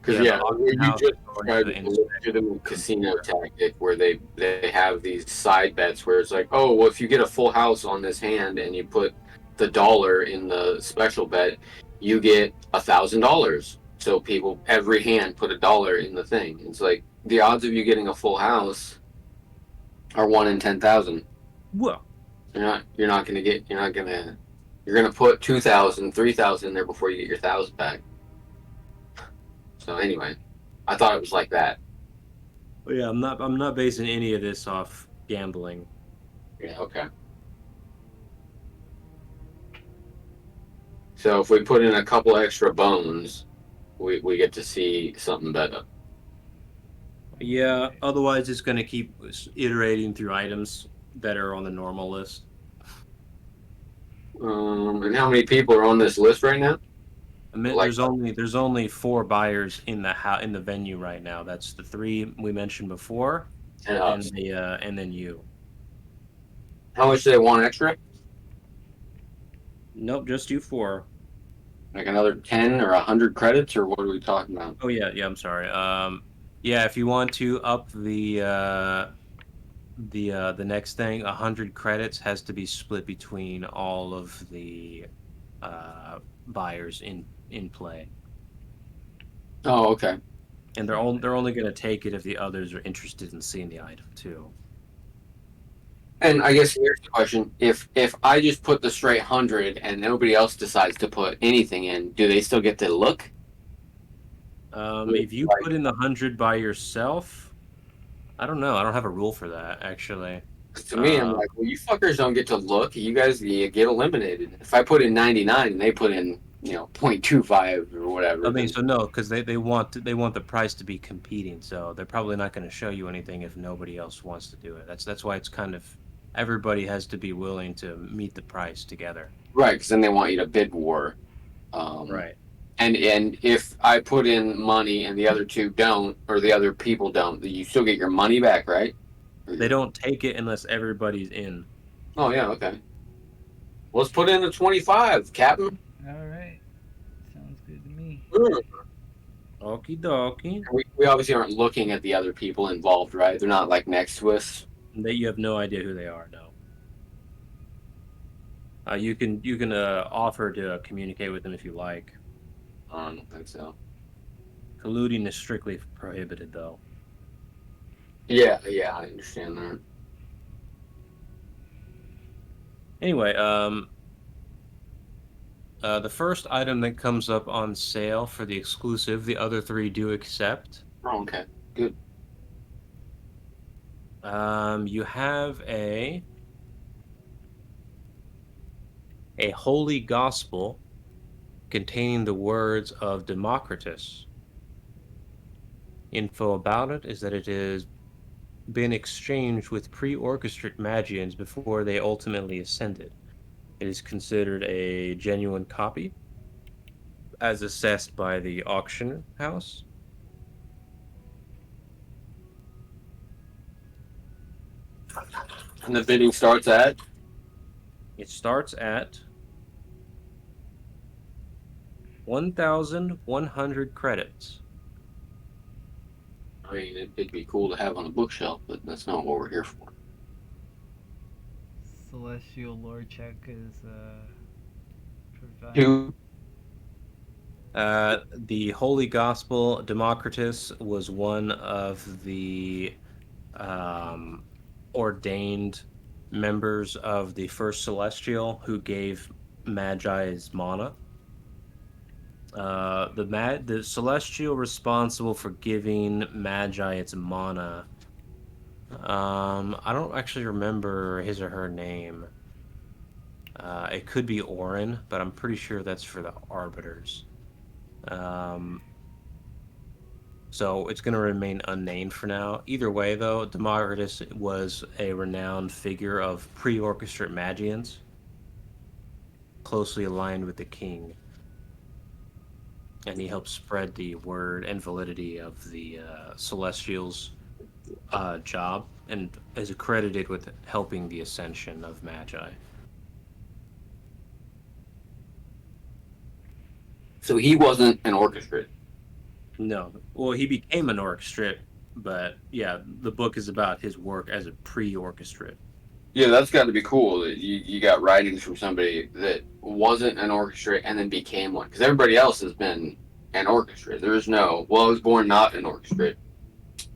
Because Yeah, you just described a legitimate casino tactic where they have these side bets where it's like, oh, well, if you get a full house on this hand and you put the dollar in the special bet, you get $1,000. So people every hand put $1 in the thing. It's like the odds of you getting a full house are 1 in 10,000. Well, You're gonna put 2,000, 3,000 in there before you get your 1,000 back. So anyway, I thought it was like that. yeah, I'm not basing any of this off gambling. Yeah, okay. So if we put in a couple extra bones, we get to see something better. Yeah, otherwise it's going to keep iterating through items that are on the normal list. And how many people are on this list right now? I mean, there's only 4 buyers in the venue right now. That's the 3 we mentioned before, and then you. How much do they want extra? Nope, just you 4. Like another 10 or 100 credits, or what are we talking about? Oh yeah, I'm sorry. Yeah, if you want to up the next thing, 100 credits has to be split between all of the buyers in play. Oh, okay. And they're only going to take it if the others are interested in seeing the item too. And I guess here's the question: if I just put the straight 100 and nobody else decides to put anything in, do they still get to look? If you put in the 100 by yourself, I don't know. I don't have a rule for that actually. To me, I'm like, well, you fuckers don't get to look. You guys get eliminated. If I put in 99 and they put in 0.25 or whatever. I mean, so no, because they want the price to be competing. So they're probably not going to show you anything if nobody else wants to do it. That's why it's kind of everybody has to be willing to meet the price together. Right, because then they want you to bid war. Right. And if I put in money and the other two don't, or the other people don't, you still get your money back, right? They don't take it unless everybody's in. Oh yeah, okay. Let's put in a 25, Captain. All right. Sounds good to me. Okie dokie. We obviously aren't looking at the other people involved, right? They're not like next to us. You have no idea who they are. No. You can offer to communicate with them if you like. I don't think so. Colluding is strictly prohibited, though. Yeah, I understand that. Anyway, the first item that comes up on sale for the exclusive, the other three do accept. Oh, okay, good. You have a holy gospel containing the words of Democritus. Info about it is that it has been exchanged with pre-orchestrate Magians before they ultimately ascended. It is considered a genuine copy, as assessed by the auction house. And the bidding starts at? It starts at 1,100 credits. I mean, it'd be cool to have on a bookshelf, but that's not what we're here for. Celestial lore check is provided. Two. The Holy Gospel, Democritus was one of the ordained members of the first Celestial who gave Magi's mana. The Celestial responsible for giving Magi its mana. I don't actually remember his or her name. It could be Orin, but I'm pretty sure that's for the Arbiters. So it's going to remain unnamed for now. Either way, though, Democritus was a renowned figure of pre-orchestrate Magians, closely aligned with the king. And he helped spread the word and validity of the Celestials' job, and is accredited with helping the ascension of Magi. So he wasn't an orchestrate. No. Well, he became an orchestrate, but yeah, the book is about his work as a pre-orchestrate. Yeah, that's got to be cool that you got writings from somebody that wasn't an orchestrate and then became one. Because everybody else has been an orchestrate. There is no, well, I was born not an orchestrate.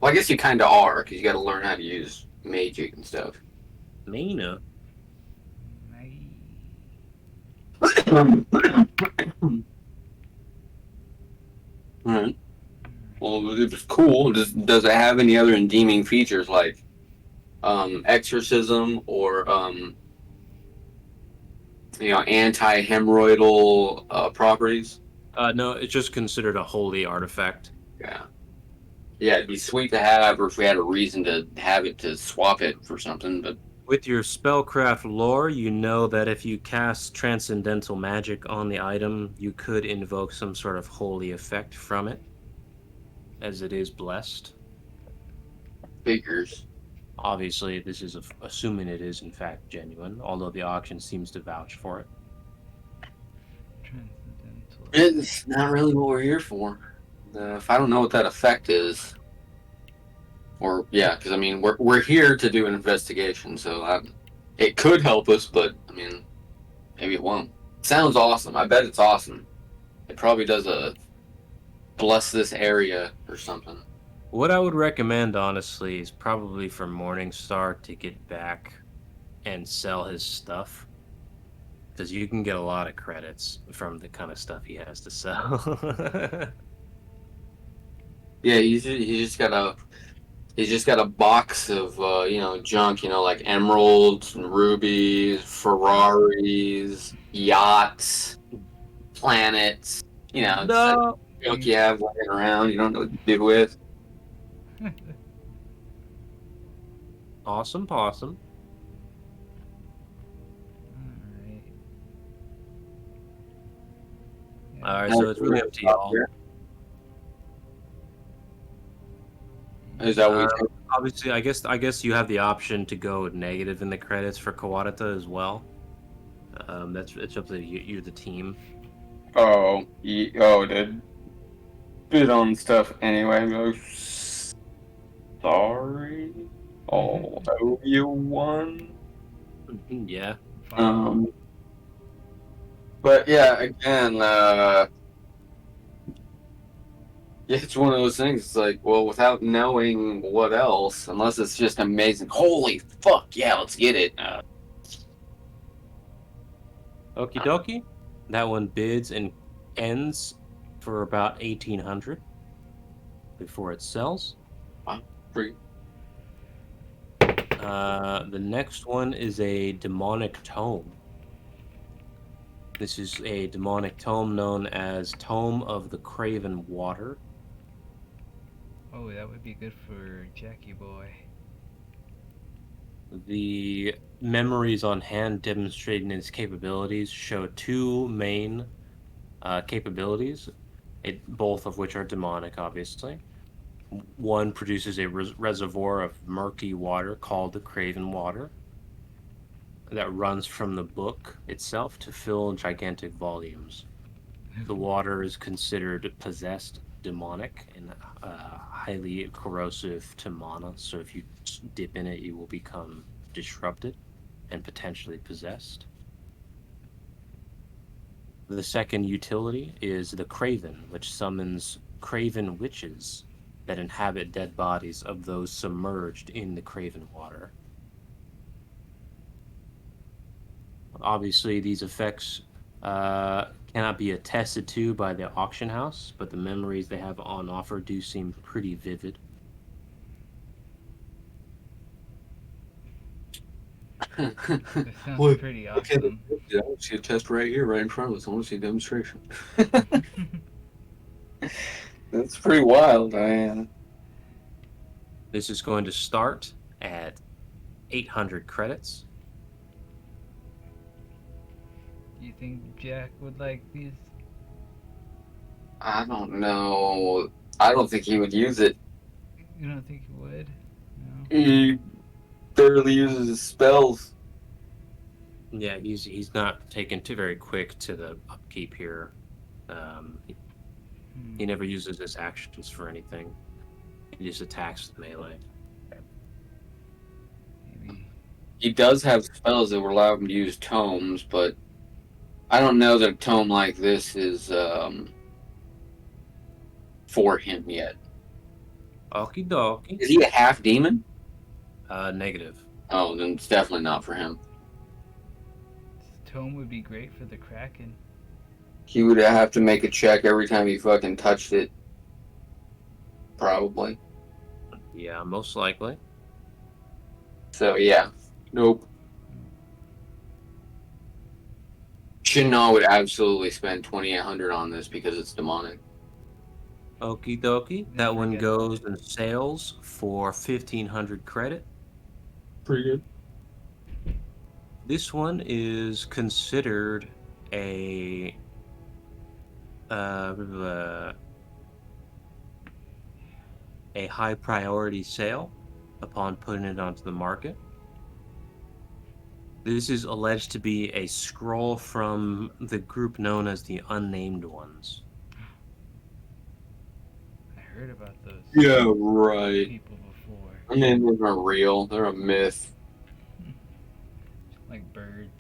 Well, I guess you kind of are, because you got to learn how to use magic and stuff. Mina. Alright. Well, it was cool. Does it have any other redeeming features like exorcism or anti-hemorrhoidal properties? No, it's just considered a holy artifact. Yeah, it'd be sweet to have, or if we had a reason to have it, to swap it for something. But with your spellcraft lore, you know that if you cast transcendental magic on the item, you could invoke some sort of holy effect from it, as it is blessed. Figures. Obviously, this is assuming it is in fact genuine, although the auction seems to vouch for it. It's not really what we're here for. If I don't know what that effect is, or because I mean we're here to do an investigation, so it could help us, but I mean maybe it won't. Sounds awesome. I bet it's awesome. It probably does a bless this area or something. What I would recommend, honestly, is probably for Morningstar to get back and sell his stuff, because you can get a lot of credits from the kind of stuff he has to sell. Yeah, he's just got a box of junk, like emeralds and rubies, Ferraris, yachts, planets, No. Junk you have laying around you don't know what to do with. Awesome possum. All right, so it's really up to y'all. Is that what you think? Obviously, I guess you have the option to go negative in the credits for Kawadata as well. It's up to you. You're the team. To bid on stuff anyway. I'm like, sorry. Oh, owe you one. Yeah. Fine. But yeah, again, yeah, it's one of those things. It's like, well, without knowing what else, unless it's just amazing. Holy fuck, yeah, let's get it. Okie dokie. That one bids and ends for about 1,800 before it sells. Free. The next one is a demonic tome. This is a demonic tome known as Tome of the Craven Water. Oh, that would be good for Jackie boy. The memories on hand demonstrating its capabilities show two main capabilities, both of which are demonic, obviously. One produces a reservoir of murky water called the Craven Water that runs from the book itself to fill gigantic volumes. The water is considered possessed, demonic, and highly corrosive to mana, so if you dip in it, you will become disrupted and potentially possessed. The second utility is the Craven, which summons Craven witches that inhabit dead bodies of those submerged in the Craven water. Obviously, these effects cannot be attested to by the auction house, but the memories they have on offer do seem pretty vivid. That sounds pretty awesome. Yeah, I see a test right here, right in front of us. I want to see a demonstration. That's pretty wild, Diana. This is going to start at 800 credits. You think Jack would like these? I don't know. I don't think he would use it. You don't think he would? No. He barely uses his spells. Yeah, he's not taken too very quick to the upkeep here. He never uses his actions for anything. He just attacks with melee. Maybe. He does have spells that will allow him to use tomes, but I don't know that a tome like this is for him yet. Okie dokie. Is he a half demon? Negative. Oh, then it's definitely not for him. This tome would be great for the Kraken. He would have to make a check every time he fucking touched it. Probably. Yeah, most likely. So, yeah. Nope. Shinnah would absolutely spend 2,800 on this because it's demonic. Okie dokie. That one goes in sales for 1,500 credit. Pretty good. This one is considered a high priority sale upon putting it onto the market. This is alleged to be a scroll from the group known as the Unnamed Ones. I heard about those Yeah, right. people before. Unnamed ones aren't real. They're a myth. Like birds.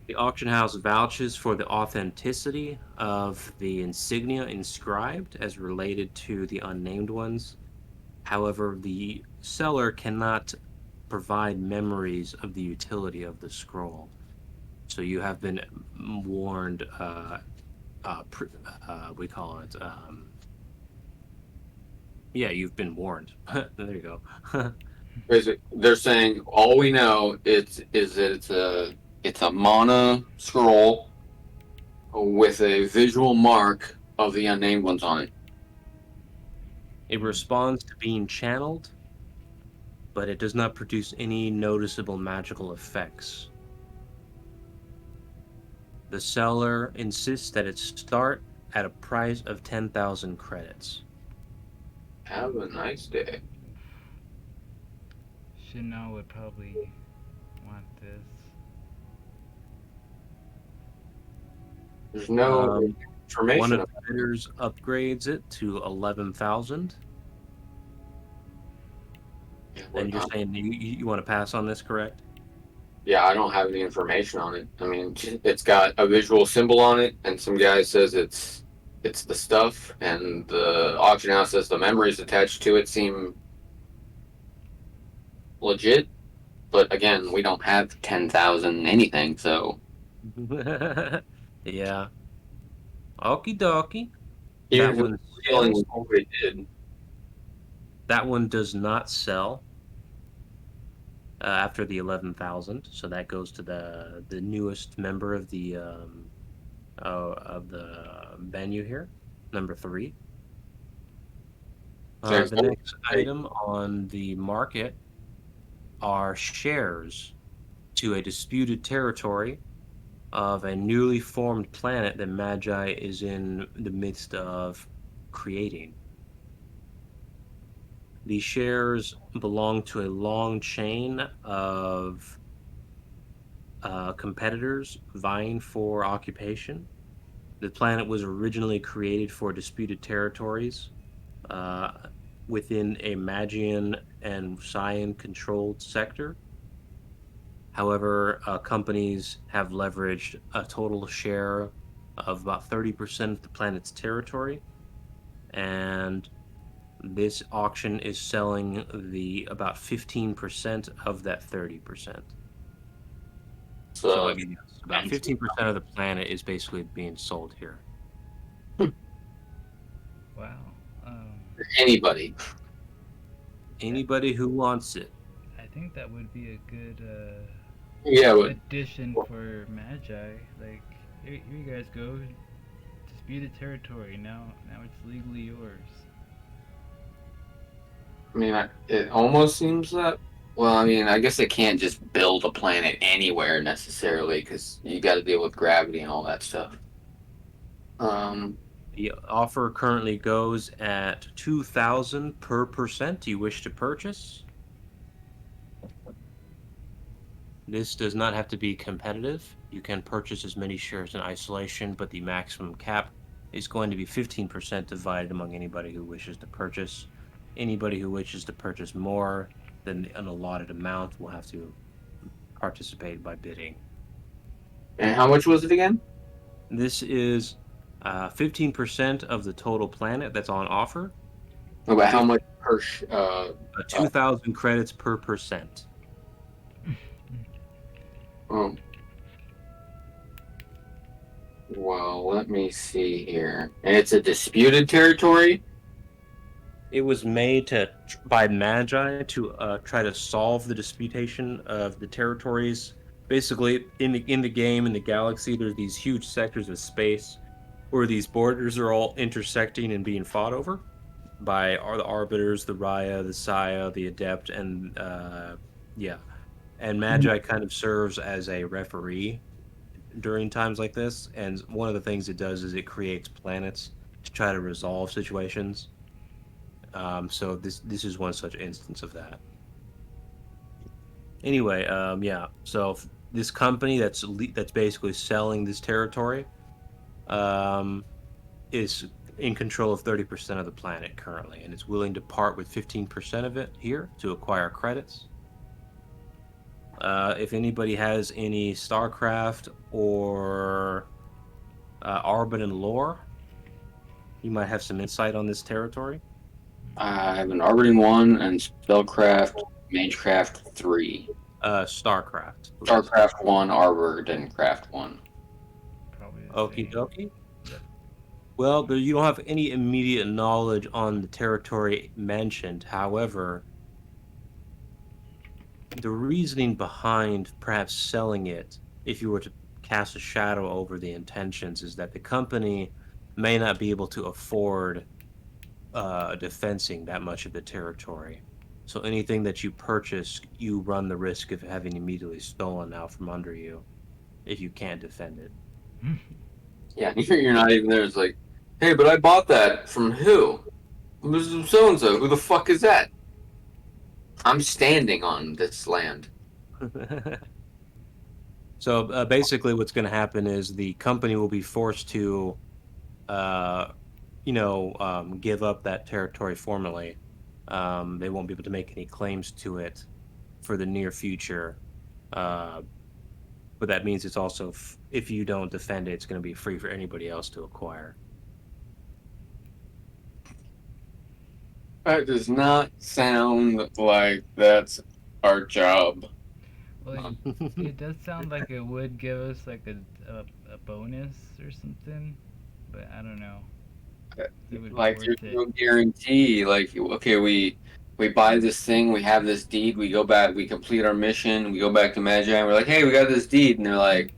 The auction house vouches for the authenticity of the insignia inscribed as related to the Unnamed Ones. However, the seller cannot provide memories of the utility of the scroll. So you have been warned, we call it, yeah, you've been warned. There you go. They're saying all we know is that it's a mana scroll with a visual mark of the Unnamed Ones on it. It responds to being channeled, but it does not produce any noticeable magical effects. The seller insists that it start at a price of 10,000 credits. Have a nice day. Chanel would probably want this. There's no One information. of the bidders upgrades it to 11,000. And you're saying you want to pass on this, correct? Yeah, I don't have any information on it. I mean, it's got a visual symbol on it, and some guy says it's the stuff, and the auction house says the memories attached to it seem legit. But again, we don't have 10,000 anything, so Yeah. Okie dokie. here's That one feeling sells. what we did. That one does not sell after the 11,000, so that goes to the newest member of the venue here, number 3. The next item on the market are shares to a disputed territory of a newly formed planet that Magi is in the midst of creating. These shares belong to a long chain of competitors vying for occupation. The planet was originally created for disputed territories within a Magian and Cyan controlled sector. However, companies have leveraged a total share of about 30% of the planet's territory, and this auction is selling the about 15% of that 30%. So again, yes, about 15% of the planet is basically being sold here. Wow. Anybody who wants it. I think that would be a good but addition for Magi. Like, here you guys go. Disputed territory. Now it's legally yours. I mean, it almost seems that. Well, I mean, I guess they can't just build a planet anywhere necessarily because you got to deal with gravity and all that stuff. The offer currently goes at 2,000 per percent you wish to purchase. This does not have to be competitive. You can purchase as many shares in isolation, but the maximum cap is going to be 15% divided among anybody who wishes to purchase. Anybody who wishes to purchase more than an allotted amount will have to participate by bidding. And how much was it again? This is 15% of the total planet that's on offer. No, but how much per? 2,000 credits per percent. Well, let me see here. And it's a disputed territory. It was made by Magi to try to solve the disputation of the territories. Basically, in the game, in the galaxy, there's these huge sectors of space where these borders are all intersecting and being fought over by the Arbiters, the Raya, the Saya, the Adept, and And Magi kind of serves as a referee during times like this. And one of the things it does is it creates planets to try to resolve situations. So this is one such instance of that. Anyway, So this company that's basically selling this territory is in control of 30% of the planet currently, and it's willing to part with 15% of it here to acquire credits. If anybody has any StarCraft or Arbitan lore, you might have some insight on this territory. I have an Arbitan 1 and Spellcraft, Magecraft 3. StarCraft. StarCraft 1, Arbitan Craft 1. Probably the Okie same. dokie. Yep. Well, you don't have any immediate knowledge on the territory mentioned. However, the reasoning behind perhaps selling it, if you were to cast a shadow over the intentions, is that the company may not be able to afford defensing that much of the territory. So anything that you purchase, you run the risk of having immediately stolen out from under you if you can't defend it. Yeah, you're not even there. It's like, Hey, but I bought that from who? So and so. Who the fuck is that? I'm standing on this land. So basically, what's going to happen is the company will be forced to, uh, give up that territory formally. They won't be able to make any claims to it for the near future. Uh, but that means it's also, if you don't defend it, it's going to be free for anybody else to acquire. That does not sound like that's our job. Well, it does sound like it would give us like a bonus or something, but I don't know. It would be Like there's worth it. no guarantee. Like okay, we buy this thing, we have this deed, we go back, we complete our mission, we go back to Magi, and we're like, hey, we got this deed, and they're like,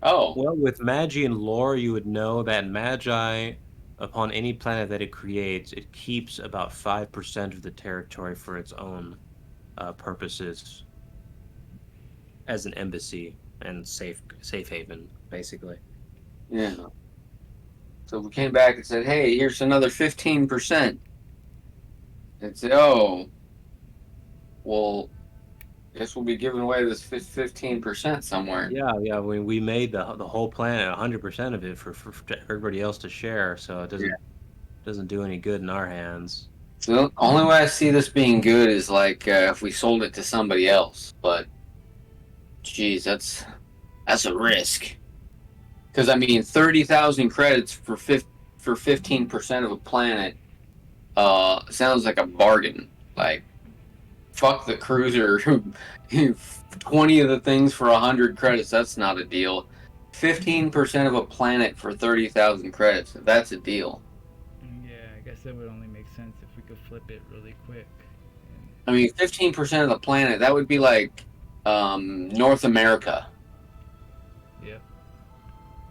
oh, Well, with Magi and lore, you would know that Magi, upon any planet that it creates, it keeps about 5% of the territory for its own purposes as an embassy and safe haven, basically. yeah. So we came back and said, hey, here's another 15%. And said, oh, well, guess we'll be giving away this 15% somewhere. Yeah. We made the whole planet 100% of it for everybody else to share, so it doesn't do any good in our hands. So the only way I see this being good is like if we sold it to somebody else. But, geez, that's a risk. Because I mean, 30,000 credits for 15% of a planet sounds like a bargain. Like, fuck the cruiser. 20 of the things for 100 credits. That's not a deal. 15% of a planet for 30,000 credits. That's a deal. Yeah, I guess that would only make sense if we could flip it really quick. I mean, 15% of the planet. That would be like North America. Yep.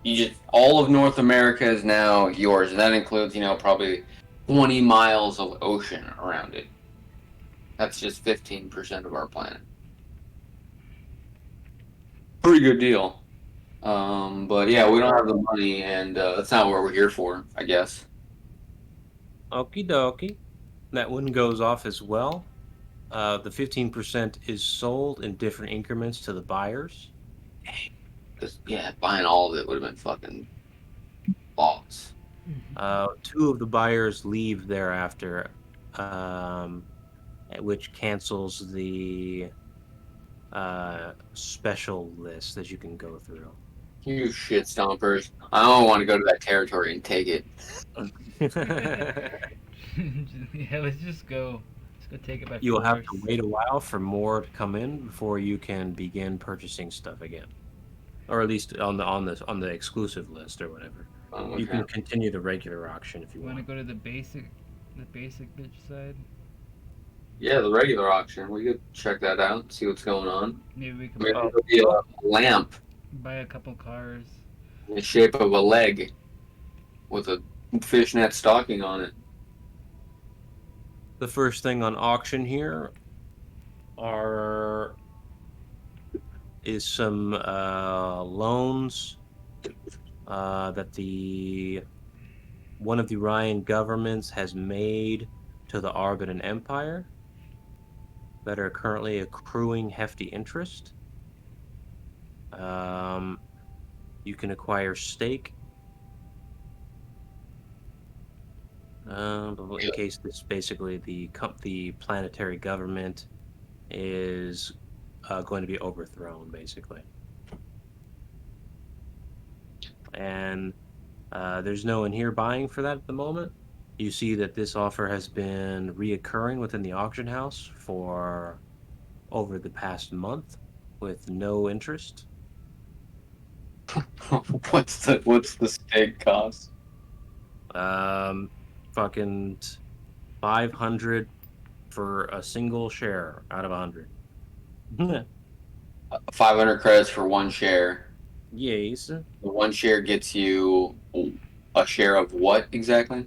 You just all of North America is now yours, and that includes, probably 20 miles of ocean around it. That's just 15% of our planet. Pretty good deal. But yeah, we don't have the money, and that's not what we're here for, I guess. Okie dokie. That one goes off as well. The 15% is sold in different increments to the buyers. Yeah, buying all of it would have been fucking boss. Two of the buyers leave thereafter, which cancels the special list that you can go through. You shit stompers. I don't want to go to that territory and take it. Yeah, let's just go. Let's go take it by You'll force. have to wait a while for more to come in before you can begin purchasing stuff again, or at least on the exclusive list or whatever. Okay. You can continue the regular auction if you You want to want. go to the basic bitch side? Yeah, the regular auction. We could check that out, see what's going on. Maybe we can Maybe buy, it'll be a lamp buy a couple cars. in the shape of a leg with a fishnet stocking on it. The first thing on auction here is some loans that one of the Ryan governments has made to the Argonan Empire that are currently accruing hefty interest. You can acquire stake. In case this basically the planetary government is going to be overthrown, basically. And there's no one here buying for that at the moment. You see that this offer has been reoccurring within the auction house for over the past month with no interest. what's the stake cost? Fucking 500 for a single share out of 100. 500 credits for one share. Yes. The one share gets you a share of what exactly?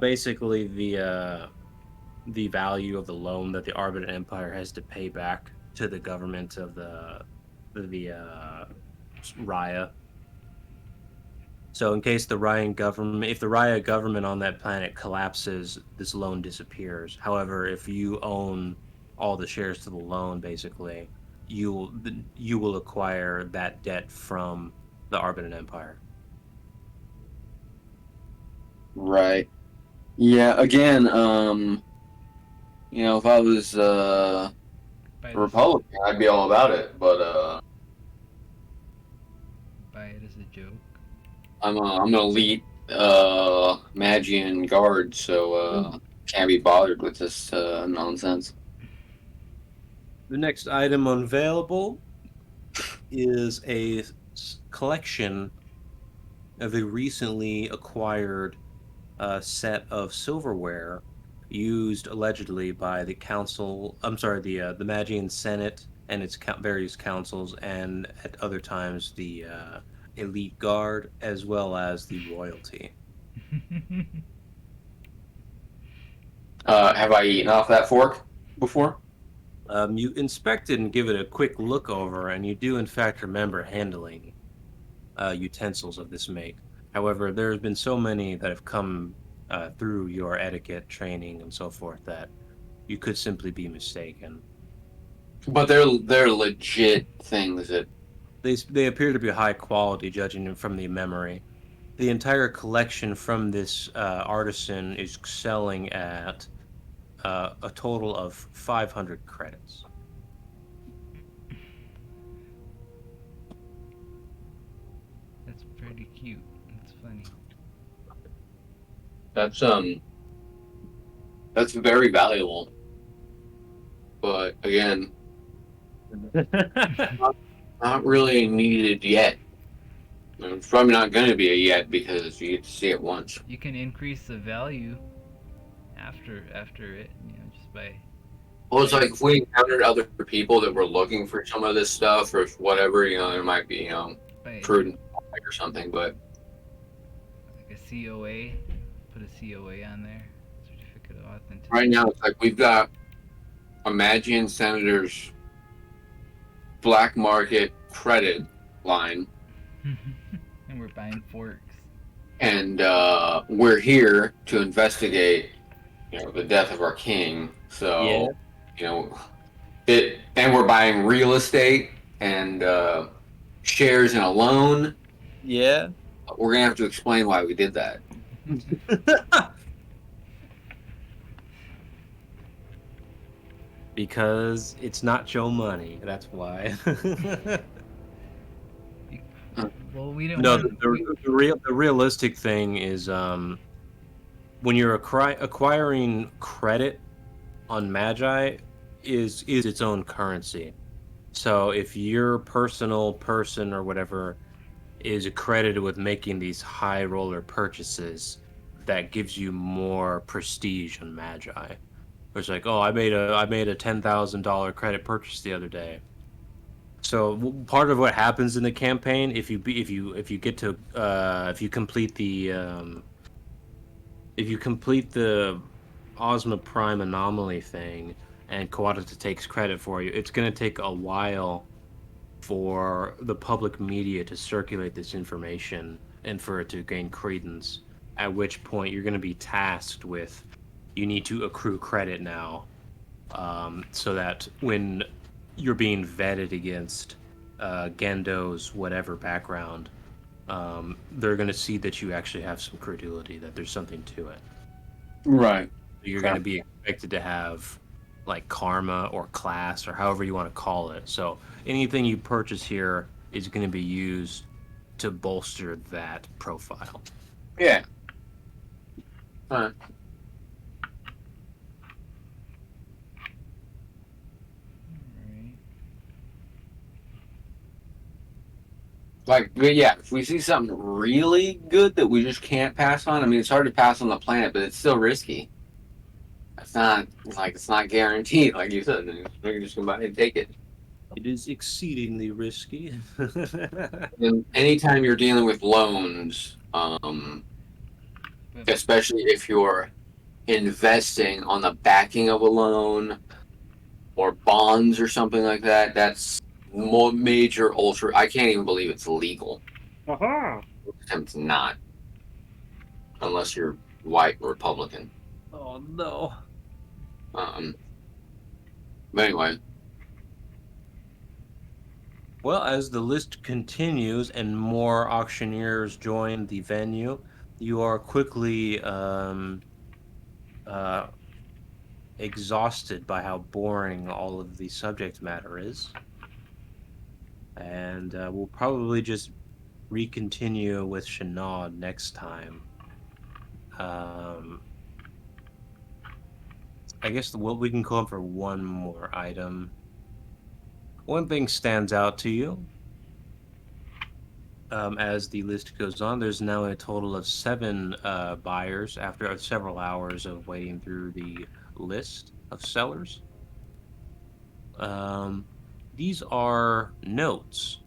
Basically the value of the loan that the Argonan Empire has to pay back to the government of the Raya. So in case the Ryan government, if the Raya government on that planet collapses, this loan disappears. However, if you own all the shares to the loan, basically, you will acquire that debt from the Arbitan Empire. Right. Yeah. Again, if I was a Buy this, Republican, I'd be all about it. But buy it as a joke. I'm an elite Magian guard, so can't be bothered with this nonsense. The next item unavailable is a collection of a recently acquired set of silverware used allegedly by the council. I'm sorry, the Magian Senate and its various councils, and at other times the elite guard, as well as the royalty. Have I eaten off that fork before? You inspect it and give it a quick look over, and you do in fact remember handling utensils of this make. However, there have been so many that have come through your etiquette training and so forth that you could simply be mistaken. But they're legit things that They appear to be high quality, judging from the memory. The entire collection from this artisan is selling at a total of 500 credits. That's pretty cute. That's funny. that's very valuable. But again, not really needed yet. It's probably not going to be a yet because you get to see it once. You can increase the value after it, just by. Well, it's like if we encountered other people that were looking for some of this stuff or whatever, there might be, by prudent or something. But like a COA, put a COA on there, certificate of authenticity. right now, it's like we've got a Magian Senator's black market credit line, And we're buying forks. and we're here to investigate, the death of our king. So, and we're buying real estate and shares in a loan. Yeah. We're gonna have to explain why we did that. Because it's not your money. That's why. Well, we didn't. No, want the realistic thing is when you're acquiring credit on Magi is its own currency. So if your personal person or whatever is accredited with making these high roller purchases, that gives you more prestige on Magi. It's like, oh, I made a $10,000 credit purchase the other day. So part of what happens in the campaign, if you complete the Ozma Prime anomaly thing, and Kawata takes credit for you, it's going to take a while for the public media to circulate this information and for it to gain credence. At which point you're going to be tasked with, you need to accrue credit now, so that when you're being vetted against Gendo's whatever background, they're going to see that you actually have some credulity, that there's something to it. Right. You're going to be expected to have like karma or class or however you want to call it. So anything you purchase here is going to be used to bolster that profile. Yeah. Huh. Right. Like, but yeah, if we see something really good that we just can't pass on, I mean, it's hard to pass on the planet, but it's still risky. It's not guaranteed, like you said. You can just go by and take it. It is exceedingly risky. And anytime you're dealing with loans, especially if you're investing on the backing of a loan or bonds or something like that, that's major ultra. I can't even believe it's legal. Aha! It's not, unless you're white Republican. Oh no. But anyway, Well, as the list continues and more auctioneers join the venue, you are quickly uh, exhausted by how boring all of the subject matter is. And we'll probably just recontinue with Shanad next time. I guess we can call for one more item. One thing stands out to you as the list goes on. There's now a total of 7 buyers after several hours of waiting through the list of sellers. These are notes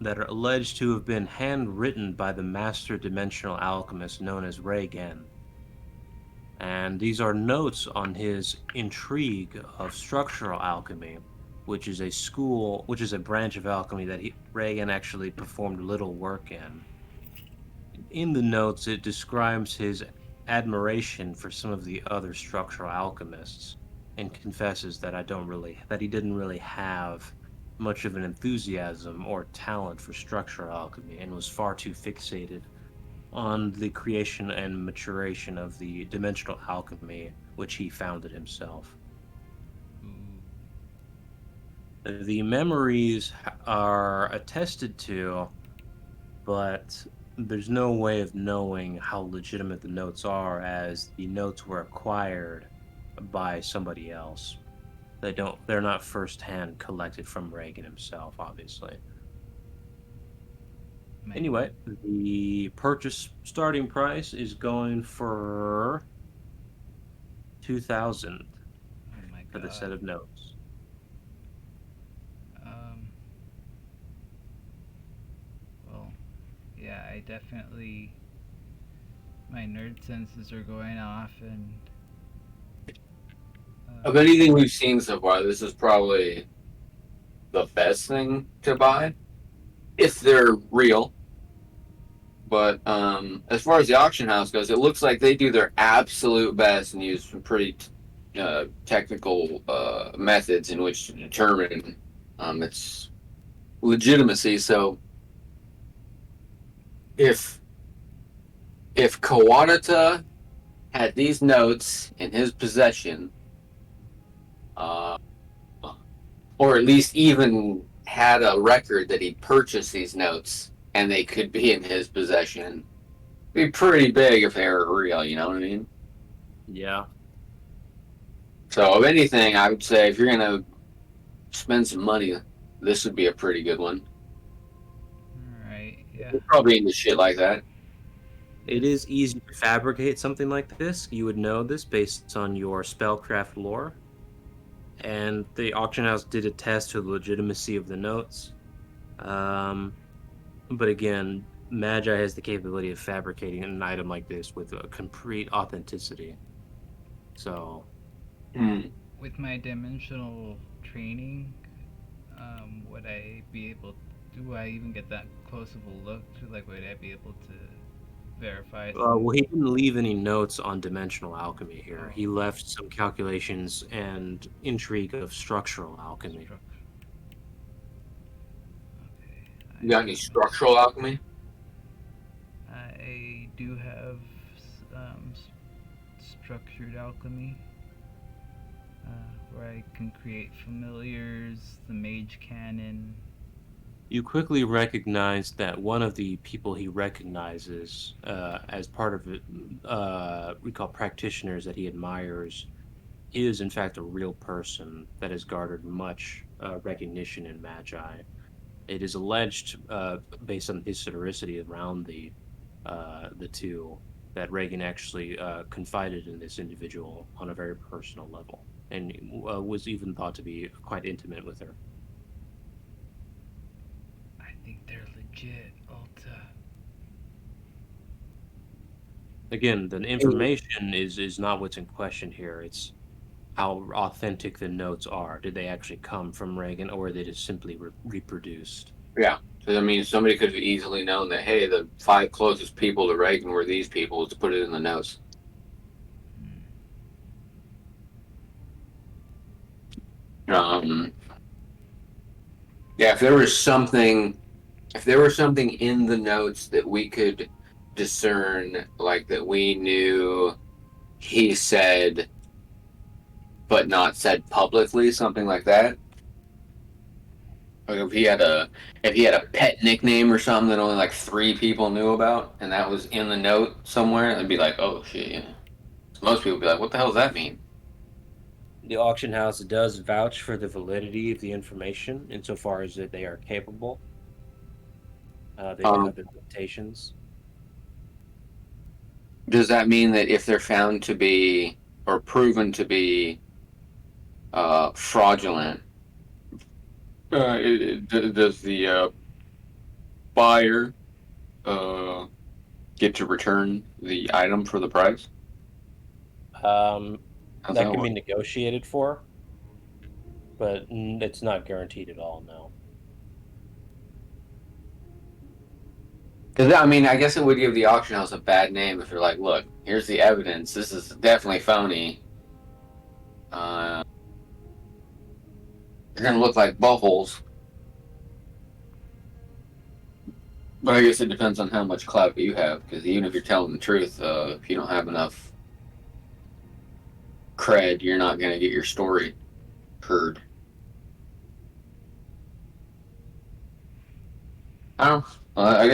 that are alleged to have been handwritten by the master dimensional alchemist known as Regan. And these are notes on his intrigue of structural alchemy, which is a branch of alchemy that Regan actually performed little work in. In the notes, it describes his admiration for some of the other structural alchemists, and confesses that he didn't really have much of an enthusiasm or talent for structural alchemy, and was far too fixated on the creation and maturation of the dimensional alchemy which he founded himself. The memories are attested to, but there's no way of knowing how legitimate the notes are, as the notes were acquired by somebody else. They're not firsthand collected from Reagan himself, obviously. Anyway, the purchase starting price is going for 2,000 for the set of notes. Well, yeah, I definitely, my nerd senses are going off, and of anything we've seen so far, this is probably the best thing to buy if they're real. But as far as the auction house goes, it looks like they do their absolute best and use some pretty technical methods in which to determine its legitimacy. So if Kawata had these notes in his possession, or at least even had a record that he purchased these notes and they could be in his possession, it'd be pretty big if they were real, you know what I mean? Yeah. So, if anything, I would say if you're going to spend some money, this would be a pretty good one. Alright, yeah. You're probably into shit like that. It is easy to fabricate something like this. You would know this based on your spellcraft lore. And the auction house did attest to the legitimacy of the notes. But again, Magi has the capability of fabricating an item like this with a complete authenticity. So, with my dimensional training, would I be able? Do I even get that close of a look to, like, would I be able to verify? well, he didn't leave any notes on dimensional alchemy here. He left some calculations and intrigue of structural alchemy. Okay. You got any structural alchemy? I do have structured alchemy, where I can create familiars, the mage cannon. You quickly recognize that one of the people he recognizes as part of it, we call practitioners that he admires, is in fact a real person that has garnered much recognition in Magi. It is alleged, based on historicity around the two, that Reagan actually confided in this individual on a very personal level, and was even thought to be quite intimate with her. I think they're legit, Alta. Again, the information is not what's in question here. It's how authentic the notes are. Did they actually come from Reagan, or are they just simply reproduced? Yeah. So, I mean, somebody could have easily known that, hey, the 5 closest people to Reagan were these people, to put it in the notes. Yeah, if there was something in the notes that we could discern, like that we knew he said, but not said publicly, something like that. Like if he had a pet nickname or something that only like 3 people knew about, and that was in the note somewhere, it'd be like, oh shit, yeah. So most people would be like, what the hell does that mean? The auction house does vouch for the validity of the information insofar as that they are capable. They do have their limitations. Does that mean that if they're found to be or proven to be fraudulent, does the buyer get to return the item for the price? That can be negotiated for, but it's not guaranteed at all, no. Because, I mean, I guess it would give the auction house a bad name if they're like, look, here's the evidence. This is definitely phony. They're going to look like buttholes. But I guess it depends on how much clout you have, because even if you're telling the truth, if you don't have enough cred, you're not going to get your story heard. I don't know. I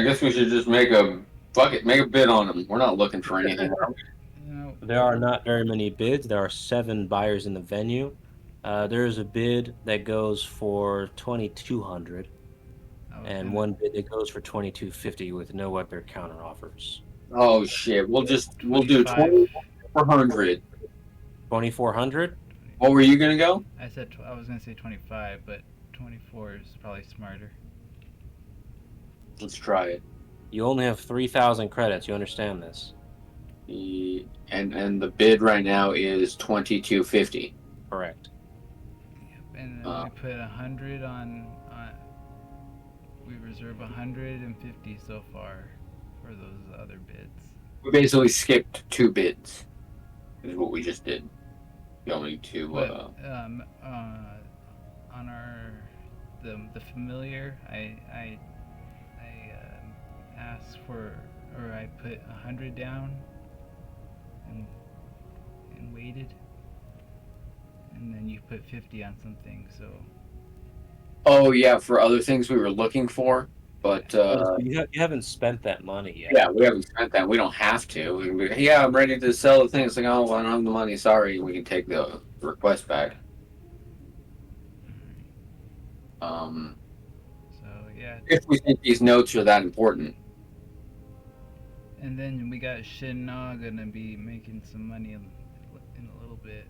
guess we should just make a bid on them. We're not looking for anything. No. There are not very many bids. There are 7 buyers in the venue. There is a bid that goes for 2,200, and one bid that goes for 2,250 with no other counter offers. Oh shit! We'll do 2,400. 2,400. What were you gonna go? I was gonna say 25, but 24 is probably smarter. Let's try it. You only have 3,000 credits. You understand this? And the bid right now is 2,250. Correct. Yep. And then we put 100 on. We reserve 150 so far for those other bids. We basically skipped 2 bids. Is what we just did. Going to. But, on the familiar, I asked for, or I put 100 down and waited, and then you put 50 on something. So. Oh yeah, for other things we were looking for, but you haven't spent that money yet. Yeah, we haven't spent that. We don't have to. Yeah, I'm ready to sell the thing. It's like, oh, well, I don't have the money. Sorry, we can take the request back. So yeah. If we think these notes are that important. And then we got Shinna gonna be making some money in a little bit.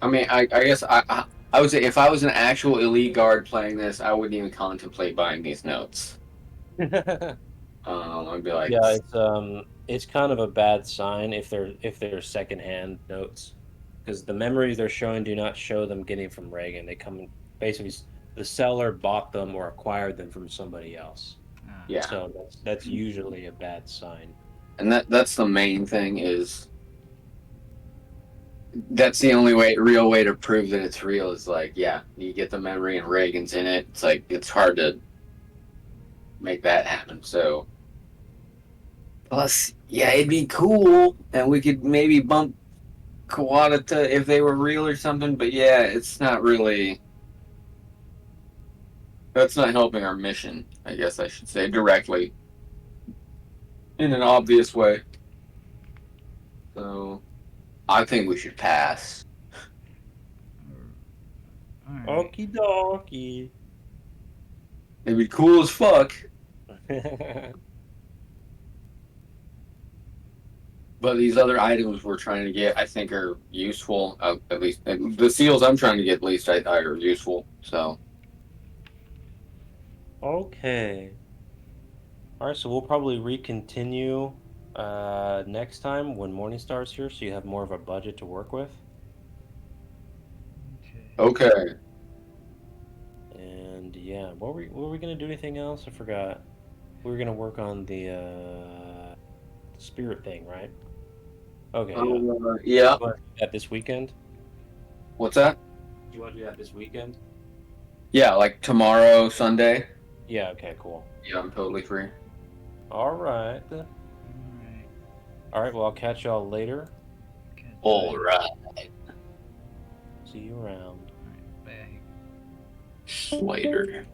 I mean, I guess I would say if I was an actual elite guard playing this, I wouldn't even contemplate buying these notes. I'd be like, yeah, it's kind of a bad sign if they're secondhand notes, because the memories they're showing do not show them getting from Reagan. They come basically the seller bought them or acquired them from somebody else. Yeah. So that's usually a bad sign. And that's the main thing is. That's the only real way to prove that it's real is like, yeah, you get the memory and Reagan's in it. It's like, it's hard to make that happen. So, plus, yeah, it'd be cool, and we could maybe bump Kawada if they were real or something, but yeah, it's not really, that's not helping our mission, I guess I should say, directly, in an obvious way. So... I think we should pass. Right. Okie dokie. It'd be cool as fuck. But these other items we're trying to get, I think, are useful. At least the seals I'm trying to get, at least, are useful. So. Okay. All right, so we'll probably recontinue next time when Morningstar's here, so you have more of a budget to work with. Okay. Yeah. Were we gonna do anything else? I forgot. We were gonna work on the spirit thing, right? Okay. Yeah. Yeah. You want to do that this weekend? What's that? You want to do that this weekend? Yeah, like tomorrow, Sunday. Yeah. Okay. Cool. Yeah, I'm totally free. All right. Alright. All right. Well, I'll catch y'all later. Catch All you. right. See you around. Alright, bye. Later.